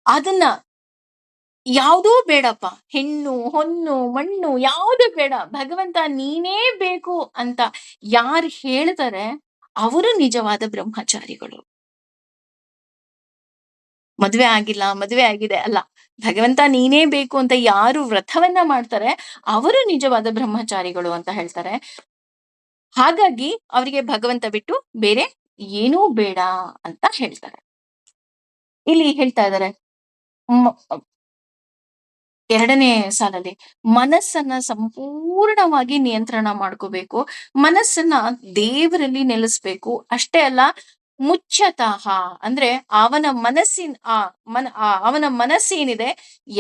ಅದನ್ನ ಯಾವುದೂ ಬೇಡಪ್ಪ, ಹೆಣ್ಣು ಹೊನ್ನು ಮಣ್ಣು ಯಾವುದು ಬೇಡ, ಭಗವಂತ ನೀನೇ ಬೇಕು ಅಂತ ಯಾರು ಹೇಳ್ತಾರೆ ಅವರು ನಿಜವಾದ ಬ್ರಹ್ಮಚಾರಿಗಳು. ಮದ್ವೆ ಆಗಿಲ್ಲ, ಮದ್ವೆ ಆಗಿದೆ ಅಲ್ಲ, ಭಗವಂತ ನೀನೇ ಬೇಕು ಅಂತ ಯಾರು ವ್ರತವನ್ನ ಮಾಡ್ತಾರೆ ಅವರು ನಿಜವಾದ ಬ್ರಹ್ಮಚಾರಿಗಳು ಅಂತ ಹೇಳ್ತಾರೆ. ಹಾಗಾಗಿ ಅವರಿಗೆ ಭಗವಂತ ಬಿಟ್ಟು ಬೇರೆ ಏನೂ ಬೇಡ ಅಂತ ಹೇಳ್ತಾರೆ. ಇಲ್ಲಿ ಹೇಳ್ತಾ ಇದ್ದಾರೆ, ಎರಡನೇ ಸಾಲಲ್ಲಿ ಮನಸ್ಸನ್ನ ಸಂಪೂರ್ಣವಾಗಿ ನಿಯಂತ್ರಣ ಮಾಡ್ಕೋಬೇಕು. ಮನಸ್ಸನ್ನ ದೇವರಲ್ಲಿ ನೆಲೆಸ್ಬೇಕು. ಅಷ್ಟೇ ಅಲ್ಲ, ಮುಚ್ಚತಃ ಅಂದ್ರೆ ಅವನ ಮನಸ್ಸಿನ ಅವನ ಮನಸ್ಸೇನಿದೆ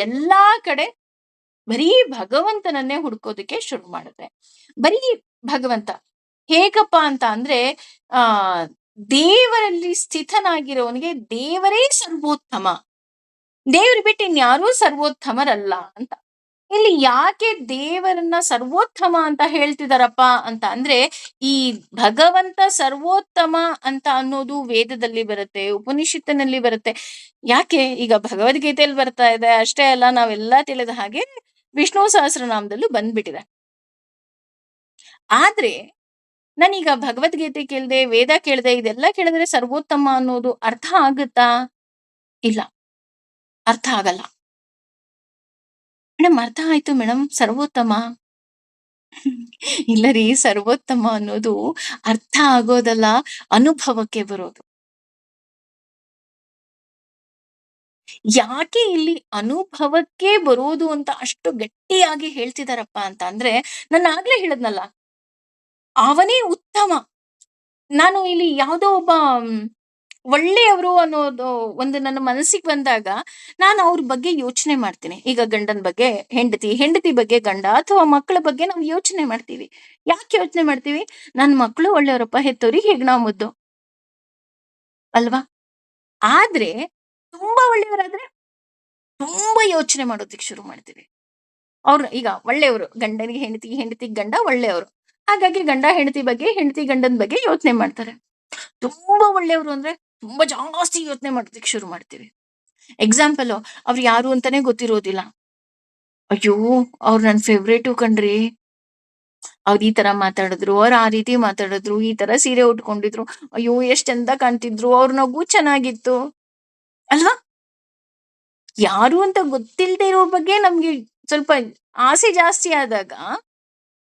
ಎಲ್ಲಾ ಕಡೆ ಬರೀ ಭಗವಂತನನ್ನೇ ಹುಡ್ಕೋದಕ್ಕೆ ಶುರು ಮಾಡುತ್ತೆ. ಬರೀ ಭಗವಂತ ಹೇಗಪ್ಪ ಅಂತ ಅಂದ್ರೆ ಆ ದೇವರಲ್ಲಿ ಸ್ಥಿತನಾಗಿರೋನಿಗೆ ದೇವರೇ ಸರ್ವೋತ್ತಮ. ದೇವ್ರು ಬಿಟ್ಟು ಇನ್ಯಾರೂ ಸರ್ವೋತ್ತಮರಲ್ಲ ಅಂತ. ಇಲ್ಲಿ ಯಾಕೆ ದೇವರನ್ನ ಸರ್ವೋತ್ತಮ ಅಂತ ಹೇಳ್ತಿದಾರಪ್ಪ ಅಂತ ಅಂದ್ರೆ ಈ ಭಗವಂತ ಸರ್ವೋತ್ತಮ ಅಂತ ಅನ್ನೋದು ವೇದದಲ್ಲಿ ಬರುತ್ತೆ, ಉಪನಿಷತ್ತಿನಲ್ಲಿ ಬರುತ್ತೆ. ಯಾಕೆ? ಈಗ ಭಗವದ್ಗೀತೆಯಲ್ಲಿ ಬರ್ತಾ ಇದೆ. ಅಷ್ಟೇ ಅಲ್ಲ, ನಾವೆಲ್ಲಾ ತಿಳಿದ ಹಾಗೆ ವಿಷ್ಣು ಸಹಸ್ರನಾಮದಲ್ಲೂ ಬಂದ್ಬಿಟ್ಟಿದೆ. ಆದ್ರೆ ನಾನೀಗ ಭಗವದ್ಗೀತೆ ಕೇಳ್ದೆ, ವೇದ ಕೇಳ್ದೆ, ಇದೆಲ್ಲ ಕೇಳಿದ್ರೆ ಸರ್ವೋತ್ತಮ ಅನ್ನೋದು ಅರ್ಥ ಆಗುತ್ತಾ? ಇಲ್ಲ, ಅರ್ಥ ಆಗಲ್ಲ. ಮೇಡಮ್ ಅರ್ಥ ಆಯ್ತು ಮೇಡಮ್ ಸರ್ವೋತ್ತಮ. ಇಲ್ಲ ರೀ, ಸರ್ವೋತ್ತಮ ಅನ್ನೋದು ಅರ್ಥ ಆಗೋದಲ್ಲ, ಅನುಭವಕ್ಕೆ ಬರೋದು. ಯಾಕೆ ಇಲ್ಲಿ ಅನುಭವಕ್ಕೆ ಬರೋದು ಅಂತ ಅಷ್ಟು ಗಟ್ಟಿಯಾಗಿ ಹೇಳ್ತಿದಾರಪ್ಪ ಅಂತ ಅಂದ್ರೆ, ನಾನು ಆಗ್ಲೇ ಹೇಳದ್ನಲ್ಲ, ಅವನೇ ಉತ್ತಮ. ನಾನು ಇಲ್ಲಿ ಯಾವುದೋ ಒಬ್ಬ ಒಳ್ಳೆಯವರು ಅನ್ನೋದು ಒಂದು ನನ್ನ ಮನಸ್ಸಿಗೆ ಬಂದಾಗ ನಾನು ಅವ್ರ ಬಗ್ಗೆ ಯೋಚನೆ ಮಾಡ್ತೀನಿ. ಈಗ ಗಂಡನ ಬಗ್ಗೆ ಹೆಂಡತಿ, ಹೆಂಡತಿ ಬಗ್ಗೆ ಗಂಡ, ಅಥವಾ ಮಕ್ಕಳ ಬಗ್ಗೆ ನಾವು ಯೋಚನೆ ಮಾಡ್ತೀವಿ. ಯಾಕೆ ಯೋಚನೆ ಮಾಡ್ತೀವಿ? ನನ್ ಮಕ್ಕಳು ಒಳ್ಳೆಯವರಪ್ಪ, ಹೆತ್ತೋರಿಗೆ ಹೇಗ್ ನಾವು ಮುದ್ದು ಅಲ್ವಾ? ಆದ್ರೆ ತುಂಬಾ ಒಳ್ಳೆಯವರಾದ್ರೆ ತುಂಬಾ ಯೋಚನೆ ಮಾಡೋದಕ್ಕೆ ಶುರು ಮಾಡ್ತೀವಿ. ಅವ್ರು ಈಗ ಒಳ್ಳೆಯವರು, ಗಂಡನಿಗೆ ಹೆಂಡತಿ, ಹೆಂಡತಿಗೆ ಗಂಡ ಒಳ್ಳೆಯವರು. ಹಾಗಾಗಿ ಗಂಡ ಹೆಂಡತಿ ಬಗ್ಗೆ, ಹೆಂಡತಿ ಗಂಡನ ಬಗ್ಗೆ ಯೋಚನೆ ಮಾಡ್ತಾರೆ. ತುಂಬಾ ಒಳ್ಳೆಯವರು ಅಂದ್ರೆ ತುಂಬಾ ಜಾಸ್ತಿ ಯೋಚನೆ ಮಾಡೋದಕ್ಕೆ ಶುರು ಮಾಡ್ತೀವಿ. ಎಕ್ಸಾಂಪಲ್, ಅವ್ರು ಯಾರು ಅಂತಾನೆ ಗೊತ್ತಿರೋದಿಲ್ಲ. ಅಯ್ಯೋ, ಅವ್ರು ನನ್ ಫೇವ್ರೇಟು ಕಣ್ರಿ. ಅವ್ರು ಈ ತರ ಮಾತಾಡಿದ್ರು, ಅವ್ರು ಆ ರೀತಿ ಮಾತಾಡಿದ್ರು, ಈ ತರ ಸೀರೆ ಉಟ್ಕೊಂಡಿದ್ರು, ಅಯ್ಯೋ ಎಷ್ಟ್ ಚಂದ ಕಾಣ್ತಿದ್ರು, ಅವ್ರ ನಗು ಚೆನ್ನಾಗಿತ್ತು. ಅಲ್ವಾ? ಯಾರು ಅಂತ ಗೊತ್ತಿಲ್ಲದೆ ಇರೋ ಬಗ್ಗೆ ನಮ್ಗೆ ಸ್ವಲ್ಪ ಆಸೆ ಜಾಸ್ತಿ ಆದಾಗ,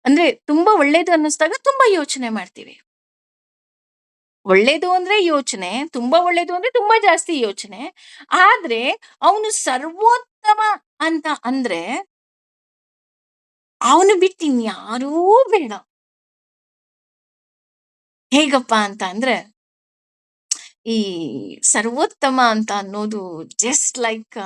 ಅಂದ್ರೆ ತುಂಬಾ ಒಳ್ಳೇದು ಅನ್ನಿಸ್ದಾಗ ತುಂಬಾ ಯೋಚನೆ ಮಾಡ್ತೀವಿ. ಒಳ್ಳೇದು ಅಂದ್ರೆ ಯೋಚನೆ, ತುಂಬಾ ಒಳ್ಳೇದು ಅಂದ್ರೆ ತುಂಬಾ ಜಾಸ್ತಿ ಯೋಚನೆ. ಆದ್ರೆ ಅವನು ಸರ್ವೋತ್ತಮ ಅಂತ ಅಂದ್ರೆ, ಅವನು ಬಿಟ್ಟು ಇನ್ಯಾರೂ ಬೇಡ. ಹೇಗಪ್ಪಾ ಅಂತ ಅಂದ್ರೆ, ಈ ಸರ್ವೋತ್ತಮ ಅಂತ ಅನ್ನೋದು ಜಸ್ಟ್ ಲೈಕ್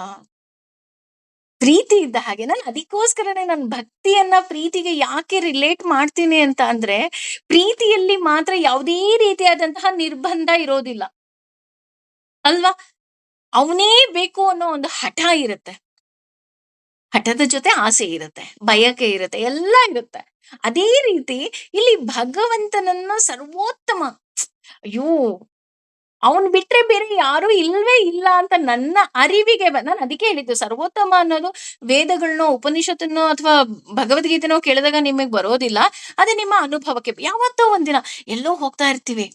ಪ್ರೀತಿ ಇದ್ದ ಹಾಗೆ. ನಾನು ಅದಕ್ಕೋಸ್ಕರನೇ ನಾನು ಭಕ್ತಿಯನ್ನ ಪ್ರೀತಿಗೆ ಯಾಕೆ ರಿಲೇಟ್ ಮಾಡ್ತೀನಿ ಅಂತ ಅಂದ್ರೆ, ಪ್ರೀತಿಯಲ್ಲಿ ಮಾತ್ರ ಯಾವುದೇ ರೀತಿಯಾದಂತಹ ನಿರ್ಬಂಧ ಇರೋದಿಲ್ಲ. ಅಲ್ವಾ? ಅವನೇ ಬೇಕು ಅನ್ನೋ ಒಂದು ಹಠ ಇರುತ್ತೆ. ಹಠದ ಜೊತೆ ಆಸೆ ಇರುತ್ತೆ, ಬಯಕೆ ಇರುತ್ತೆ, ಎಲ್ಲ ಇರುತ್ತೆ. ಅದೇ ರೀತಿ ಇಲ್ಲಿ ಭಗವಂತನನ್ನ ಸರ್ವೋತ್ತಮ, ಅಯ್ಯೋ! ಅವನ್ ಬಿಟ್ರೆ ಬೇರೆ ಯಾರು ಇಲ್ವೇ ಇಲ್ಲ ಅಂತ ನನ್ನ ಅರಿವಿಗೆ ನಾನು ಅದಕ್ಕೆ ಹೇಳಿದ್ದು ಸರ್ವೋತ್ತಮ ಅನ್ನೋದು ವೇದಗಳನ್ನೋ, ಉಪನಿಷತ್ತನ್ನೋ ಅಥವಾ ಭಗವದ್ಗೀತೆನೋ ಕೇಳಿದಾಗ ನಿಮಗ್ ಬರೋದಿಲ್ಲ. ಅದು ನಿಮ್ಮ ಅನುಭವಕ್ಕೆ ಯಾವತ್ತೋ ಒಂದಿನ ಎಲ್ಲೋ ಹೋಗ್ತಾ ಇರ್ತೀವಿ.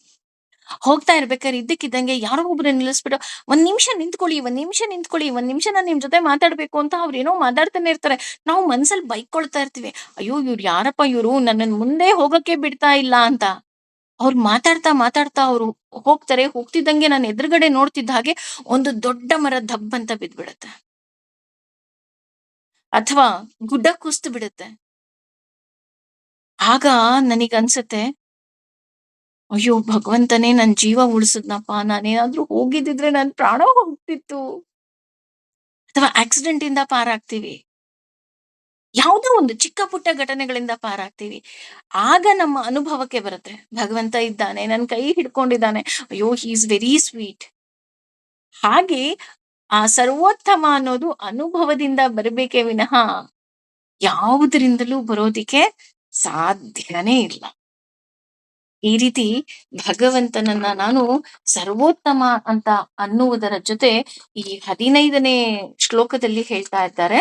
ಹೋಗ್ತಾ ಇರ್ಬೇಕಾದ್ರೆ ಇದ್ದಕ್ಕಿದ್ದಂಗೆ ಯಾರೋ ಒಬ್ರು ನಿಲ್ಲಿಸ್ಬಿಟ್ಟು, "ಒಂದ್ ನಿಮಿಷ ನಿಂತ್ಕೊಳ್ಳಿ, ಒಂದ್ ನಿಮಿಷ ನಿಂತ್ಕೊಳ್ಳಿ, ಒಂದ್ ನಿಮಿಷ ನಾನ್ ನಿಮ್ ಜೊತೆ ಮಾತಾಡ್ಬೇಕು" ಅಂತ ಅವ್ರೇನೋ ಮಾತಾಡ್ತಾನೆ ಇರ್ತಾರೆ. ನಾವು ಮನ್ಸಲ್ಲಿ ಬೈಕೊಳ್ತಾ ಇರ್ತೀವಿ. ಅಯ್ಯೋ! ಇವ್ರು ಯಾರಪ್ಪ ಇವ್ರು ನನ್ನನ್ ಮುಂದೆ ಹೋಗಕ್ಕೆ ಬಿಡ್ತಾ ಇಲ್ಲ ಅಂತ. ಅವ್ರು ಮಾತಾಡ್ತಾ, ಮಾತಾಡ್ತಾ ಅವ್ರು ಹೋಗ್ತಾರೆ. ಹೋಗ್ತಿದ್ದಂಗೆ ನಾನು ಎದುರುಗಡೆ ನೋಡ್ತಿದ್ದ ಹಾಗೆ ಒಂದು ದೊಡ್ಡ ಮರ ಧಬ್ ಅಂತ ಬಿದ್ಬಿಡತ್ತೆ. ಅಥವಾ ಗುಡ್ಡ ಕುಸ್ದು ಬಿಡುತ್ತೆ. ಆಗ ನನಗನ್ಸತ್ತೆ, ಅಯ್ಯೋ! ಭಗವಂತನೇ ನನ್ ಜೀವ ಉಳಿಸಿದ್ನಪ್ಪ. ನಾನೇನಾದ್ರೂ ಹೋಗಿದ್ದಿದ್ರೆ ನನ್ ಪ್ರಾಣ ಹೋಗ್ತಿತ್ತು. ಅಥವಾ ಆಕ್ಸಿಡೆಂಟ್ ಇಂದ ಪಾರಾಗ್ತೀವಿ. ಯಾವುದೋ ಒಂದು ಚಿಕ್ಕ ಪುಟ್ಟ ಘಟನೆಗಳಿಂದ ಪಾರಾಗ್ತೀವಿ. ಆಗ ನಮ್ಮ ಅನುಭವಕ್ಕೆ ಬರುತ್ತೆ. ಭಗವಂತ ಇದ್ದಾನೆ, ನನ್ ಕೈ ಹಿಡ್ಕೊಂಡಿದ್ದಾನೆ. ಅಯ್ಯೋ! He is very sweet. ಹಾಗೆ ಆ ಸರ್ವೋತ್ತಮ ಅನ್ನೋದು ಅನುಭವದಿಂದ ಬರಬೇಕೇ ವಿನಃ ಯಾವುದರಿಂದಲೂ ಬರೋದಿಕ್ಕೆ ಸಾಧ್ಯನೇ ಇಲ್ಲ. ಈ ರೀತಿ ಭಗವಂತನನ್ನ ನಾನು ಸರ್ವೋತ್ತಮ ಅಂತ ಅನ್ನುವುದರ ಜೊತೆ ಈ 15ನೇ ಶ್ಲೋಕದಲ್ಲಿ ಹೇಳ್ತಾ ಇದ್ದಾರೆ.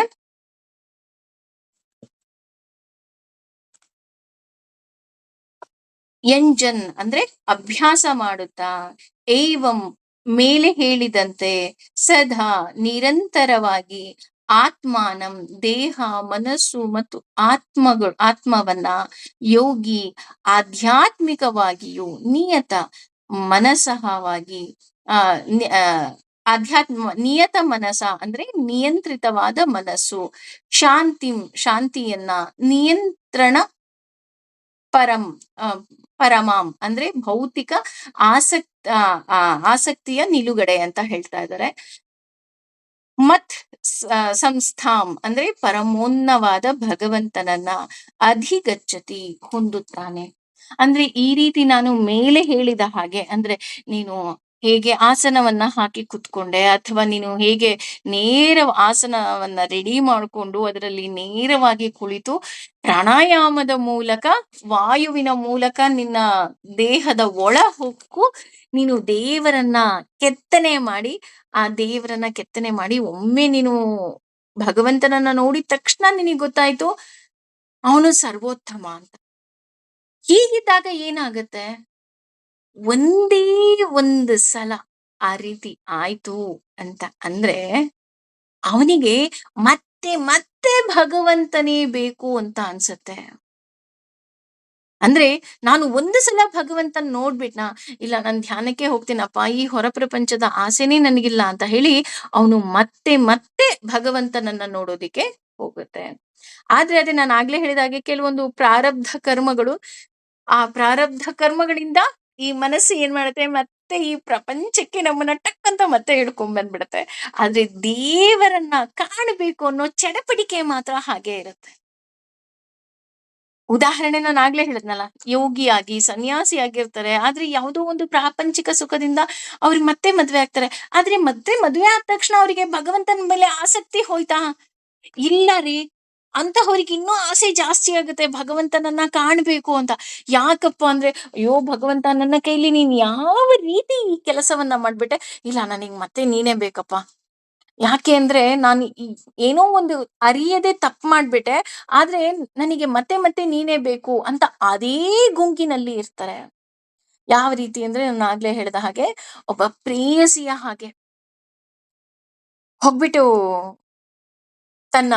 ಎಂಜನ್ ಅಂದ್ರೆ ಅಭ್ಯಾಸ ಮಾಡುತ್ತಾ, ಏವಂ ಮೇಲೆ ಹೇಳಿದಂತೆ ಸದಾ ನಿರಂತರವಾಗಿ ಆತ್ಮಾನಂ ದೇಹ, ಮನಸ್ಸು ಮತ್ತು ಆತ್ಮವನ್ನ ಯೋಗಿ ಆಧ್ಯಾತ್ಮಿಕವಾಗಿಯೂ ನಿಯತ ಮನಸಹವಾಗಿ ಆ ನಿ- ಆ, ನಿಯತ ಮನಸ ಅಂದ್ರೆ ನಿಯಂತ್ರಿತವಾದ ಮನಸ್ಸು, ಶಾಂತಿಯನ್ನ ನಿಯಂತ್ರಣ ಪರಂ ಆ, ಪರಮಾಂ ಅಂದ್ರೆ ಭೌತಿಕ ಆಸಕ್ತಿಯ ನಿಲುಗಡೆ ಅಂತ ಹೇಳ್ತಾ ಇದ್ದಾರೆ. ಮತ್ ಸಂಸ್ಥಾಂ ಅಂದ್ರೆ ಪರಮೋನ್ನವಾದ ಭಗವಂತನನ್ನ ಅಧಿಗಚ್ಚತಿ ಹೊಂದುತ್ತಾನೆ. ಅಂದ್ರೆ ಈ ರೀತಿ ನಾನು ಮೇಲೆ ಹೇಳಿದ ಹಾಗೆ, ಅಂದ್ರೆ ನೀನು ಹೇಗೆ ಆಸನವನ್ನ ಹಾಕಿ ಕುತ್ಕೊಂಡೆ, ಅಥವಾ ನೀನು ಹೇಗೆ ನೇರ ಆಸನವನ್ನ ರೆಡಿ ಮಾಡಿಕೊಂಡು ಅದರಲ್ಲಿ ನೇರವಾಗಿ ಕುಳಿತು ಪ್ರಾಣಾಯಾಮದ ಮೂಲಕ, ವಾಯುವಿನ ಮೂಲಕ ನಿನ್ನ ದೇಹದ ಒಳ ಹೊಕ್ಕು ನೀನು ದೇವರನ್ನ ಕೆತ್ತನೆ ಮಾಡಿ, ಆ ದೇವರನ್ನ ಕೆತ್ತನೆ ಮಾಡಿ ಒಮ್ಮೆ ನೀನು ಭಗವಂತನನ್ನ ನೋಡಿದ ತಕ್ಷಣ ನಿನಗೆ ಗೊತ್ತಾಯ್ತು ಅವನು ಸರ್ವೋತ್ತಮ ಅಂತ. ಹೀಗಿದ್ದಾಗ ಏನಾಗತ್ತೆ, ಒಂದೇ ಒಂದು ಸಲ ಆ ರೀತಿ ಆಯ್ತು ಅಂತ ಅಂದ್ರೆ ಅವನಿಗೆ ಮತ್ತೆ ಮತ್ತೆ ಭಗವಂತನೇ ಬೇಕು ಅಂತ ಅನ್ಸತ್ತೆ. ಅಂದ್ರೆ ನಾನು ಒಂದು ಸಲ ಭಗವಂತನ್ ನೋಡ್ಬಿಟ್ನಾ, ಇಲ್ಲ ನಾನ್ ಧ್ಯಾನಕ್ಕೆ ಹೋಗ್ತೀನಪ್ಪ, ಈ ಹೊರ ಪ್ರಪಂಚದ ಆಸೆನೇ ನನಗಿಲ್ಲ ಅಂತ ಹೇಳಿ ಅವನು ಮತ್ತೆ ಮತ್ತೆ ಭಗವಂತನನ್ನ ನೋಡೋದಿಕ್ಕೆ ಹೋಗುತ್ತೆ. ಆದ್ರೆ ಅದೇ ನಾನು ಆಗ್ಲೇ ಹೇಳಿದ ಹಾಗೆ ಕೆಲವೊಂದು ಪ್ರಾರಬ್ಧ ಕರ್ಮಗಳು, ಆ ಪ್ರಾರಬ್ಧ ಕರ್ಮಗಳಿಂದ ಈ ಮನಸ್ಸು ಏನ್ ಮಾಡುತ್ತೆ, ಮತ್ತೆ ಈ ಪ್ರಪಂಚಕ್ಕೆ ನಮ್ಮನ್ನ ಟಕ್ ಅಂತ ಮತ್ತೆ ಹಿಡ್ಕೊಂಡ್ ಬಂದ್ಬಿಡುತ್ತೆ. ಆದ್ರೆ ದೇವರನ್ನ ಕಾಣಬೇಕು ಅನ್ನೋ ಚಡಪಡಿಕೆ ಮಾತ್ರ ಹಾಗೆ ಇರುತ್ತೆ. ಉದಾಹರಣೆ ನಾನು ಆಗ್ಲೇ ಹೇಳಿದ್ನಲ್ಲ, ಯೋಗಿಯಾಗಿ ಸನ್ಯಾಸಿ ಆಗಿರ್ತಾರೆ. ಆದ್ರೆ ಯಾವುದೋ ಒಂದು ಪ್ರಾಪಂಚಿಕ ಸುಖದಿಂದ ಅವ್ರಿಗೆ ಮತ್ತೆ ಮದ್ವೆ ಆಗ್ತಾರೆ. ಆದ್ರೆ ಮತ್ತೆ ಮದ್ವೆ ಆದ ತಕ್ಷಣ ಅವರಿಗೆ ಭಗವಂತನ ಮೇಲೆ ಆಸಕ್ತಿ ಹೋಯ್ತಾ? ಇಲ್ಲ ರೀ. ಅಂತಹವ್ರಿಗೆ ಇನ್ನೂ ಆಸೆ ಜಾಸ್ತಿ ಆಗುತ್ತೆ ಭಗವಂತನನ್ನ ಕಾಣ್ಬೇಕು ಅಂತ. ಯಾಕಪ್ಪ ಅಂದ್ರೆ, ಅಯ್ಯೋ ಭಗವಂತ ನನ್ನ ಕೈಲಿ ನೀನ್ ಯಾವ ರೀತಿ ಈ ಕೆಲಸವನ್ನ ಮಾಡ್ಬಿಟ್ಟೆ? ಇಲ್ಲ ನನಗ್ ಮತ್ತೆ ನೀನೇ ಬೇಕಪ್ಪ. ಯಾಕೆ ಅಂದ್ರೆ ನಾನು ಏನೋ ಒಂದು ಅರಿಯದೆ ತಪ್ಪು ಮಾಡ್ಬಿಟ್ಟೆ. ಆದ್ರೆ ನನಗೆ ಮತ್ತೆ ಮತ್ತೆ ನೀನೇ ಬೇಕು ಅಂತ ಅದೇ ಗುಂಗಿನಲ್ಲಿ ಇರ್ತಾರೆ. ಯಾವ ರೀತಿ ಅಂದ್ರೆ ನಾನು ಆಗ್ಲೇ ಹೇಳಿದ ಹಾಗೆ ಒಬ್ಬ ಪ್ರೇಯಸಿಯ ಹಾಗೆ. ಹೋಗ್ಬಿಟ್ಟು ತನ್ನ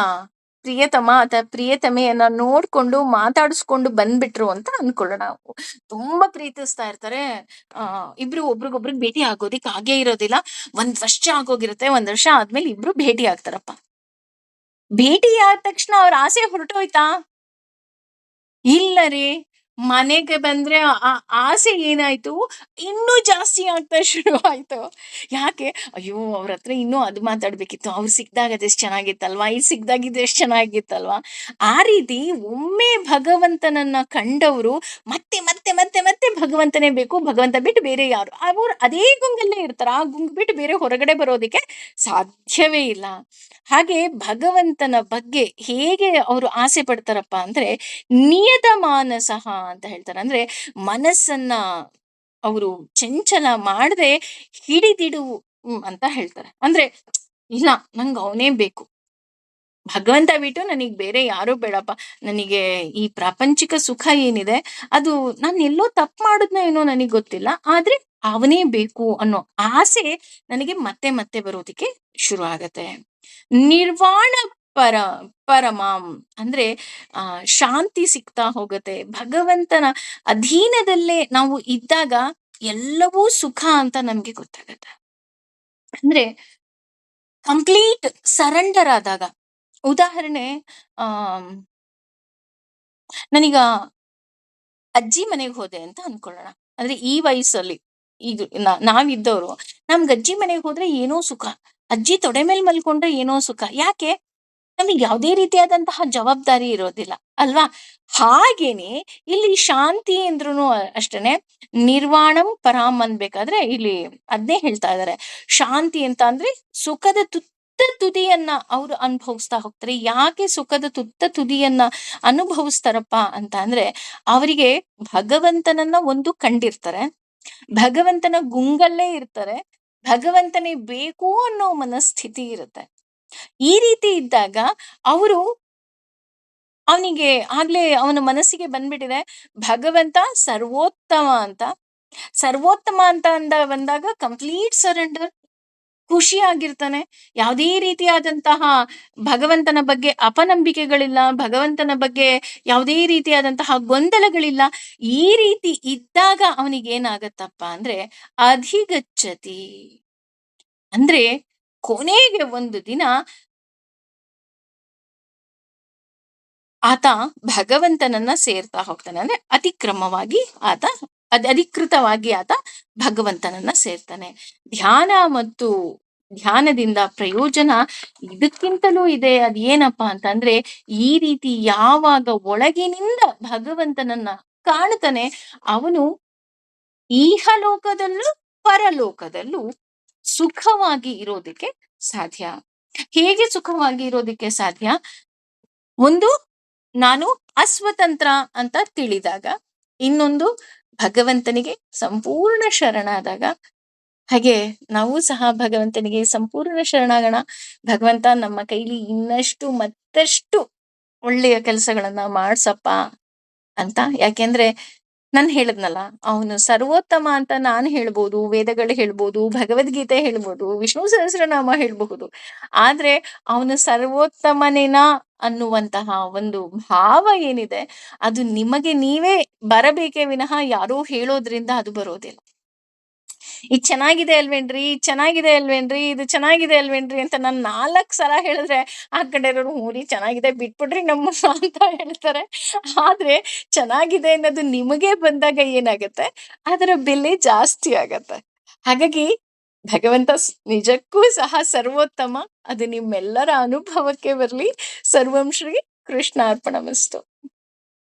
ಪ್ರಿಯತಮ ಅಥವಾ ಪ್ರಿಯತಮೆಯನ್ನ ನೋಡ್ಕೊಂಡು ಮಾತಾಡಿಸ್ಕೊಂಡು ಬಂದ್ಬಿಟ್ರು ಅಂತ ಅನ್ಕೊಳ್ಳೋಣ ನಾವು. ತುಂಬಾ ಪ್ರೀತಿಸ್ತಾ ಇರ್ತಾರೆ. ಇಬ್ರು ಒಬ್ರಿಗೊಬ್ರಿಗೆ ಭೇಟಿ ಆಗೋದಿಕ್ ಆಗೇ ಇರೋದಿಲ್ಲ. 1 ವರ್ಷ ಆಗೋಗಿರುತ್ತೆ. 1 ವರ್ಷ ಆದ್ಮೇಲೆ ಇಬ್ರು ಭೇಟಿ ಆಗ್ತಾರಪ್ಪ. ಭೇಟಿ ಆದ ತಕ್ಷಣ ಅವ್ರ ಆಸೆ ಹೊರಟೋಯ್ತಾ? ಇಲ್ಲ ರೀ. ಮನೆಗೆ ಬಂದ್ರೆ ಆ ಆಸೆ ಏನಾಯ್ತು, ಇನ್ನೂ ಜಾಸ್ತಿ ಆಗ್ತಾ ಶುರುವಾಯ್ತು. ಯಾಕೆ? ಅಯ್ಯೋ! ಅವ್ರತ್ರ ಇನ್ನೂ ಅದು ಮಾತಾಡ್ಬೇಕಿತ್ತು. ಅವ್ರು ಸಿಕ್ದಾಗ ಅದೆಷ್ಟ್ ಚೆನ್ನಾಗಿತ್ತಲ್ವಾ? ಇದು ಸಿಕ್ದಾಗ ಇದೆಷ್ಟ್ ಚೆನ್ನಾಗಿತ್ತಲ್ವಾ? ಆ ರೀತಿ ಒಮ್ಮೆ ಭಗವಂತನನ್ನ ಕಂಡವ್ರು ಮತ್ತೆ, ಮತ್ತೆ, ಮತ್ತೆ, ಮತ್ತೆ ಭಗವಂತನೇ ಬೇಕು. ಭಗವಂತ ಬಿಟ್ಟು ಬೇರೆ ಯಾರು ಅವ್ರು ಅದೇ ಗುಂಗಲ್ಲೇ ಇರ್ತಾರೆ. ಆ ಗುಂಗ್ ಬಿಟ್ಟು ಬೇರೆ ಹೊರಗಡೆ ಬರೋದಕ್ಕೆ ಸಾಧ್ಯವೇ ಇಲ್ಲ. ಹಾಗೆ ಭಗವಂತನ ಬಗ್ಗೆ ಹೇಗೆ ಅವ್ರು ಆಸೆ ಪಡ್ತಾರಪ್ಪ ಅಂದ್ರೆ ನಿಯತ ಮಾನಸಃ ಅಂತ ಹೇಳ್ತಾರೆ. ಅಂದ್ರೆ ಮನಸ್ಸನ್ನ ಅವರು ಚಂಚಲ ಮಾಡದೆ ಹಿಡಿದಿಡು ಅಂತ ಹೇಳ್ತಾರೆ. ಅಂದ್ರೆ ಇಲ್ಲ ನಂಗ್ ಅವನೇ ಬೇಕು. ಭಗವಂತ ಬಿಟ್ಟು ನನಗ್ ಬೇರೆ ಯಾರೂ ಬೇಡಪ್ಪ. ನನಗೆ ಈ ಪ್ರಾಪಂಚಿಕ ಸುಖ ಏನಿದೆ ಅದು ನಾನ್ ಎಲ್ಲೋ ತಪ್ಪು ಮಾಡಿದ್ನೋ ಏನೋ ನನಗ್ ಗೊತ್ತಿಲ್ಲ. ಆದ್ರೆ ಅವನೇ ಬೇಕು ಅನ್ನೋ ಆಸೆ ನನಗೆ ಮತ್ತೆ ಮತ್ತೆ ಬರೋದಕ್ಕೆ ಶುರು ಆಗತ್ತೆ. ನಿರ್ವಾಣ ಪರ ಪರಮಾಂ ಅಂದ್ರೆ ಶಾಂತಿ ಸಿಗ್ತಾ ಹೋಗುತ್ತೆ. ಭಗವಂತನ ಅಧೀನದಲ್ಲೇ ನಾವು ಇದ್ದಾಗ ಎಲ್ಲವೂ ಸುಖ ಅಂತ ನಮ್ಗೆ ಗೊತ್ತಾಗತ್ತೆ. ಅಂದ್ರೆ ಕಂಪ್ಲೀಟ್ ಸರೆಂಡರ್ ಆದಾಗ. ಉದಾಹರಣೆ, ಆ ನಾನೀಗ ಅಜ್ಜಿ ಮನೆಗೆ ಹೋದೆ ಅಂತ ಅನ್ಕೊಳ್ಳೋಣ. ಅಂದ್ರೆ ಈ ವಯಸ್ಸಲ್ಲಿ ಈಗ ನಾವಿದ್ದವರು ನಮ್ಗೆ ಅಜ್ಜಿ ಮನೆಗೆ ಹೋದ್ರೆ ಏನೋ ಸುಖ. ಅಜ್ಜಿ ತೊಡೆ ಮೇಲೆ ಮಲ್ಕೊಂಡ್ರೆ ಏನೋ ಸುಖ. ಯಾಕೆ? ನಮಗೆ ಯಾವುದೇ ರೀತಿಯಾದಂತಹ ಜವಾಬ್ದಾರಿ ಇರೋದಿಲ್ಲ ಅಲ್ವಾ? ಹಾಗೇನೆ ಇಲ್ಲಿ ಶಾಂತಿ ಅಂದ್ರೂ ಅಷ್ಟೇನೆ. ನಿರ್ವಾಣಂ ಪರಾಮ್ ಅನ್ಬೇಕಾದ್ರೆ ಇಲ್ಲಿ ಅದ್ನೇ ಹೇಳ್ತಾ ಇದ್ದಾರೆ. ಶಾಂತಿ ಅಂತ ಅಂದ್ರೆ ಸುಖದ ತುತ್ತ ತುದಿಯನ್ನ ಅವ್ರು ಅನುಭವಿಸ್ತಾ ಹೋಗ್ತಾರೆ. ಯಾಕೆ ಸುಖದ ತುತ್ತ ತುದಿಯನ್ನ ಅನುಭವಿಸ್ತಾರಪ್ಪ ಅಂತ ಅಂದ್ರೆ ಅವರಿಗೆ ಭಗವಂತನನ್ನ ಒಂದು ಕಂಡಿರ್ತಾರೆ. ಭಗವಂತನ ಗುಂಗಲ್ಲೇ ಇರ್ತಾರೆ. ಭಗವಂತನೇ ಬೇಕು ಅನ್ನೋ ಮನಸ್ಥಿತಿ ಇರುತ್ತೆ. ಈ ರೀತಿ ಇದ್ದಾಗ ಅವರು ಅವನಿಗೆ ಆಗ್ಲೇ ಅವನ ಮನಸ್ಸಿಗೆ ಬಂದ್ಬಿಟ್ಟಿದೆ ಭಗವಂತ ಸರ್ವೋತ್ತಮ ಅಂತ. ಸರ್ವೋತ್ತಮ ಅಂತ ಬಂದಾಗ ಕಂಪ್ಲೀಟ್ ಸರೆಂಡರ್. ಖುಷಿಯಾಗಿರ್ತಾನೆ. ಯಾವುದೇ ರೀತಿಯಾದಂತಹ ಭಗವಂತನ ಬಗ್ಗೆ ಅಪನಂಬಿಕೆಗಳಿಲ್ಲ. ಭಗವಂತನ ಬಗ್ಗೆ ಯಾವುದೇ ರೀತಿಯಾದಂತಹ ಗೊಂದಲಗಳಿಲ್ಲ. ಈ ರೀತಿ ಇದ್ದಾಗ ಅವನಿಗೇನಾಗತ್ತಪ್ಪ ಅಂದ್ರೆ ಅಧಿಗಚ್ಚತಿ. ಅಂದ್ರೆ ಕೊನೆಗೆ ಒಂದು ದಿನ ಆತ ಭಗವಂತನನ್ನ ಸೇರ್ತಾ ಹೋಗ್ತಾನೆ. ಅಂದ್ರೆ ಅತಿಕ್ರಮವಾಗಿ ಆತ ಅಧಿಕೃತವಾಗಿ ಆತ ಭಗವಂತನನ್ನ ಸೇರ್ತಾನೆ. ಧ್ಯಾನ ಮತ್ತು ಧ್ಯಾನದಿಂದ ಪ್ರಯೋಜನ ಇದಕ್ಕಿಂತಲೂ ಇದೆ. ಅದೇನಪ್ಪಾ ಅಂತಂದ್ರೆ ಈ ರೀತಿ ಯಾವಾಗ ಒಳಗಿನಿಂದ ಭಗವಂತನನ್ನ ಕಾಣ್ತಾನೆ ಅವನು ಈಹಲೋಕದಲ್ಲೂ ಪರಲೋಕದಲ್ಲೂ ಸುಖವಾಗಿ ಇರೋದಕ್ಕೆ ಸಾಧ್ಯ. ಹೇಗೆ ಸುಖವಾಗಿ ಇರೋದಕ್ಕೆ ಸಾಧ್ಯ? ಒಂದು, ನಾನು ಅಸ್ವತಂತ್ರ ಅಂತ ತಿಳಿದಾಗ. ಇನ್ನೊಂದು, ಭಗವಂತನಿಗೆ ಸಂಪೂರ್ಣ ಶರಣಾದಾಗ. ಹಾಗೆ ನಾವು ಸಹ ಭಗವಂತನಿಗೆ ಸಂಪೂರ್ಣ ಶರಣಾಗೋಣ. ಭಗವಂತ ನಮ್ಮ ಕೈಲಿ ಇನ್ನಷ್ಟು ಮತ್ತಷ್ಟು ಒಳ್ಳೆಯ ಕೆಲಸಗಳನ್ನ ಮಾಡ್ಸಪ್ಪ ಅಂತ. ಯಾಕೆಂದ್ರೆ ನಾನ್ ಹೇಳದ್ನಲ್ಲ, ಅವನು ಸರ್ವೋತ್ತಮ ಅಂತ ನಾನು ಹೇಳ್ಬೋದು, ವೇದಗಳು ಹೇಳ್ಬೋದು, ಭಗವದ್ಗೀತೆ ಹೇಳ್ಬೋದು, ವಿಷ್ಣು ಸಹಸ್ರನಾಮ ಹೇಳ್ಬಹುದು. ಆದ್ರೆ ಅವನು ಸರ್ವೋತ್ತಮನೇನಾ ಅನ್ನುವಂತಹ ಒಂದು ಭಾವ ಏನಿದೆ ಅದು ನಿಮಗೆ ನೀವೇ ಬರಬೇಕೇ ವಿನಃ ಯಾರೋ ಹೇಳೋದ್ರಿಂದ ಅದು ಬರೋದಿಲ್ಲ. ಇದು ಚೆನ್ನಾಗಿದೆ ಅಲ್ವೇನ್ರಿ, ಚೆನ್ನಾಗಿದೆ ಅಲ್ವೇನ್ರಿ, ಇದು ಚೆನ್ನಾಗಿದೆ ಅಲ್ವೇನ್ರಿ ಅಂತ ನಾನು 4 ಸಲ ಹೇಳಿದ್ರೆ ಆ ಕಡೆ ಇರೋರು ಹ್ಞೂ ರೀ ಚೆನ್ನಾಗಿದೆ ಬಿಟ್ಬಿಡ್ರಿ ನಮ್ಮನ್ನ ಅಂತ ಹೇಳ್ತಾರೆ. ಆದ್ರೆ ಚೆನ್ನಾಗಿದೆ ಅನ್ನೋದು ನಿಮಗೆ ಬಂದಾಗ ಏನಾಗತ್ತೆ, ಅದರ ಬೆಲೆ ಜಾಸ್ತಿ ಆಗತ್ತೆ. ಹಾಗಾಗಿ ಭಗವಂತ ನಿಜಕ್ಕೂ ಸಹ ಸರ್ವೋತ್ತಮ. ಅದು ನಿಮ್ಮೆಲ್ಲರ ಅನುಭವಕ್ಕೆ ಬರ್ಲಿ. ಸರ್ವಂ ಶ್ರೀ ಕೃಷ್ಣಾರ್ಪಣಮಸ್ತು.